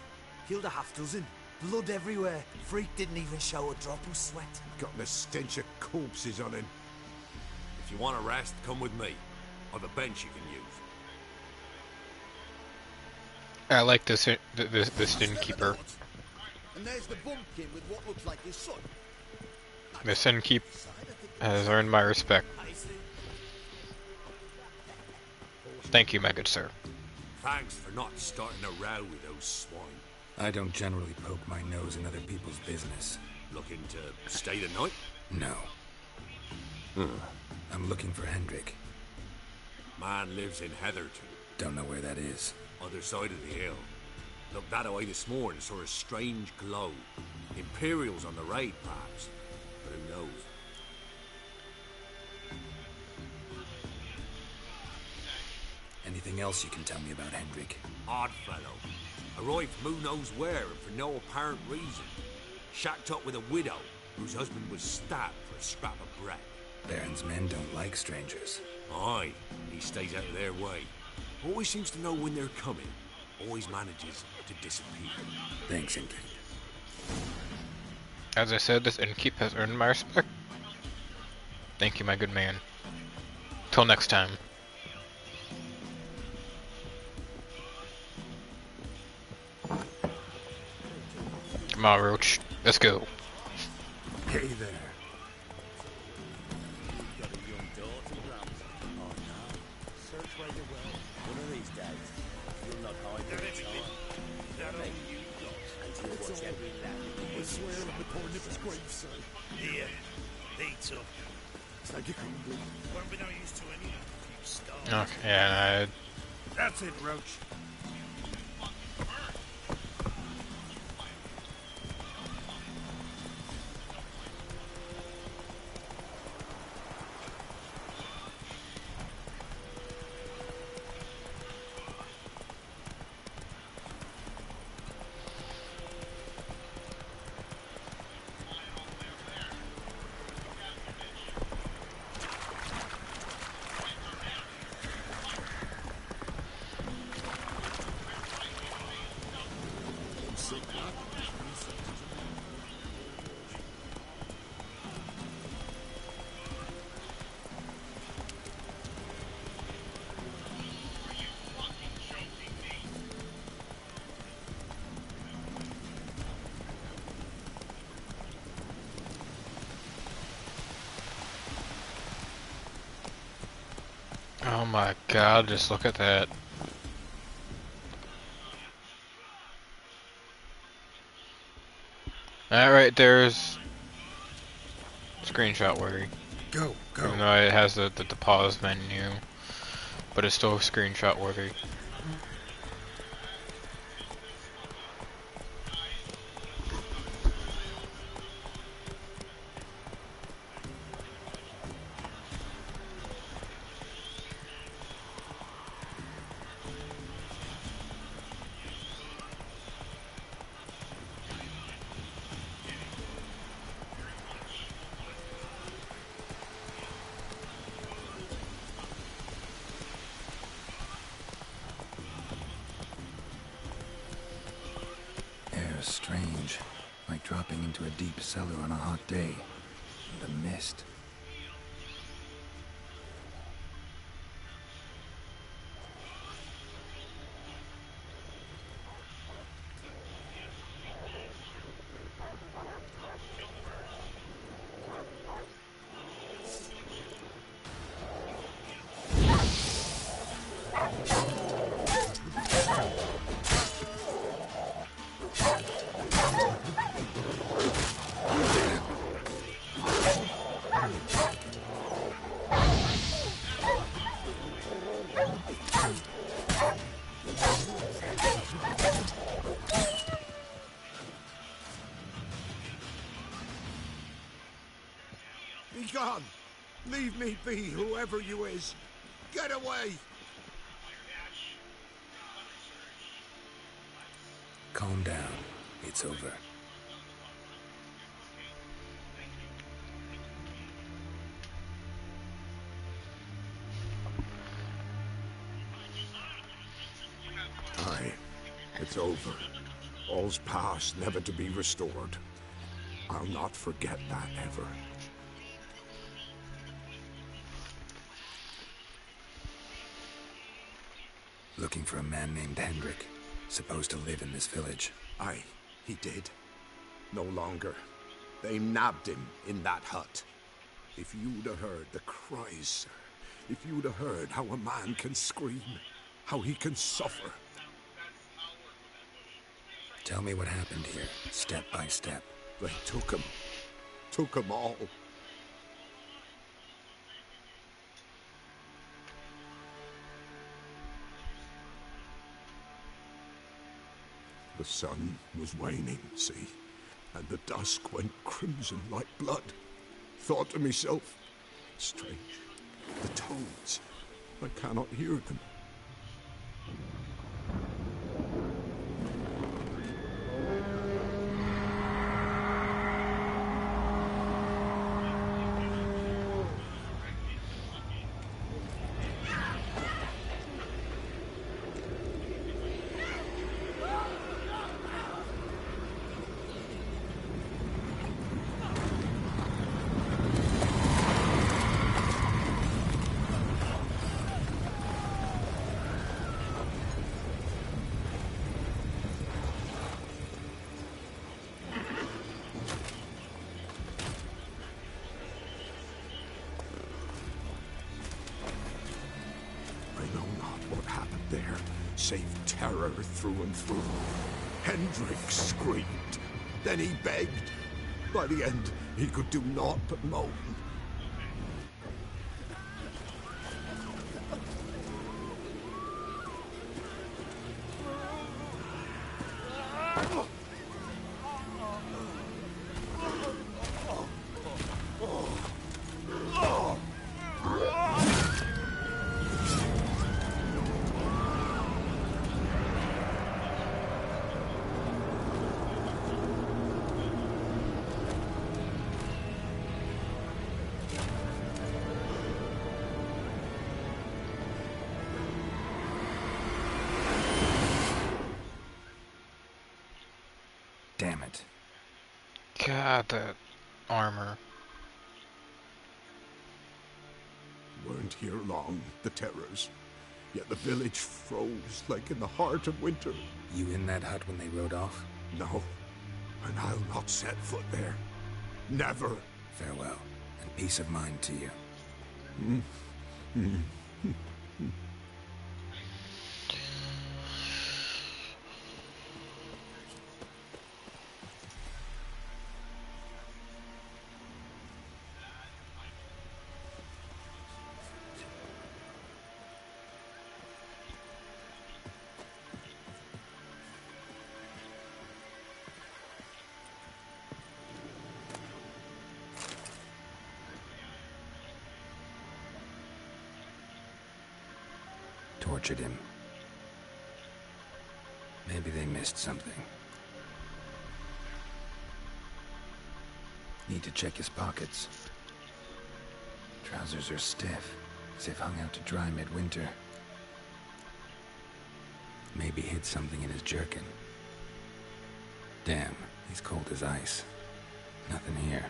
Killed a half dozen. Blood everywhere. Freak didn't even show a drop of sweat. Got the stench of corpses on him. If you want a rest, come with me. Or the bench you can use. I like this innkeeper. And there's the bumpkin with what looks like his son. This innkeep has earned my respect. Thank you, my good sir. Thanks for not starting a row with those swine. I don't generally poke my nose in other people's business. Looking to stay the night? No. I'm looking for Hendrik. Man lives in Heatherton. Don't know where that is. Other side of the hill. Looked that away this morning, saw a strange glow. Imperials on the raid, perhaps. But who knows? Anything else you can tell me about Hendrik? Odd fellow. Arrived from who knows where and for no apparent reason. Shacked up with a widow whose husband was stabbed for a scrap of bread. Baron's men don't like strangers. Aye, he stays out of their way. Always seems to know when they're coming. Always manages to disappear. Thanks, Inky. As I said, this innkeep has earned my respect. Thank you, my good man. Till next time. Come on, Roach. Let's go. Hey there. I swear on the poor nipper's grave, sir. Yeah, they took. Thank you kindly. Won't be no use to any of you stars. Okay, and That's it, Roach. oh my god, just look at that. Alright, there's screenshot worthy. Go. Even though it has the pause menu, but it's still screenshot worthy. Strange, like dropping into a deep cellar on a hot day. The mist. Be gone! Leave me be, whoever you is! Get away! Calm down. It's over. Aye, it's over. All's past, never to be restored. I'll not forget that ever. Looking for a man named Hendrik, supposed to live in this village. Aye, he did. No longer. They nabbed him in that hut. If you'd have heard the cries, sir. If you'd have heard how a man can scream, how he can suffer. Tell me what happened here, step by step. They took him. Took him all. The sun was waning, see, and the dusk went crimson like blood. Thought to myself, strange, the toads, I cannot hear them. safe terror through and through. Hendrik screamed. Then he begged. By the end, he could do naught but moan. Damn it. God, that armor. Weren't here long, the terrors. Yet the village froze like in the heart of winter. You in that hut when they rode off? No, and I'll not set foot there. Never. Farewell, and peace of mind to you. Tortured him. Maybe they missed something. Need to check his pockets. Trousers are stiff, as if hung out to dry midwinter. Maybe hid something in his jerkin. Damn, he's cold as ice. Nothing here.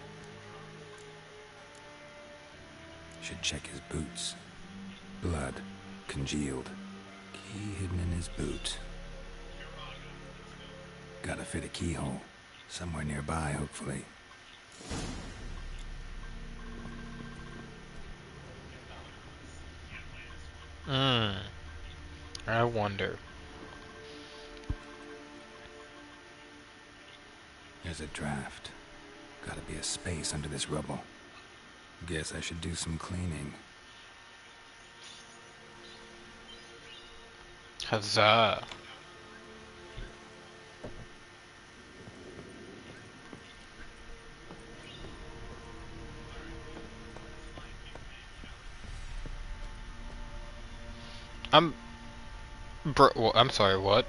Should check his boots. Blood. Congealed. Key hidden in his boot. Gotta fit a keyhole. Somewhere nearby, hopefully. I wonder. There's a draft. Gotta be a space under this rubble. Guess I should do some cleaning. Huzzah. I'm sorry, what?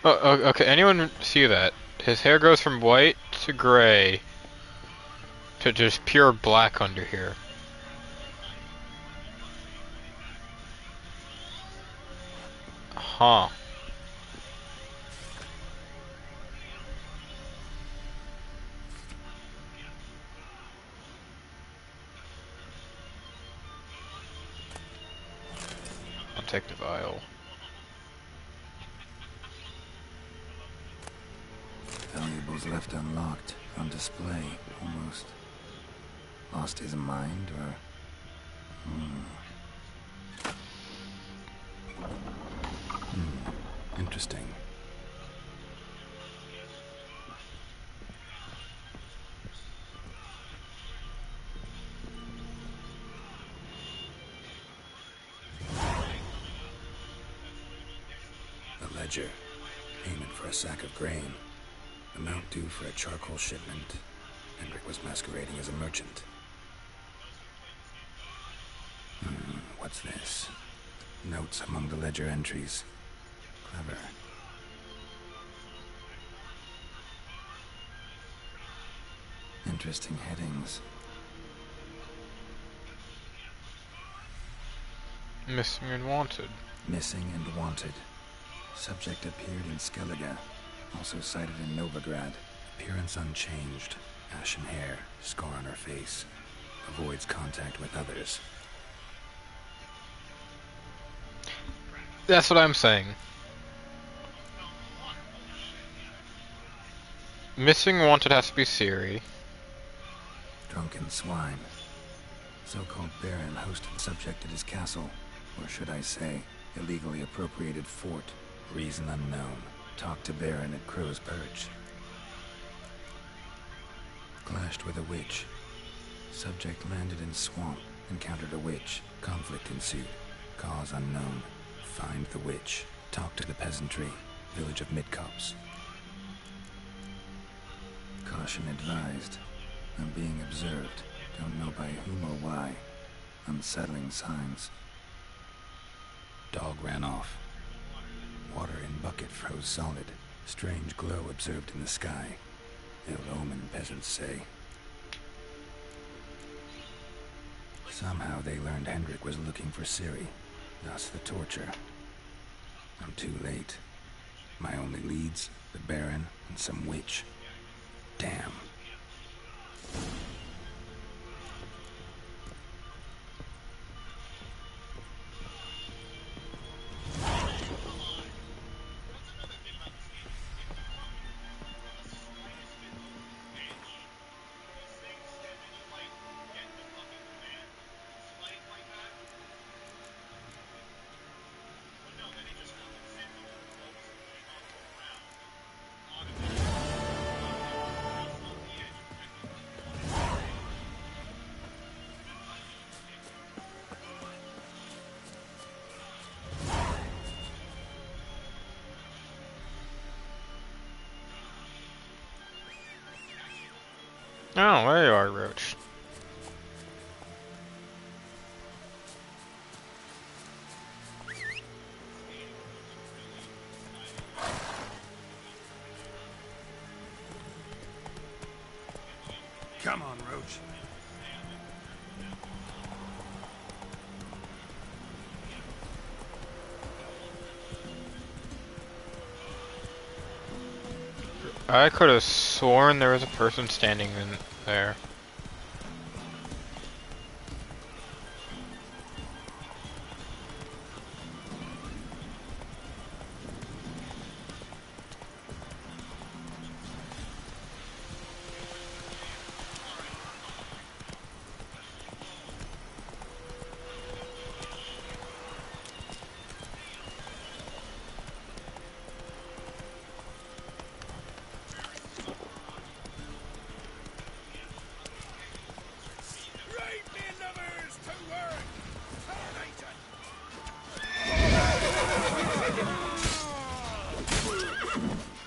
Oh, okay, anyone see that? His hair goes from white to gray to just pure black under here. Huh. I'll take the vial. Valuables left unlocked, on display, almost. Lost his mind, or... Interesting. The ledger. Payment for a sack of grain. Amount due for a charcoal shipment. Hendrik was masquerading as a merchant. What's this? Notes among the ledger entries. Clever. Interesting headings. Missing and wanted. Missing and wanted. Subject appeared in Skellige. Also cited in Novigrad. Appearance unchanged. Ashen hair. Scar on her face. Avoids contact with others. That's what I'm saying. Missing wanted has to be Siri. Drunken swine. So-called Baron hosted the subject at his castle, or should I say, illegally appropriated fort. Reason unknown. Talked to Baron at Crow's Perch. Clashed with a witch. Subject landed in swamp, encountered a witch. Conflict ensued. Cause unknown. Find the witch. Talk to the peasantry. Village of Midcopse. Caution advised. I'm being observed. Don't know by whom or why. Unsettling signs. Dog ran off. Water in bucket froze solid. Strange glow observed in the sky. Ill omen, peasants say. Somehow they learned Hendrik was looking for Ciri. Thus the torture. I'm too late. My only leads, the Baron and some witch. Damn. Oh, there you are, Roach. Come on, Roach. I could have sworn there was a person standing in there.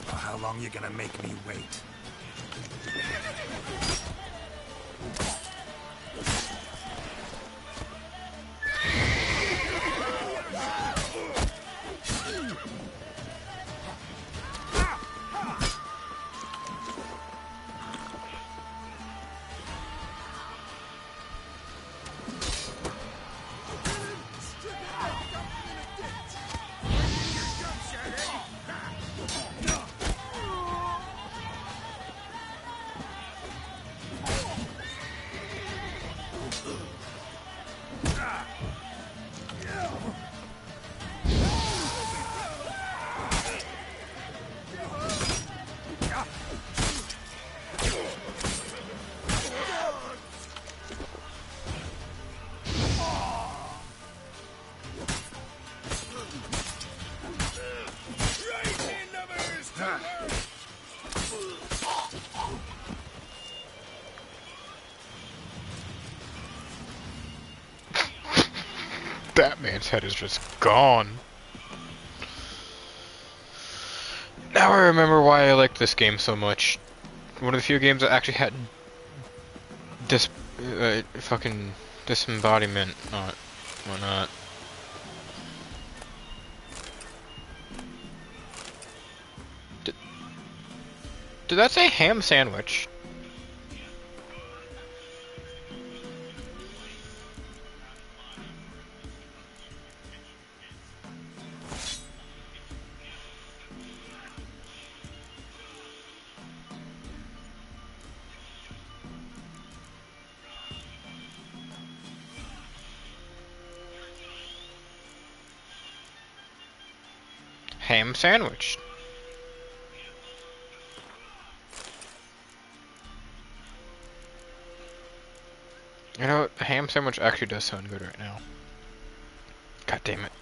How long you gonna make me wait? That man's head is just gone. Now I remember why I liked this game so much. One of the few games that actually had fucking disembodiment. Why not? Did that say ham sandwich? Ham sandwich. You know, a ham sandwich actually does sound good right now. God damn it.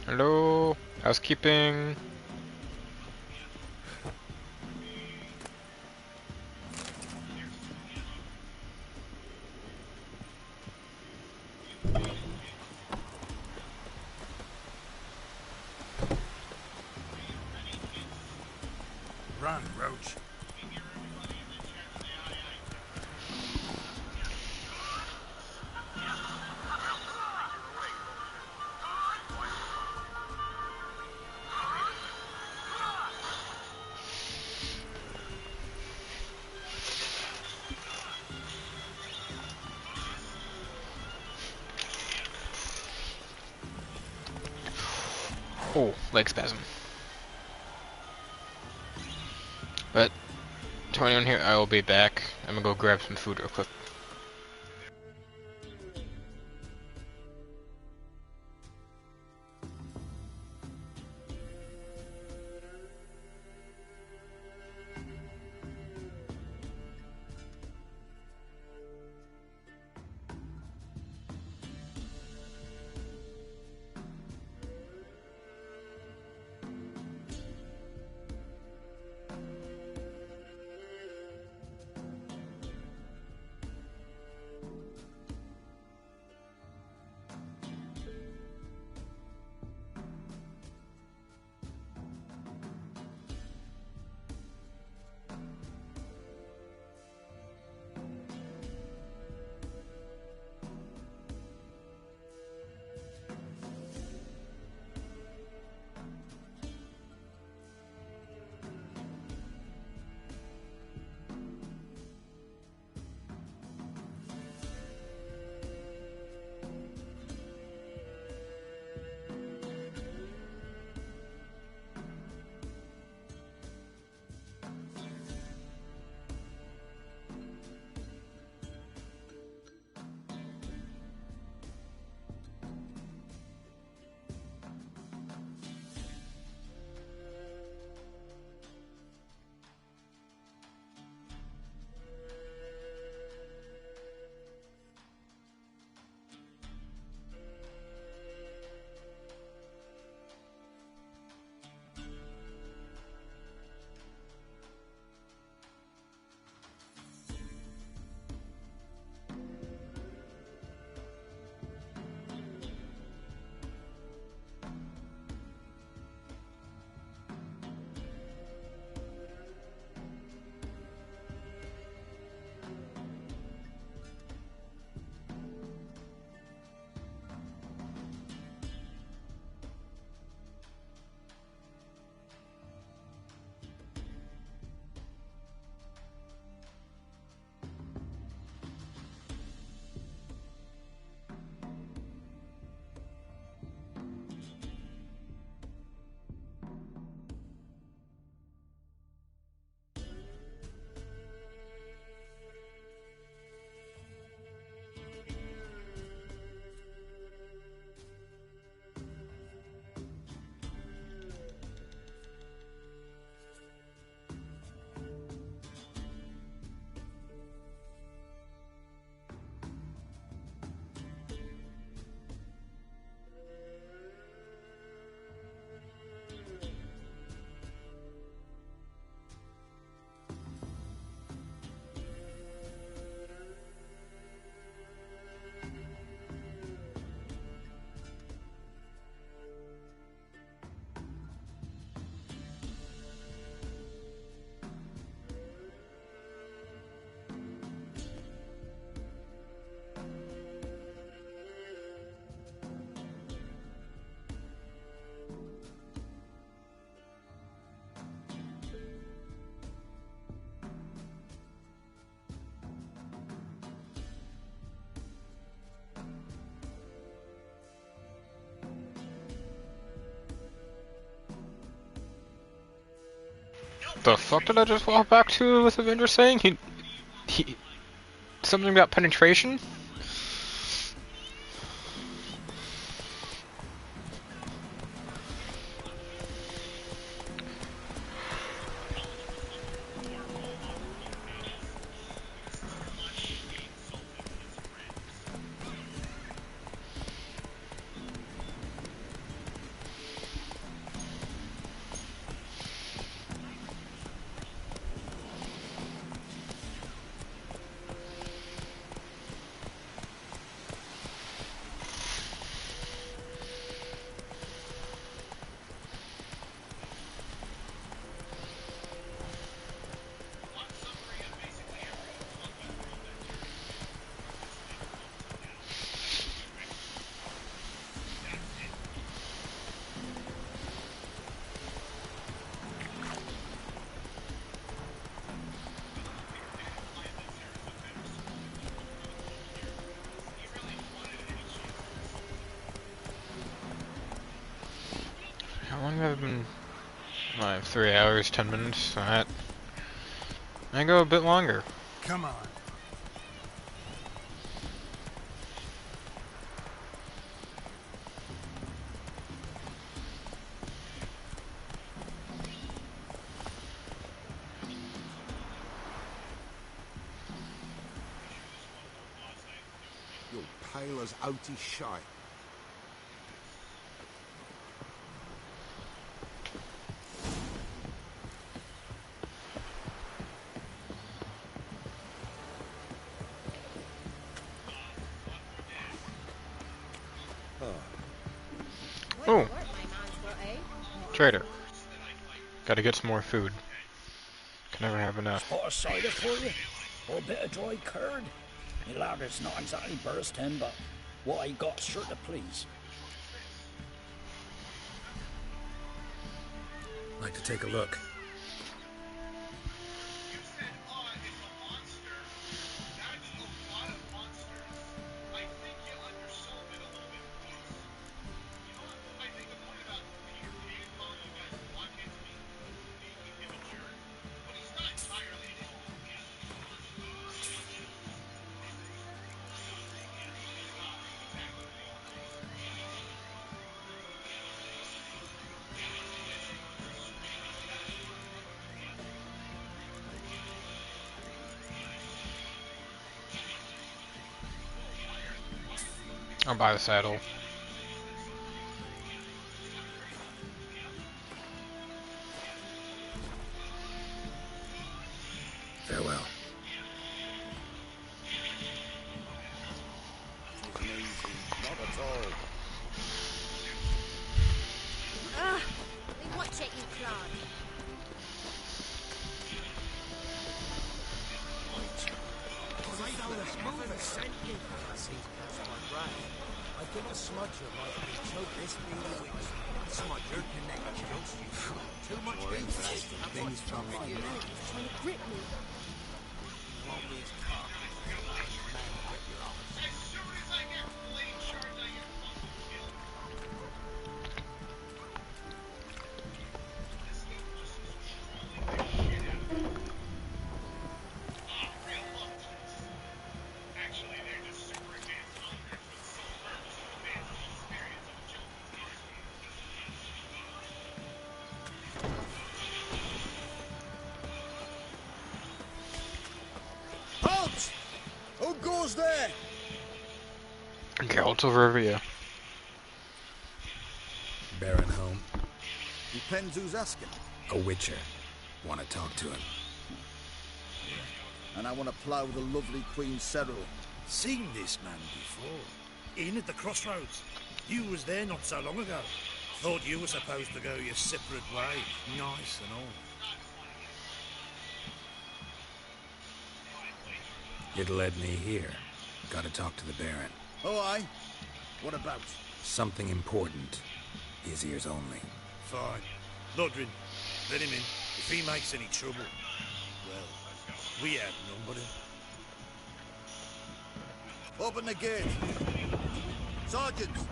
Hello? Housekeeping? Run, Roach. Oh, leg spasm. But, to anyone here, I will be back. I'm gonna go grab some food real quick. The fuck did I just walk back to with Avenger saying? He something about penetration? How long have I been? I have 3 hours, 10 minutes. So I go a bit longer. Come on. You're pale as outy shite. Oh, trader. Gotta get some more food. Can never have enough. Got a cider for you? Or a bit of dry curd? My ladder's not exactly bursting, but what I got's sure to please. Like to take a look. I'll buy the saddle. Farewell. Not at all. Watch it, you clod. I give a smudger like to choke this really witch. Smudger connect jokes you. Too much detail. Things from here. Trying to grip me. Want me as cock. Man, grip your arms. As soon as I get blade shards, I get fucking killed. Actually, they're just super advanced hunters with so advanced experience of children. Halt! Who goes there? Geralt over over you. Baron home. Depends who's asking. A witcher. Want to talk to him. And I want to plough the lovely Queen Cyril. Seen this man before. In at the crossroads. You was there not so long ago. Thought you were supposed to go your separate way. Nice and all. It led me here. Gotta talk to the Baron. Oh, aye? What about? Something important. His ears only. Fine. Lodrin, let him in. If he makes any trouble, well, we have none but him. Open the gate. Sergeants!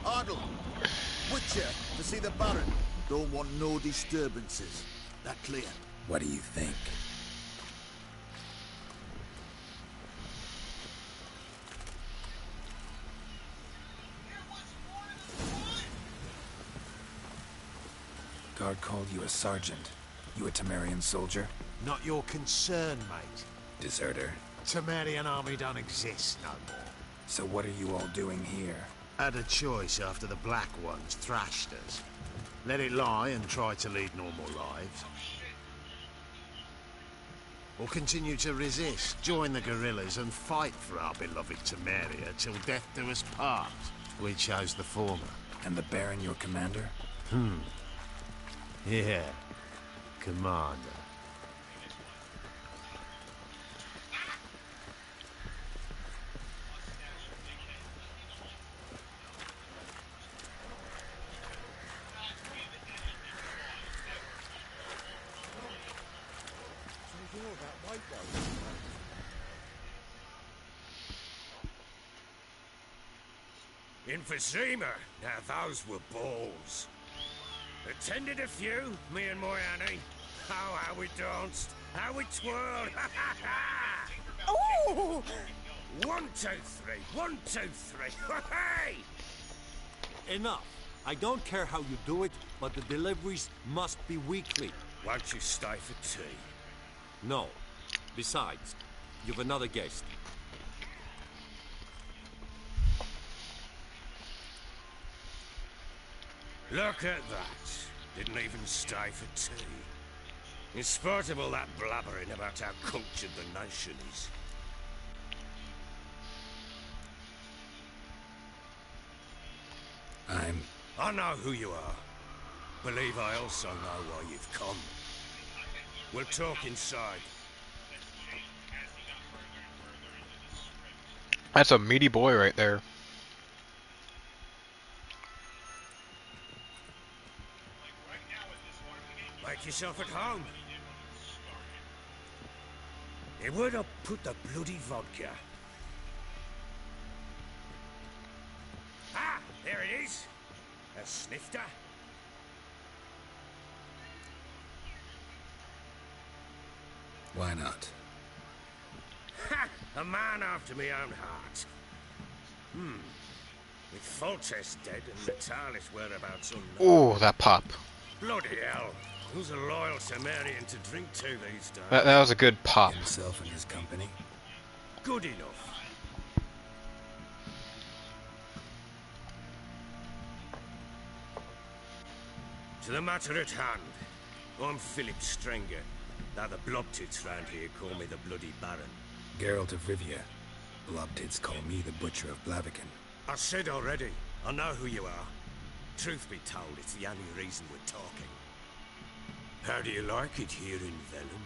Ardle! Witcher, to see the Baron. Don't want no disturbances. That clear? What do you think? Guard called you a sergeant. You a Temerian soldier? Not your concern, mate. Deserter. Temerian army don't exist no more. So what are you all doing here? Had a choice after the Black Ones thrashed us. Let it lie and try to lead normal lives. Or continue to resist, join the guerrillas and fight for our beloved Temeria till death do us part. We chose the former. And the Baron your commander? Yeah. Commander. Emphysema. Now those were balls. Attended a few, me and my Annie. Oh, how we danced, how we twirled. Ooh! 1, 2, 3. 1, 2, 3. Hey! Enough. I don't care how you do it, but the deliveries must be weekly. Won't you stay for tea? No. Besides, you've another guest. Look at that. Didn't even stay for tea. In spite of all that blabbering about how cultured the nation is. I know who you are. Believe I also know why you've come. We'll talk inside. That's a meaty boy right there. Make yourself at home. Where'd I put the bloody vodka? Ah, there it is. A snifter. Why not? Ha! A man after my own heart. With Foltest dead and Natalis whereabouts unknown. Ooh, that pop. Bloody hell. Who's a loyal Temerian to drink to these days? That was a good pop. Himself and his company? Good enough. To the matter at hand. I'm Philip Strenger. Now the blobtits round here call me the Bloody Baron. Geralt of Rivia. Blobtits call me the Butcher of Blaviken. I said already, I know who you are. Truth be told, it's the only reason we're talking. How do you like it here in Vellum?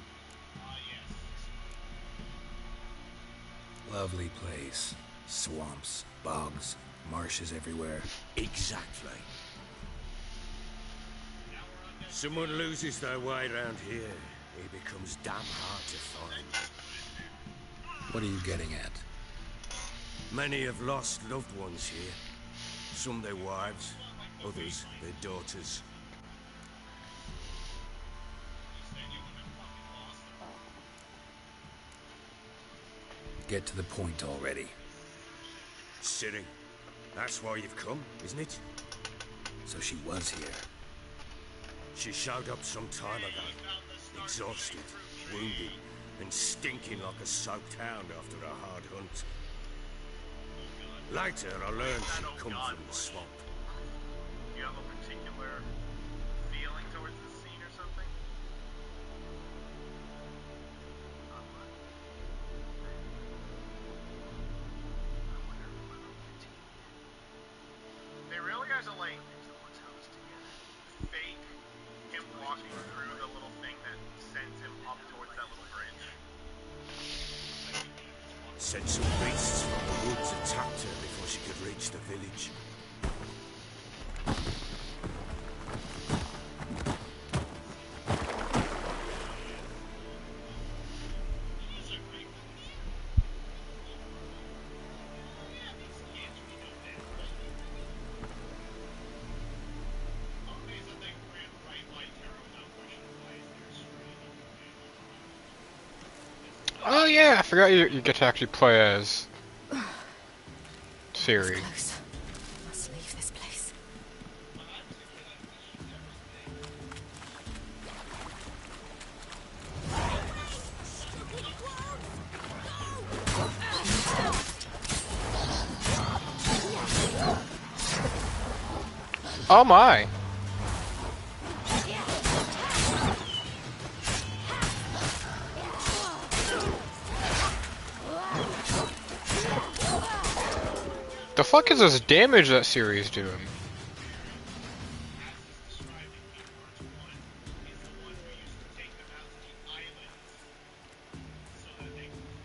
Lovely place. Swamps, bogs, marshes everywhere. Exactly. Someone loses their way around here, he becomes damn hard to find. What are you getting at? Many have lost loved ones here. Some their wives, others their daughters. Get to the point already. Ciri, that's why you've come, isn't it? So she was here. She showed up some time ago, exhausted, wounded, and stinking like a soaked hound after a hard hunt. Later, I learned she'd come from the swamp. Do you have a particular feeling towards the scene or something? They really guys are like fake him walking through the little thing that sends him up towards that little bridge. Said some beasts from the woods attacked her before she could reach the village. Oh yeah, I forgot you get to actually play as Ciri. Close. Must leave this place. Oh my! The fuck is this damage that Ciri is doing?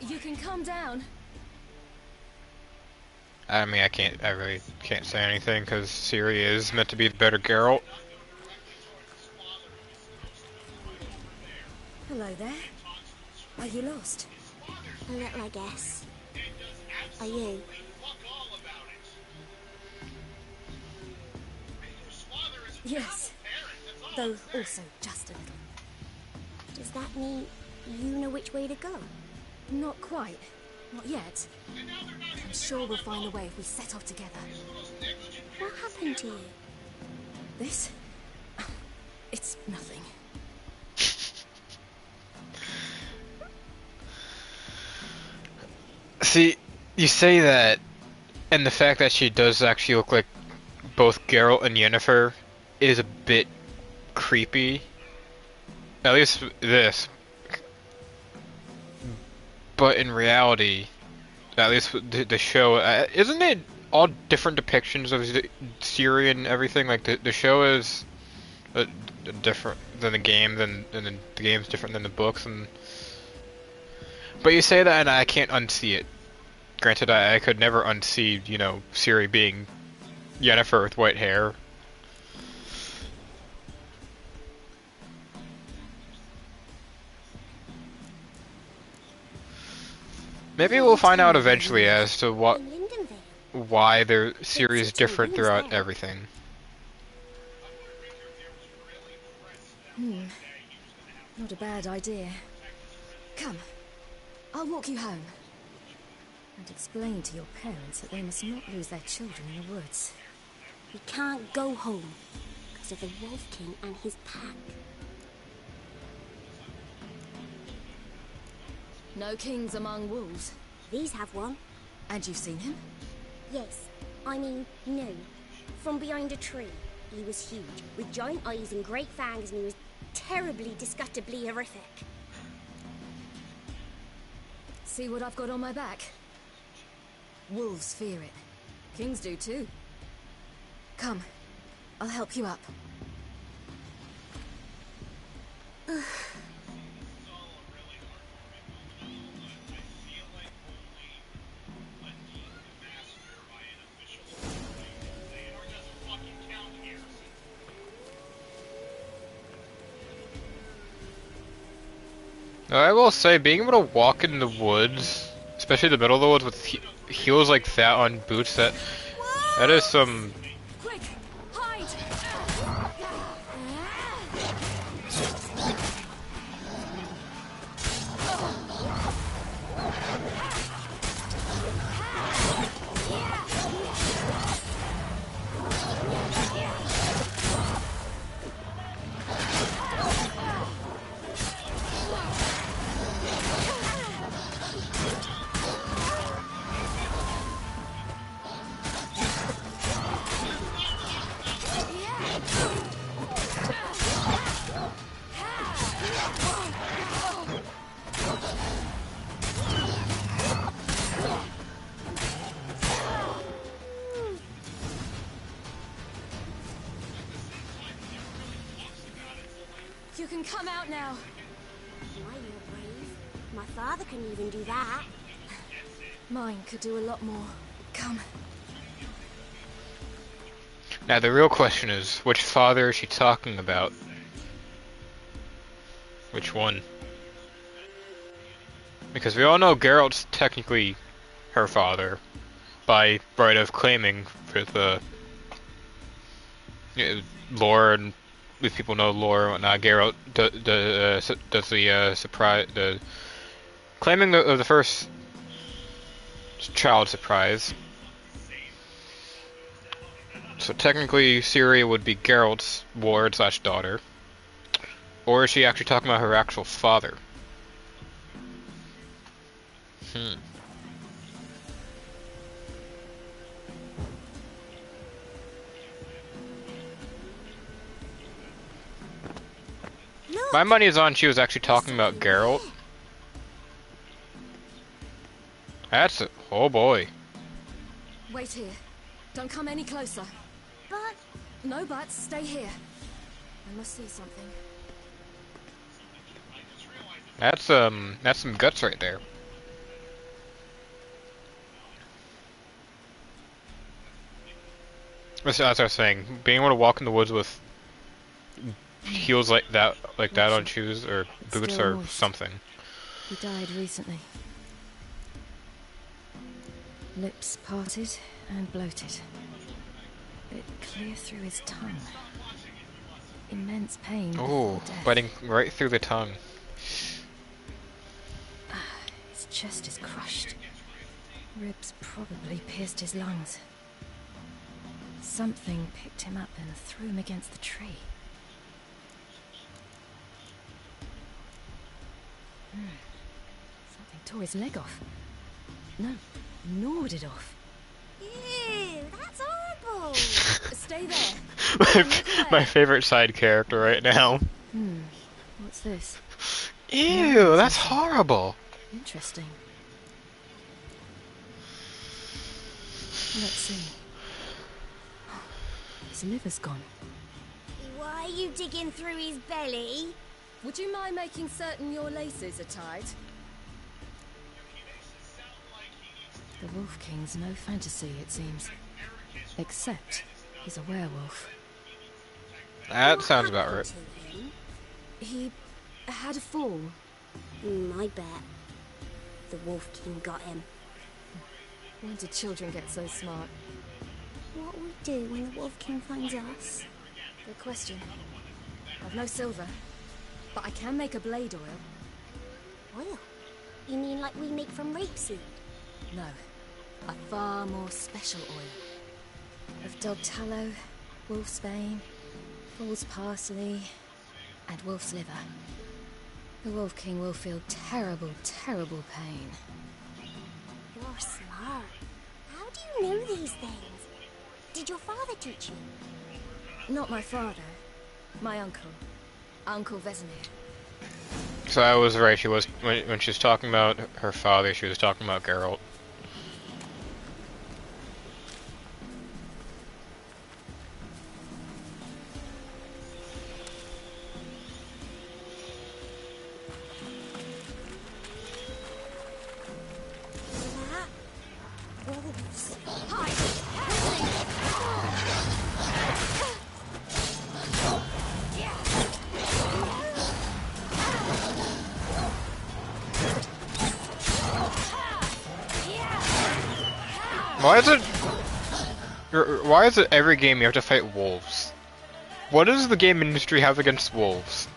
You can calm down. I mean, I really can't say anything because Ciri is meant to be the better Geralt. Hello there. Are you lost? A little, I guess. Are you? Yes. Though also just a little. Does that mean you know which way to go? Not quite. Not yet. I'm sure we'll find a way if we set off together. What happened to you? This? It's nothing. See, you say that, and the fact that she does actually look like both Geralt and Yennefer is a bit creepy. At least this. But in reality, at least the show, isn't it all different depictions of Ciri and everything? Like the show is different than the game, than the game's different than the books, and but you say that, and I can't unsee it. Granted, I could never unsee, you know, Ciri being Yennefer with white hair. Maybe we'll find out eventually as to why their Ciri is different throughout everything. Not a bad idea. Come, I'll walk you home. And explain to your parents that they must not lose their children in the woods. We can't go home because of the Wolf King and his pack. No kings among wolves. These have one. And you've seen him? Yes. I mean, no. From behind a tree. He was huge, with giant eyes and great fangs, and he was terribly, disgustingly horrific. See what I've got on my back? Wolves fear it. Kings do too. Come, I'll help you up. I will say, being able to walk in the woods, especially the middle of the woods, with heels like that on boots, that is some. Quick, hide! You can come out now. Why, you're brave. My father couldn't even do that. Mine could do a lot more. Come. Now the real question is, which father is she talking about? Which one? Because we all know Geralt's technically her father, by right of claiming for the lore, and if people know lore and whatnot, Geralt does the surprise, the claiming the first child surprise. So technically, Ciri would be Geralt's ward / daughter, or is she actually talking about her actual father? My money is on she was actually talking about Geralt. That's it. Oh boy. Wait here. Don't come any closer. But... No buts. Stay here. I must see something. That's some guts right there. As I was saying, being able to walk in the woods with heels like that on shoes or boots or something. He died recently. Lips parted and bloated. Bit clear through his tongue. Immense pain. Oh, biting right through the tongue. His chest is crushed. Ribs probably pierced his lungs. Something picked him up and threw him against the tree. Something tore his leg off. No, gnawed it off. Ew, that's horrible. Stay there. My favorite side character right now. What's this? Ew, that's horrible. Interesting. Let's see. His liver's gone. Why are you digging through his belly? Would you mind making certain your laces are tied? The Wolf King's no fantasy, it seems. Except he's a werewolf. That sounds about right. He had a fall. I bet. The Wolf King got him. When did children get so smart? What will we do when the Wolf King finds us? Good question. I've no silver, but I can make a blade oil. Oil? You mean like we make from rapeseed? No, a far more special oil. Of dog tallow, wolf's bane, fool's parsley, and wolf's liver. The Wolf King will feel terrible, terrible pain. You're smart. How do you know these things? Did your father teach you? Not my father. My uncle. Uncle Vesemir. So I was right, she was, when she was talking about her father, she was talking about Geralt. Wolves. Why is it every game you have to fight wolves? What does the game industry have against wolves?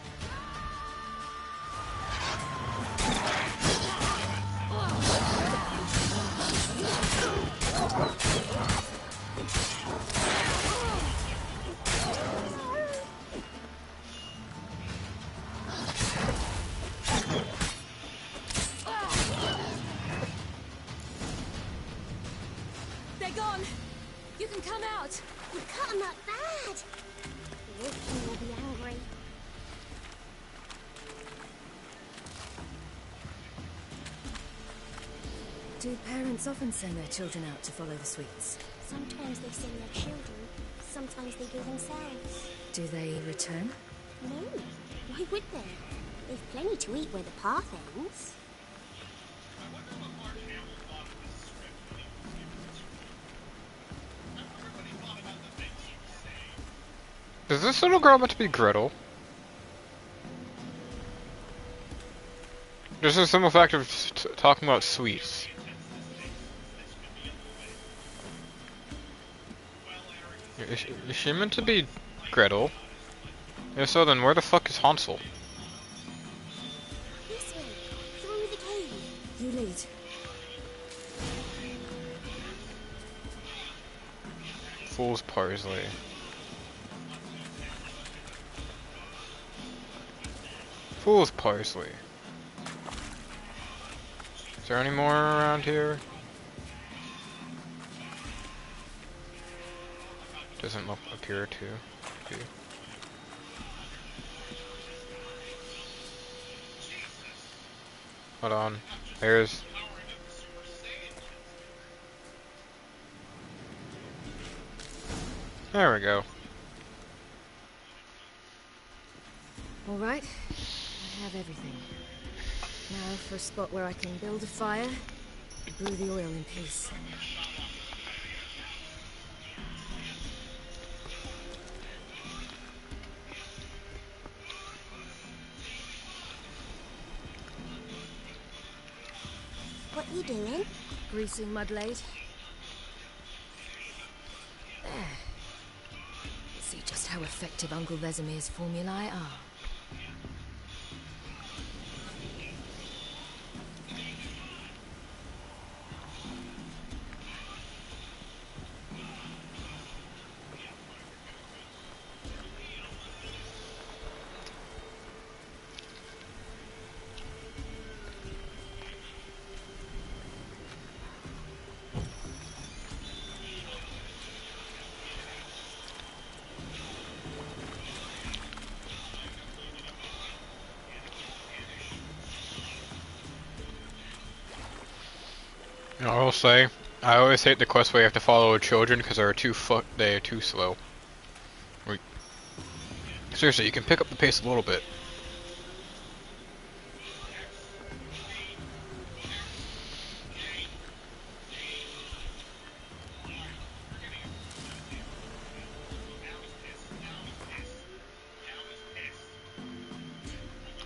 They're gone! You can come out! You cut him up bad! The Wolf King will be angry. Do parents often send their children out to follow the sweets? Sometimes they send their children, sometimes they go themselves. Do they return? No, why would they? They've plenty to eat where the path ends. Is this little girl meant to be Gretel? Just a simple fact of talking about sweets. Is she meant to be Gretel? If so, then where the fuck is Hansel? This way, through the cave. You lead. Fool's parsley. Fool's parsley. Is there any more around here? Doesn't look appear to be. Hold on. There's... There we go. All right, I have everything. Now for a spot where I can build a fire, brew the oil in peace. What you doing? Greasing my blade. There. See just how effective Uncle Vesemir's formulae are. I will say, I always hate the quest where you have to follow children because they are too slow. Seriously, you can pick up the pace a little bit.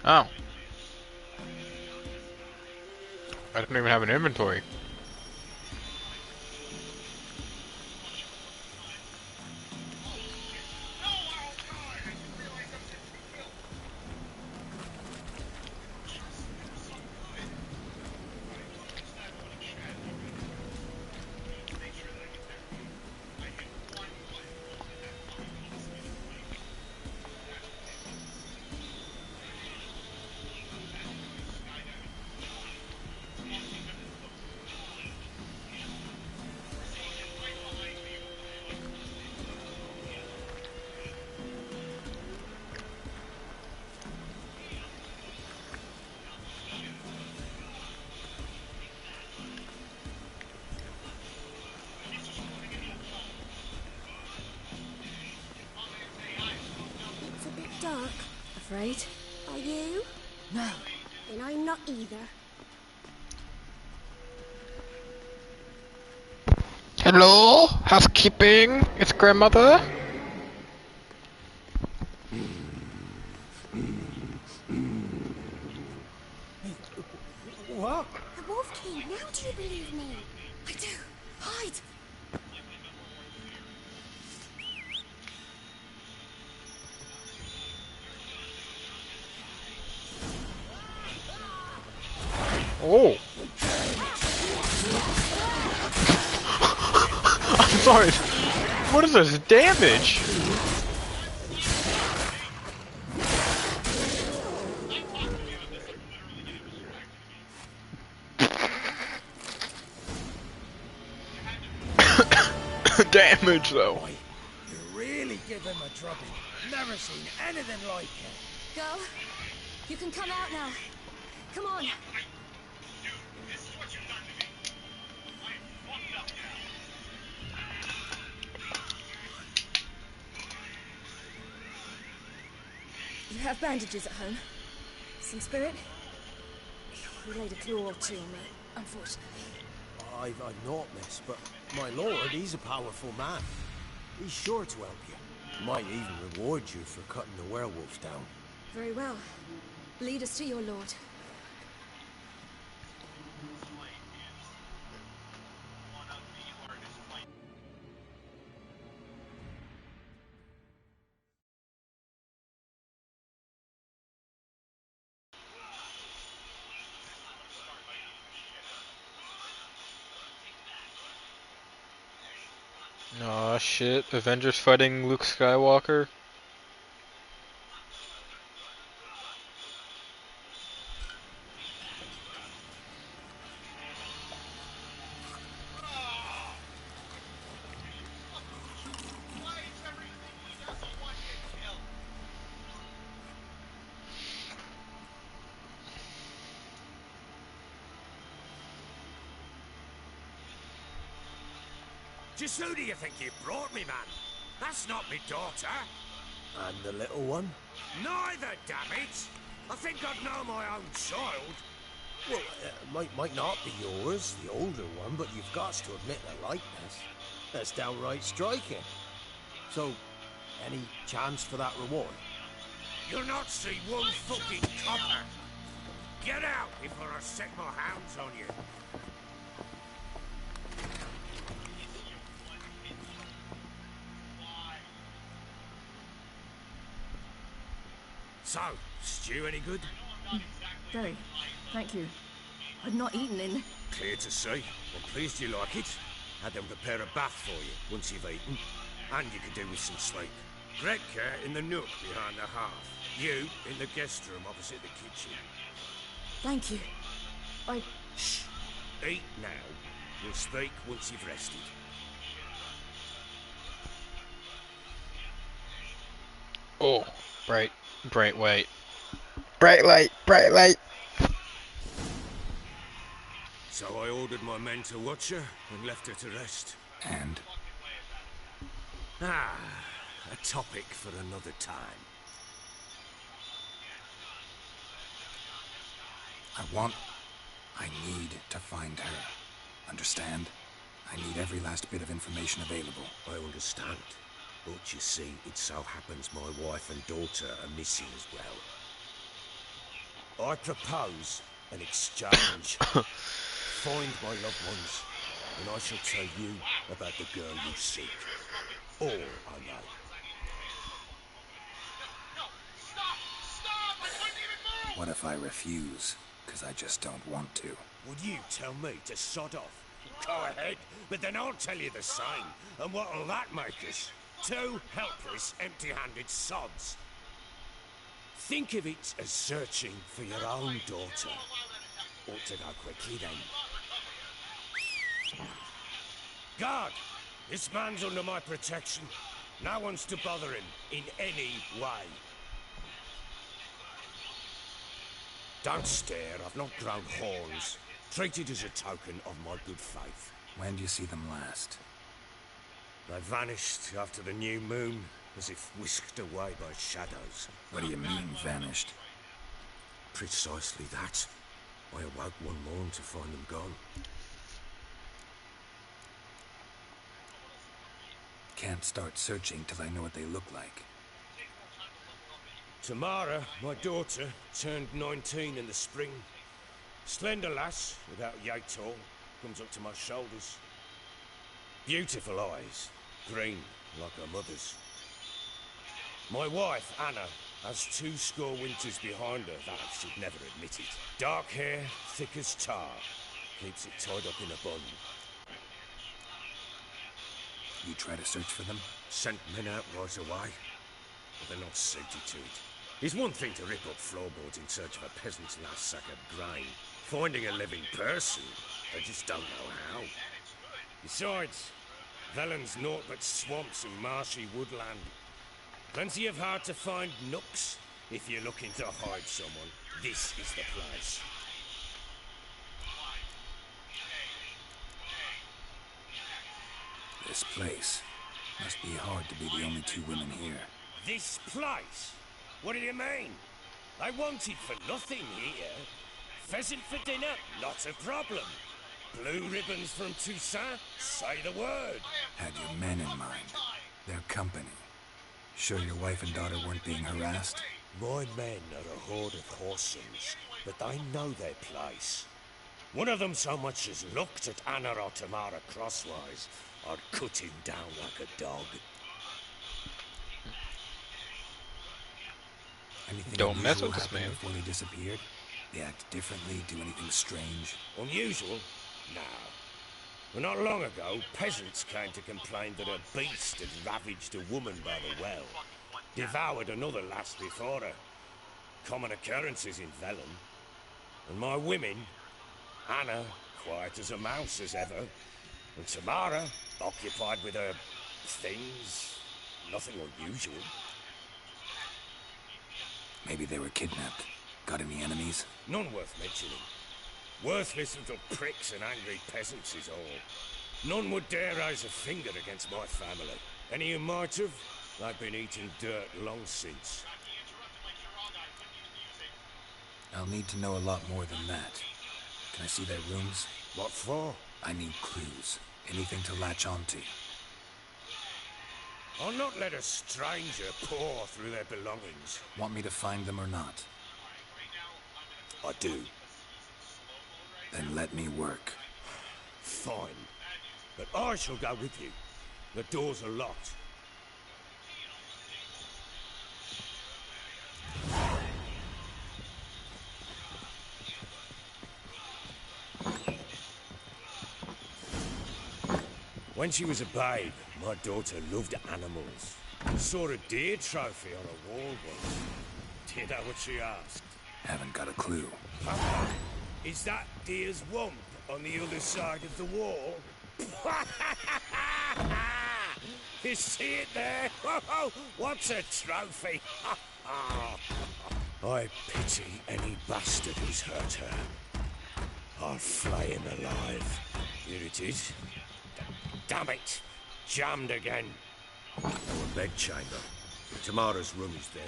Oh. I didn't even have an inventory. It's a bit dark. Afraid? Are you? No. Then I'm not either. Hello? Housekeeping? It's grandmother? What? The Wolf King, now do you believe me? I do. Hide! Oh. I'm sorry. What is this damage? Damage though. You really give him a drubbing. Never seen anything like it. Girl, you can come out now. Come on. You have bandages at home? Some spirit? He laid a claw or two on me, unfortunately. I've not, miss, but my lord, he's a powerful man. He's sure to help you. Might even reward you for cutting the werewolves down. Very well. Lead us to your lord. Aw shit, Avengers fighting Luke Skywalker? Just who do you think you've brought me, man? That's not me daughter. And the little one? Neither, damn it! I think I'd know my own child. Well, might not be yours, the older one, but you've got to admit the likeness. That's downright striking. So, any chance for that reward? You'll not see one fucking copper. Get out before I set my hounds on you. So, stew any good? Very. Thank you. I've not eaten in... Clear to see. I'm pleased you like it. Had them prepare a bath for you once you've eaten. And you could do with some sleep. Gretke in the nook behind the hearth. You in the guest room opposite the kitchen. Thank you. Shh. Eat now. We'll speak once you've rested. Oh, bright white. Bright light, bright light. So I ordered my men to watch her and left her to rest. And? A topic for another time. I need to find her. Understand? I need every last bit of information available. I understand. But you see, it so happens my wife and daughter are missing as well. I propose an exchange. Find my loved ones, and I shall tell you about the girl you seek. All I know. What if I refuse? Because I just don't want to. Would you tell me to sod off? Go ahead, but then I'll tell you the same. And what'll that make us? Two helpless, empty-handed sods. Think of it as searching for your own daughter. Ought to go quickly then. Guard! This man's under my protection. No one's to bother him in any way. Don't stare, I've not grown horns. Treat it as a token of my good faith. When do you see them last? They vanished after the new moon, as if whisked away by shadows. What do you mean, vanished? Precisely that. I awoke one morn to find them gone. Can't start searching till I know what they look like. Tamara, my daughter, turned 19 in the spring. Slender lass, without yator, comes up to my shoulders. Beautiful eyes, green like her mother's. My wife, Anna, has 20 winters behind her that she'd never admit it. Dark hair, thick as tar, keeps it tied up in a bun. You try to search for them? Sent men out right away, but they're not suited to it. It's one thing to rip up floorboards in search of a peasant's last sack of grain. Finding a living person, they just don't know how. Besides, Velen's naught but swamps and marshy woodland. Plenty of hard-to-find nooks if you're looking to hide someone. This is the place. This place. Must be hard to be the only two women here. This place? What do you mean? I wanted for nothing here. Pheasant for dinner? Not a problem. Blue ribbons from Toussaint? Say the word. Had your men in mind. Their company. Sure your wife and daughter weren't being harassed? My men are a horde of whoresomes, but they know their place. One of them so much as looked at Anna or Tamara crosswise, I'd cut him down like a dog. Anything Don't mess unusual with this happened man. before they disappeared? They act differently, do anything strange? Unusual? No. Well, not long ago, peasants came to complain that a beast had ravaged a woman by the well. Devoured another lass before her. Common occurrences in Velen. And my women, Anna, quiet as a mouse as ever, and Tamara, occupied with her things. Nothing unusual. Maybe they were kidnapped. Got any enemies? None worth mentioning. Worthless little pricks and angry peasants is all. None would dare raise a finger against my family. Any who might have, they've been eating dirt long since. I'll need to know a lot more than that. Can I see their rooms? What for? I need clues. Anything to latch onto. I'll not let a stranger pore through their belongings. Want me to find them or not? I do. Then let me work. Fine. But I shall go with you. The doors are locked. When she was a babe, my daughter loved animals. Saw a deer trophy on a wall once. Do you know what she asked? Haven't got a clue. Papa, is that deer's wump on the other side of the wall? You see it there? What's a trophy? I pity any bastard who's hurt her. I'll flay him alive. Here it is. Damn it! Jammed again. Our bed chamber. Tamara's room is there.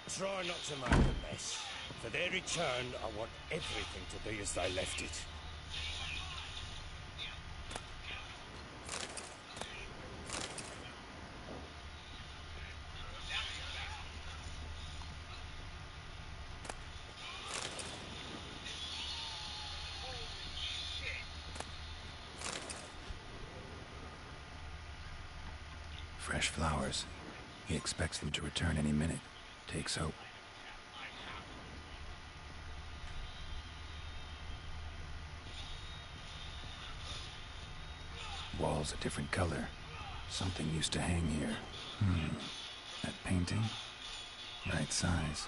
Try not to make a mess. For their return, I want everything to be as they left it. Fresh flowers. He expects them to return any minute. Takes hope. Walls a different color. Something used to hang here. That painting? Right size.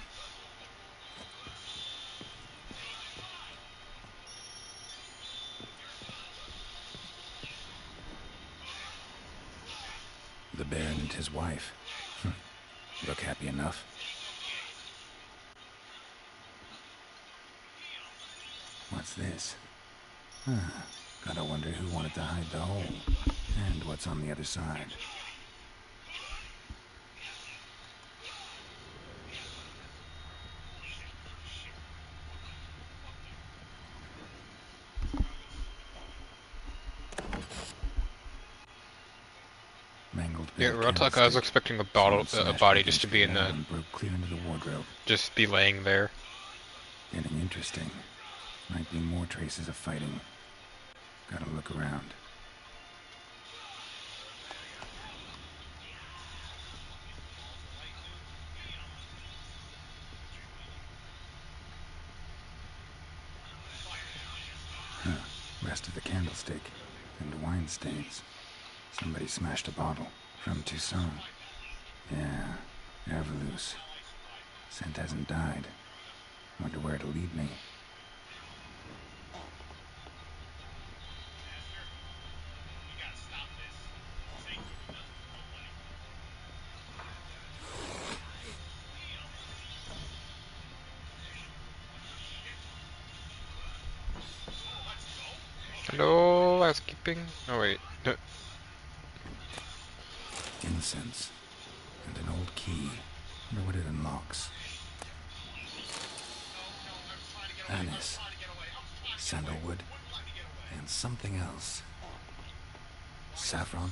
The Baron and his wife. Look happy enough. What's this? Gotta wonder who wanted to hide the hole. And what's on the other side. Yeah, real talk, I was expecting a body just to be in the... broke clear into the wardrobe. Just be laying there. Getting interesting. Might be more traces of fighting. Gotta look around. Rest of the candlestick. And wine stains. Somebody smashed a bottle. From Tucson. Yeah, Ervelus. Scent hasn't died. Wonder where it'll lead me. Hello, housekeeping. Oh wait. No. Incense. And an old key. Wonder what it unlocks. Anise. Sandalwood. And something else. Saffron.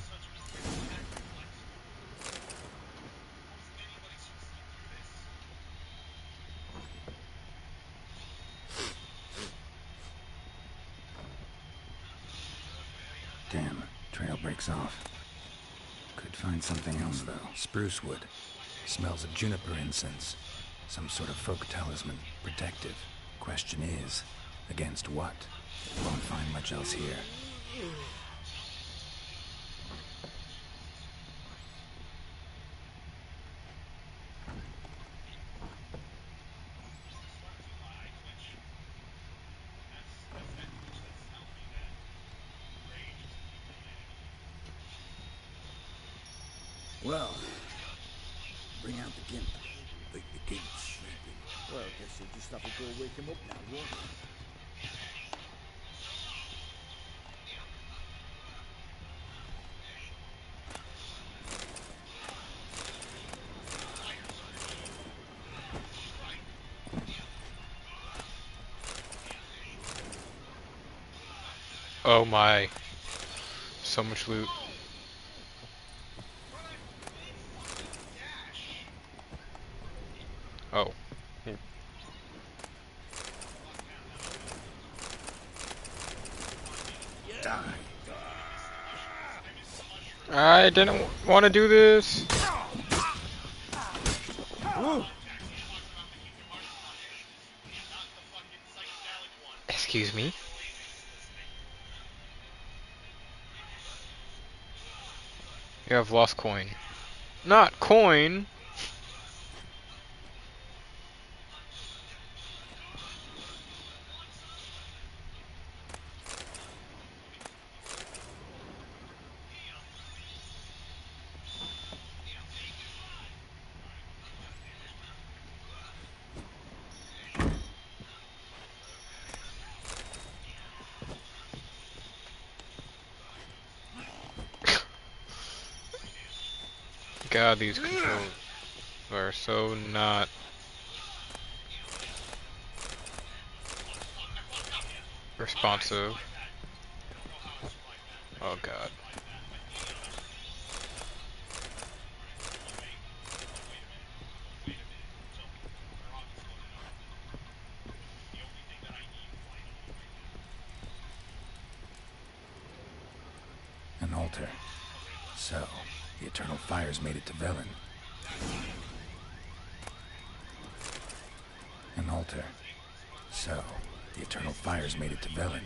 Damn, trail breaks off. Could find something else, though. Spruce wood. Smells of juniper incense. Some sort of folk talisman. Protective. Question is, against what? Won't find much else here. Well, bring out the gimp. The gimp's sleeping. Well, guess you'll just have to go wake him up now, won't you? Oh my. So much loot. Oh. I didn't want to do this. Excuse me. You have lost coin. Not coin. God, these controls are so not responsive. Oh god. An altar. So, the eternal fires made it to Velen. An altar. So, the eternal fires made it to Velen.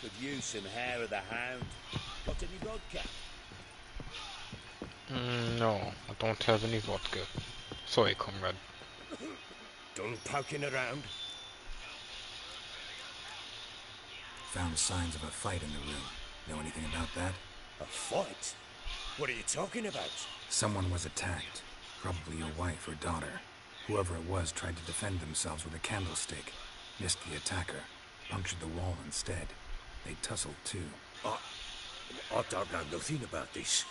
Could use some hair of the hound. Got any vodka? No, I don't have any vodka. Sorry, comrade. Done poking around? Found signs of a fight in the room. Know anything about that? A fight? What are you talking about? Someone was attacked. Probably your wife or daughter. Whoever it was tried to defend themselves with a candlestick. Missed the attacker. Punctured the wall instead. They tussled too. I don't know nothing about this.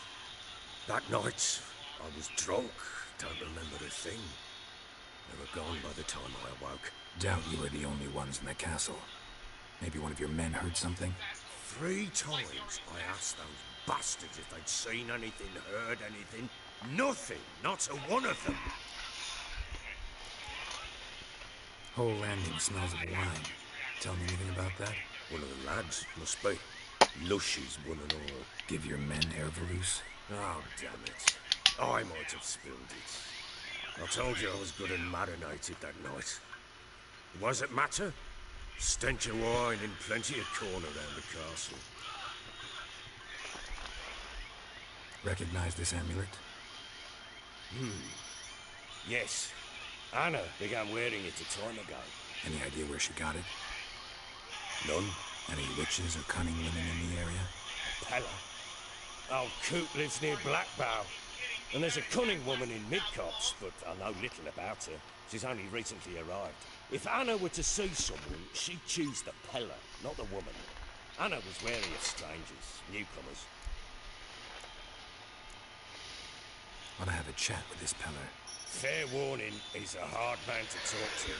That night, I was drunk. Don't remember a thing. They were gone by the time I awoke. Doubt you were the only ones in the castle. Maybe one of your men heard something? 3 times I asked those bastards if they'd seen anything, heard anything. Nothing. Not a one of them. Whole landing smells of wine. Tell me anything about that? One of the lads, must be. Lushes, one and all. Give your men Ervelus? Oh, damn it. I might have spilled it. I told you I was good and marinated that night. Was it matter? Stench of wine and plenty of corn around the castle. Recognize this amulet? Yes. Anna began wearing it a time ago. Any idea where she got it? None. Any witches or cunning women in the area? Pella. Old Coop lives near Blackbow. And there's a cunning woman in Midcopse, but I know little about her. She's only recently arrived. If Anna were to see someone, she'd choose the Pella, not the woman. Anna was wary of strangers, newcomers. Ought to have a chat with this Peller. Fair warning, he's a hard man to talk to.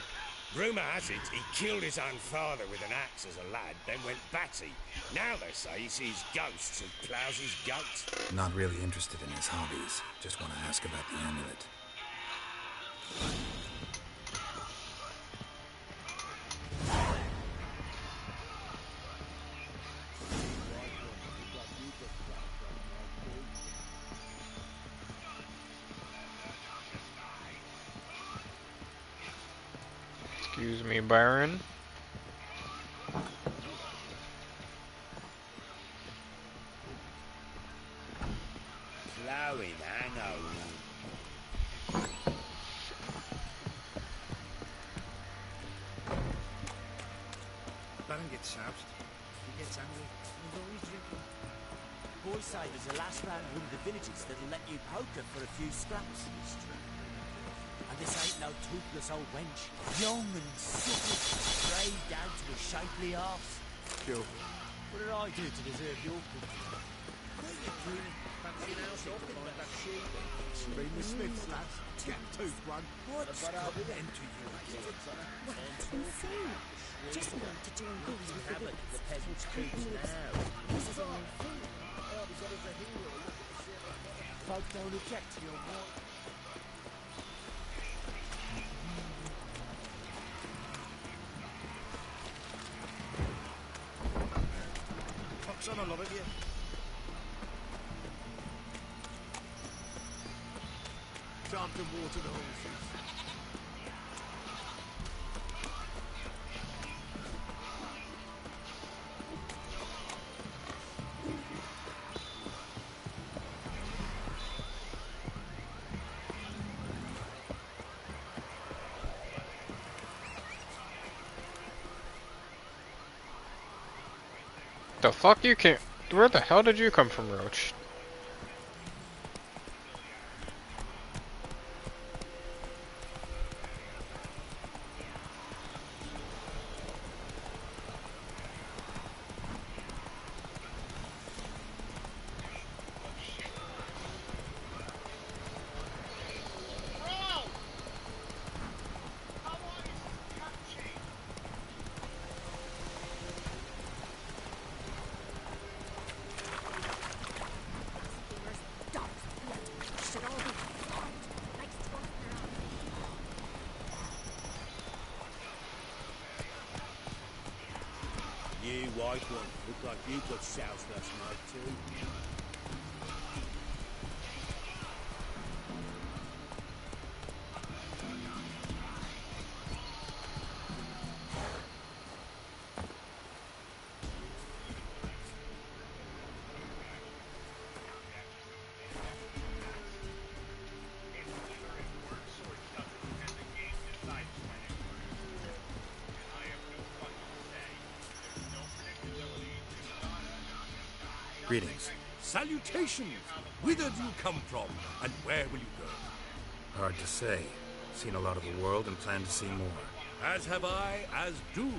Rumour has it he killed his own father with an axe as a lad, then went batty. Now they say he sees ghosts and ploughs his goat. Not really interested in his hobbies. Just want to ask about the amulet. Excuse me, Byron. Ploughing hangover. Baron gets soused. He gets angry. He's always drinking. Boys say there's a last round of one of the villages that'll let you poker for a few scraps. And this ain't no toothless old wench. Young and supple, strayed down to a shapely arse. Sure. What did I do to deserve your company? What are you doing? Fancy an house off behind that sheep? Been the Smiths, lads. Gap-toothed one. What's coming into you again? Insane. Just want to join these with the Habit bits. the peasants' creeps now. This is all food. Folk don't object to your work. Fox on a lot of you. Time to water the horses. The fuck you can't. Where the hell did you come from, Roach? You white one, look like you got soused last night too. Greetings. Salutations! Whither do you come from, and where will you go? Hard to say. Seen a lot of the world and plan to see more. As have I, as do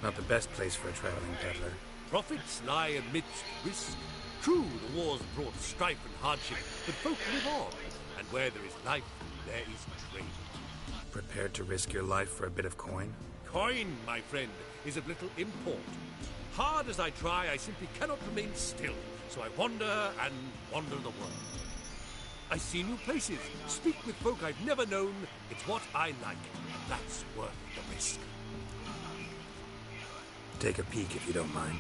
Not the best place for a traveling peddler. Profits lie amidst risk. True, the wars brought strife and hardship, but folk live on, and where there is life, there is trade. Prepared to risk your life for a bit of coin? Coin, my friend, is of little import. Hard as I try, I simply cannot remain still, so I wander and wander the world. I see new places, speak with folk I've never known. It's what I like, and that's worth the risk. Take a peek if you don't mind.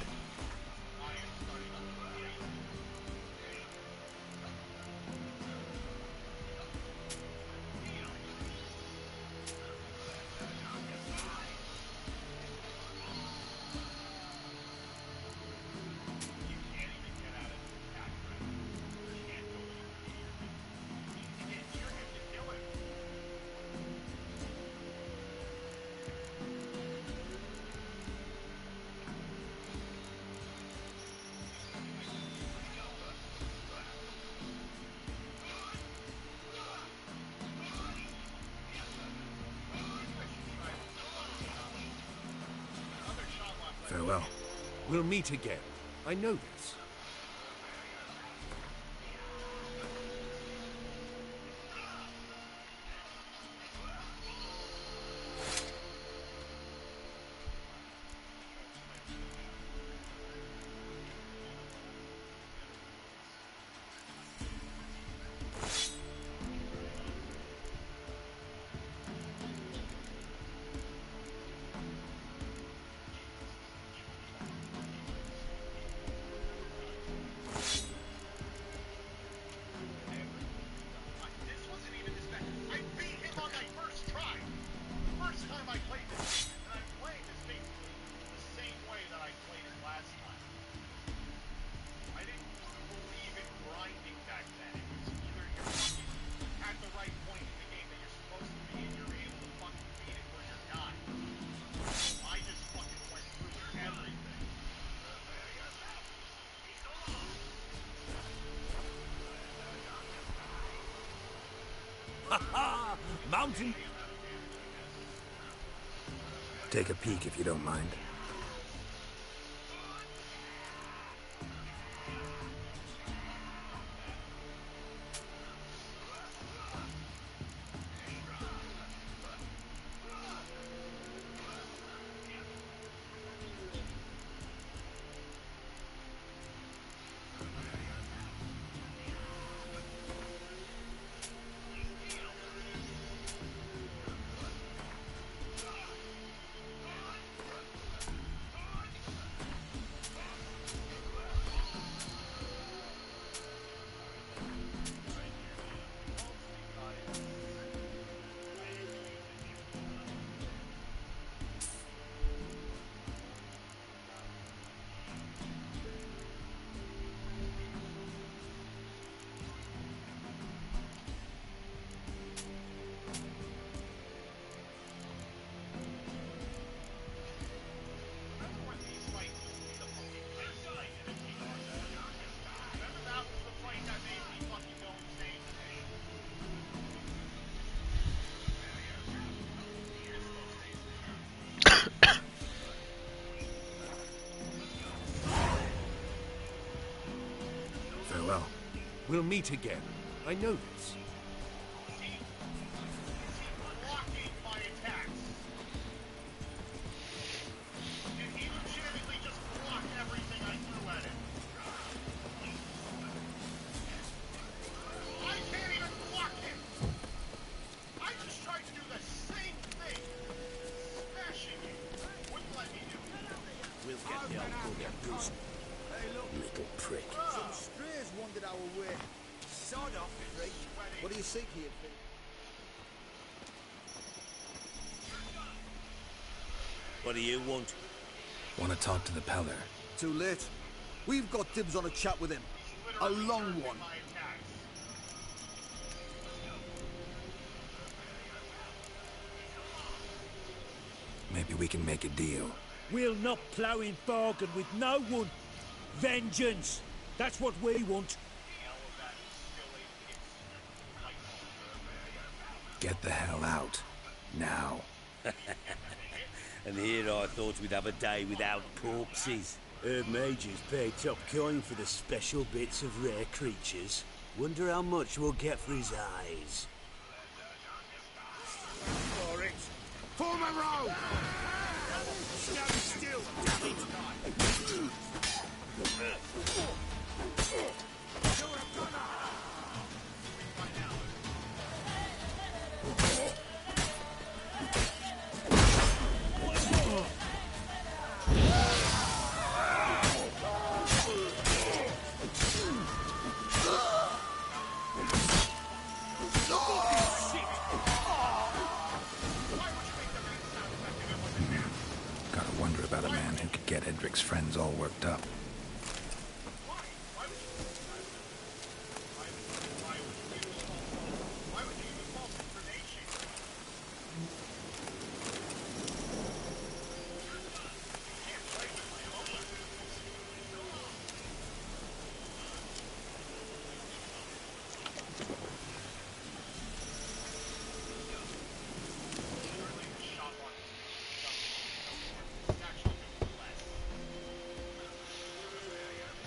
Farewell. We'll meet again. I know this. Ha ha! Mountain... Take a peek if you don't mind. Farewell. We'll meet again. I know this. Little prick. Some strays wandered our way. Sod off, Drake. What do you seek here, Finn? What do you want? Want to talk to the Peller? Too late. We've got dibs on a chat with him. A long one. Maybe we can make a deal. We'll not plough in bargain with no one. Vengeance. That's what we want. Get the hell out. Now. And here I thought we'd have a day without corpses. Heard Major's paid top coin for the special bits of rare creatures. Wonder how much we'll get for his eyes. For it. Form a row! Stand still, damn it! Gotta wonder about a man who could get Edric's friends all worked up.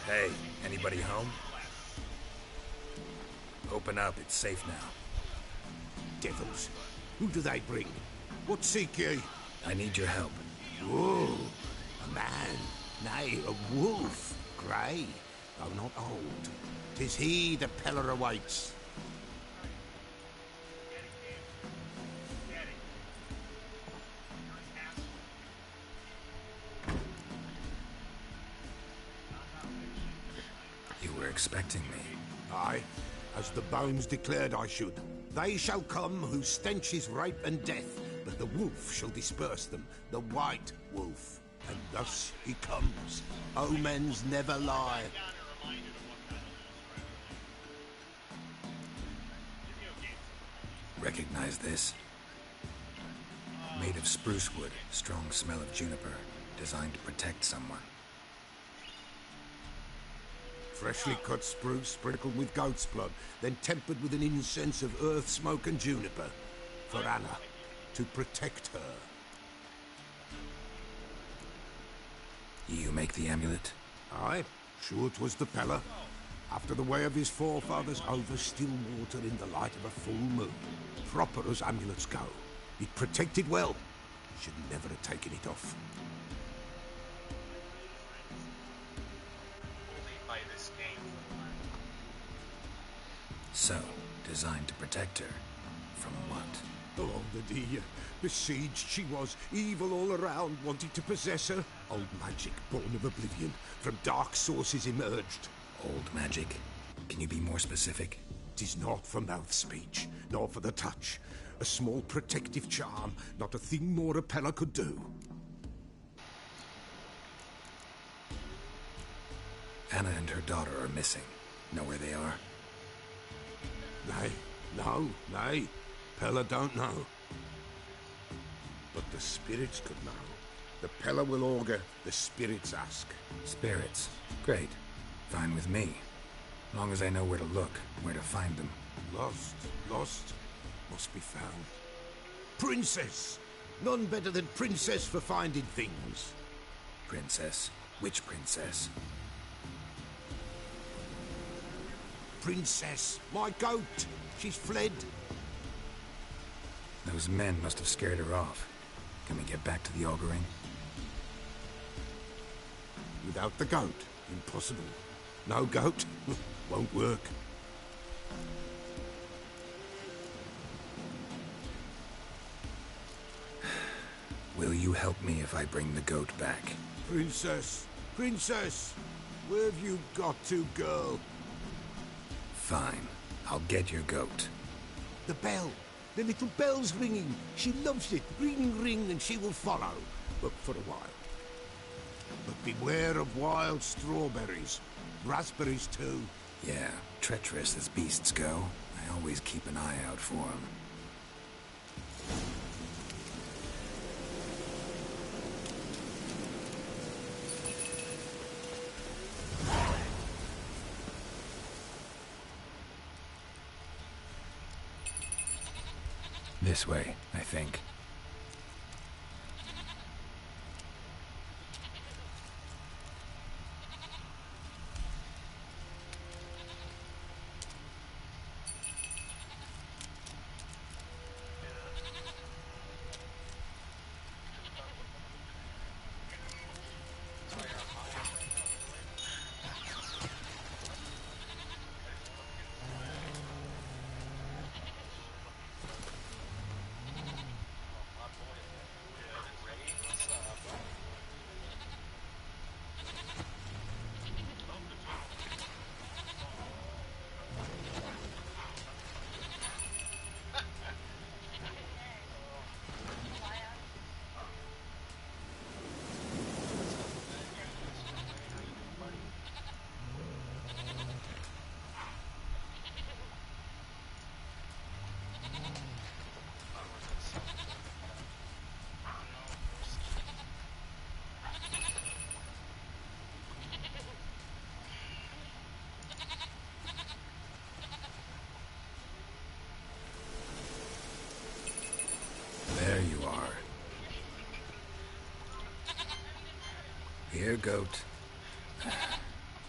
Hey, anybody home? Open up, it's safe now. Devils. Who do they bring? What seek ye? I need your help. Whoa. A man. Nay, a wolf. Grey, though not old. 'Tis he the Peller awaits. You were expecting me. Aye, as the bones declared I should. They shall come whose stench is rape and death, but the wolf shall disperse them, the white wolf. And thus he comes. Omens never lie. Recognize this? Made of spruce wood, strong smell of juniper, designed to protect someone. Freshly cut spruce sprinkled with goat's blood, then tempered with an incense of earth, smoke and juniper. For Anna, to protect her. You make the amulet? Aye, sure 'twas the Pella. After the way of his forefathers, over still water in the light of a full moon. Proper as amulets go. It protected well. Should never have taken it off. So, designed to protect her. From what? Along the Dia. Besieged she was, evil all around, wanted to possess her. Old magic, born of oblivion, from dark sources emerged. Old magic? Can you be more specific? 'Tis not for mouth speech, nor for the touch. A small protective charm, not a thing more a Pella could do. Anna and her daughter are missing. Know where they are? Nay. Pella don't know. But the spirits could know. The Pella will augur, the spirits ask. Spirits? Great. Fine with me. Long as I know where to look, where to find them. Lost. Must be found. Princess! None better than Princess for finding things. Princess? Which princess? Princess! My goat! She's fled. Those men must have scared her off. Can we get back to the auguring? Without the goat, impossible. No goat, won't work. Will you help me if I bring the goat back? Princess! Where have you got to, girl? Fine. I'll get your goat. The bell! The little bell's ringing. She loves it. Ring, ring, and she will follow. But for a while. But beware of wild strawberries. Raspberries, too. Yeah, treacherous as beasts go. I always keep an eye out for them. This way, I think. There you are. Here, goat.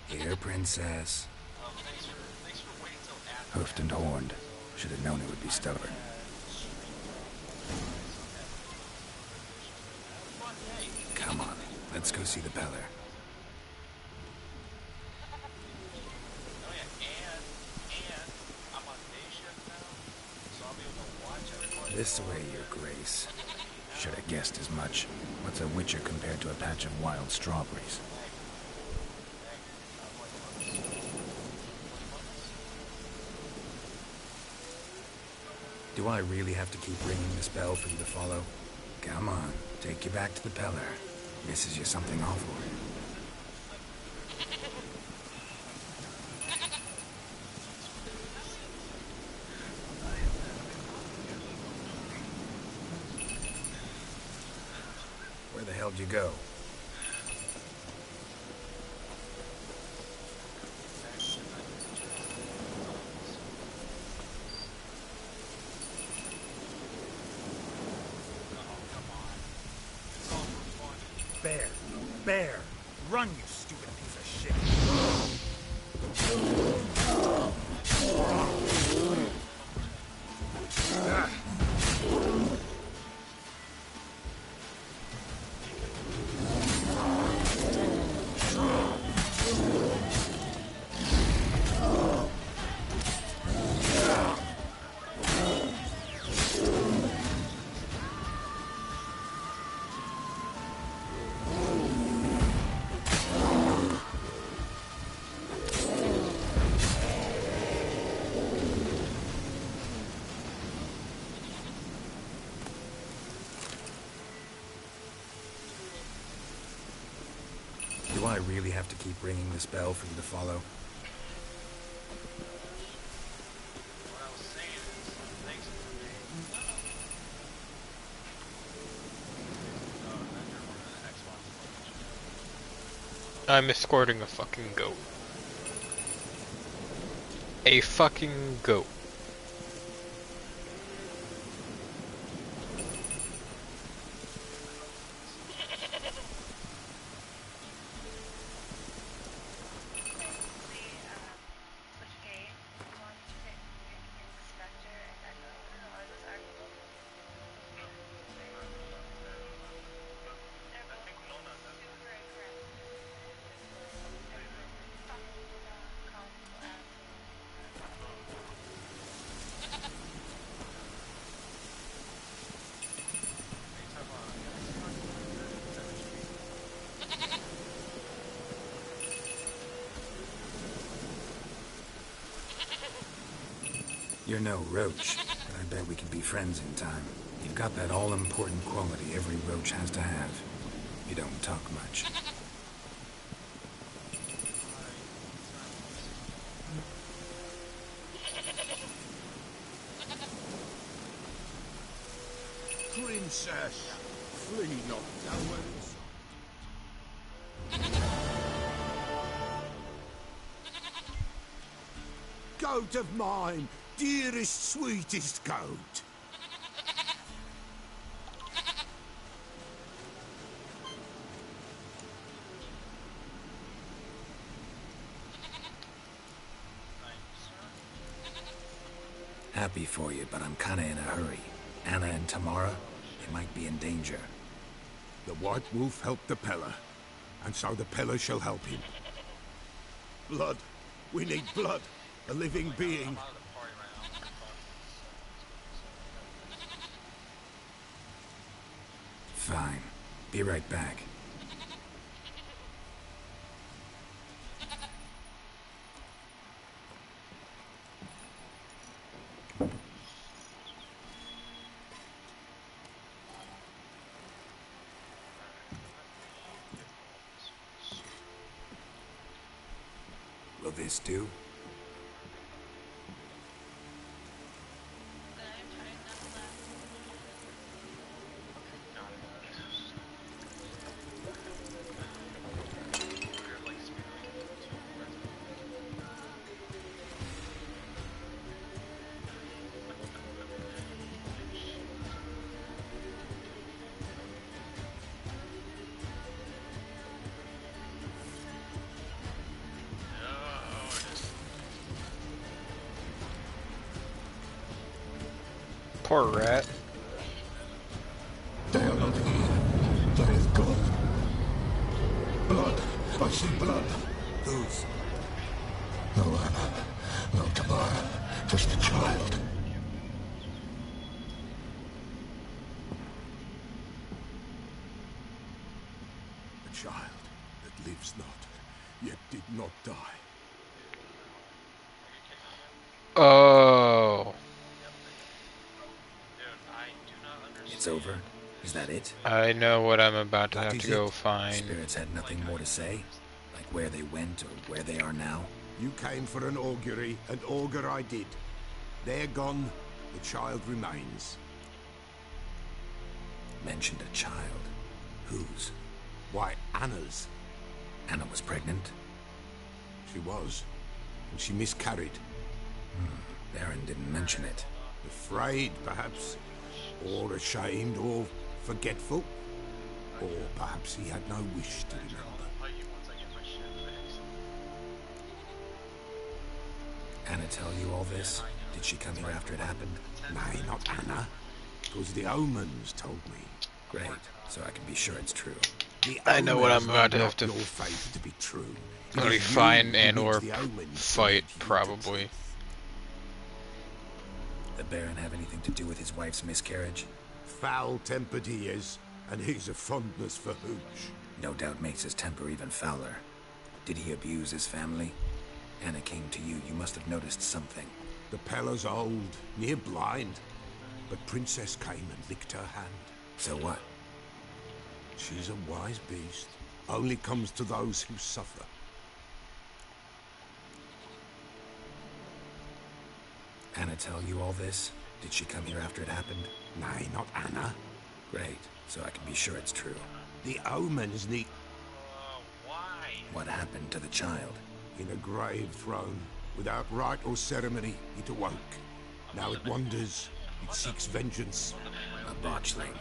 Here, princess. Hoofed and horned. Should have known it would be stubborn. Come on, let's go see the Peller. This way, Your Grace. Should have guessed as much. What's a witcher compared to a patch of wild strawberries? Do I really have to keep ringing this bell for you to follow? Come on, take you back to the Peller. Misses you something awful. Where the hell did you go? Bear. Bear. Run, you stupid piece of shit. Do I really have to keep ringing this bell for you to follow? I'm escorting a fucking goat. A fucking goat. You're no roach, but I bet we can be friends in time. You've got that all-important quality every roach has to have. You don't talk much. Princess, flee not cowards. Goat of mine, dearest, sweetest goat. Happy for you, but I'm kinda in a hurry. Anna and Tamara, they might be in danger. The White Wolf helped the Peller, and so the Peller shall help him. Blood. We need blood. A living being. Fine. Be right back. Will this do? Poor rat. They are not here. There is blood. Blood. I see blood. Whose? No Anna. No Tamara. Just a child. A child that lives not, yet did not die. Oh. It's over? Is that it? I know what I'm about to have to go The find. spirits had nothing more to say? Like where they went or where they are now? You came for an augury, and augur I did. They're gone, the child remains. Mentioned a child. Whose? Why, Anna's. Anna was pregnant? She was, and she miscarried. Baron didn't mention it. Afraid, perhaps, or ashamed, or forgetful. Or perhaps he had no wish to remember. Anna tell you all this? Did she come here after it happened? Nay, not Anna. It was the omens told me. Great, so I can be sure it's true. I know what I'm about to have to your faith to be true. really find and or fight, probably. The Baron have anything to do with his wife's miscarriage? Foul-tempered he is, and he's a fondness for hooch. No doubt makes his temper even fouler. Did he abuse his family? Anna came to you, you must have noticed something. The Pella's old, near blind, but Princess came and licked her hand. So what? She's a wise beast. Only comes to those who suffer. Anna tell you all this? Did she come here after it happened? Nay, not Anna. Great, so I can be sure it's true. The omens need... Why? What happened to the child? In a grave thrown. Without rite or ceremony, it awoke. Now it wanders. It seeks vengeance. A botchling.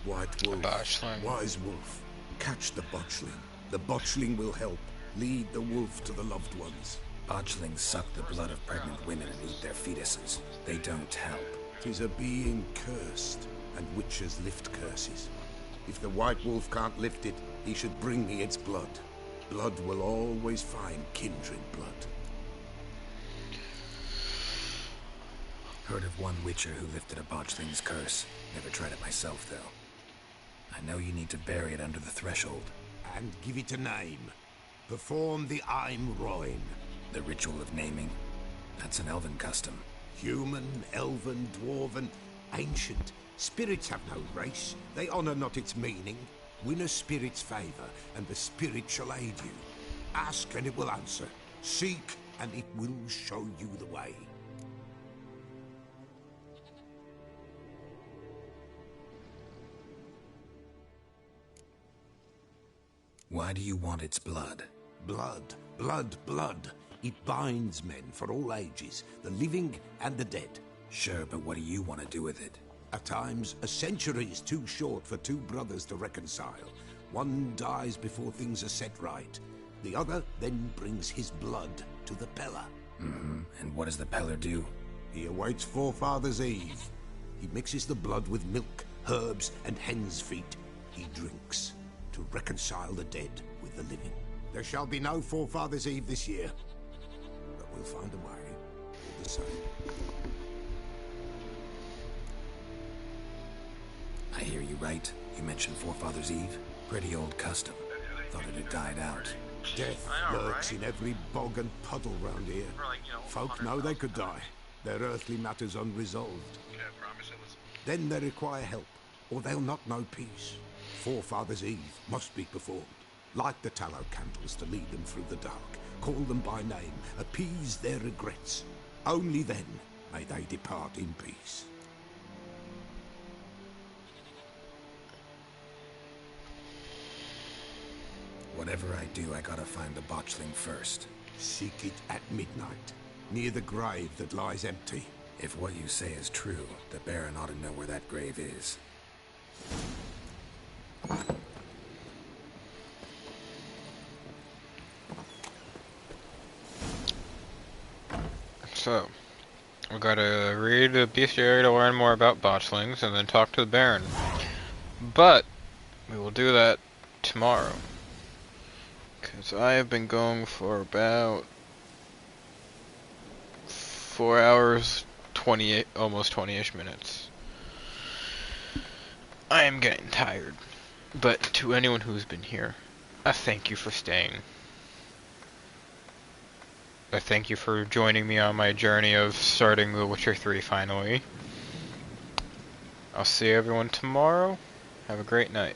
White wolf. Wise wolf. Catch the botchling. The botchling will help. Lead the wolf to the loved ones. Botchlings suck the blood of pregnant women and eat their fetuses. They don't help. 'Tis a being cursed, and witches lift curses. If the white wolf can't lift it, he should bring me its blood. Blood will always find kindred blood. Heard of one witcher who lifted a botchling's curse. Never tried it myself, though. I know you need to bury it under the threshold. And give it a name. Perform the Aim Roin. The ritual of naming? That's an elven custom. Human, elven, dwarven, ancient. Spirits have no race. They honour not its meaning. Win a spirit's favour, and the spirit shall aid you. Ask, and it will answer. Seek, and it will show you the way. Why do you want its blood? Blood, blood, blood. It binds men for all ages, the living and the dead. Sure, but what do you want to do with it? At times, a century is too short for two brothers to reconcile. One dies before things are set right. The other then brings his blood to the Pella. Mm-hmm. And what does the Peller do? He awaits Forefather's Eve. He mixes the blood with milk, herbs, and hen's feet. He drinks to reconcile the dead with the living. There shall be no Forefather's Eve this year. But we'll find a way, all the same. I hear you right. You mentioned Forefather's Eve. Pretty old custom. Thought it had died out. Death lurks in every bog and puddle round here. Folk know they could die. Their earthly matters unresolved. Then they require help, or they'll not know peace. Forefather's Eve must be performed. Light the tallow candles to lead them through the dark. Call them by name. Appease their regrets. Only then may they depart in peace. Whatever I do, I gotta find the botchling first. Seek it at midnight, near the grave that lies empty. If what you say is true, the Baron ought to know where that grave is. So, we gotta read the bestiary to learn more about botchlings and then talk to the Baron. But, we will do that tomorrow. Because I have been going for about 4 hours, 28, almost 20-ish minutes. I am getting tired. But to anyone who's been here, I thank you for staying. I thank you for joining me on my journey of starting The Witcher 3 finally. I'll see everyone tomorrow. Have a great night.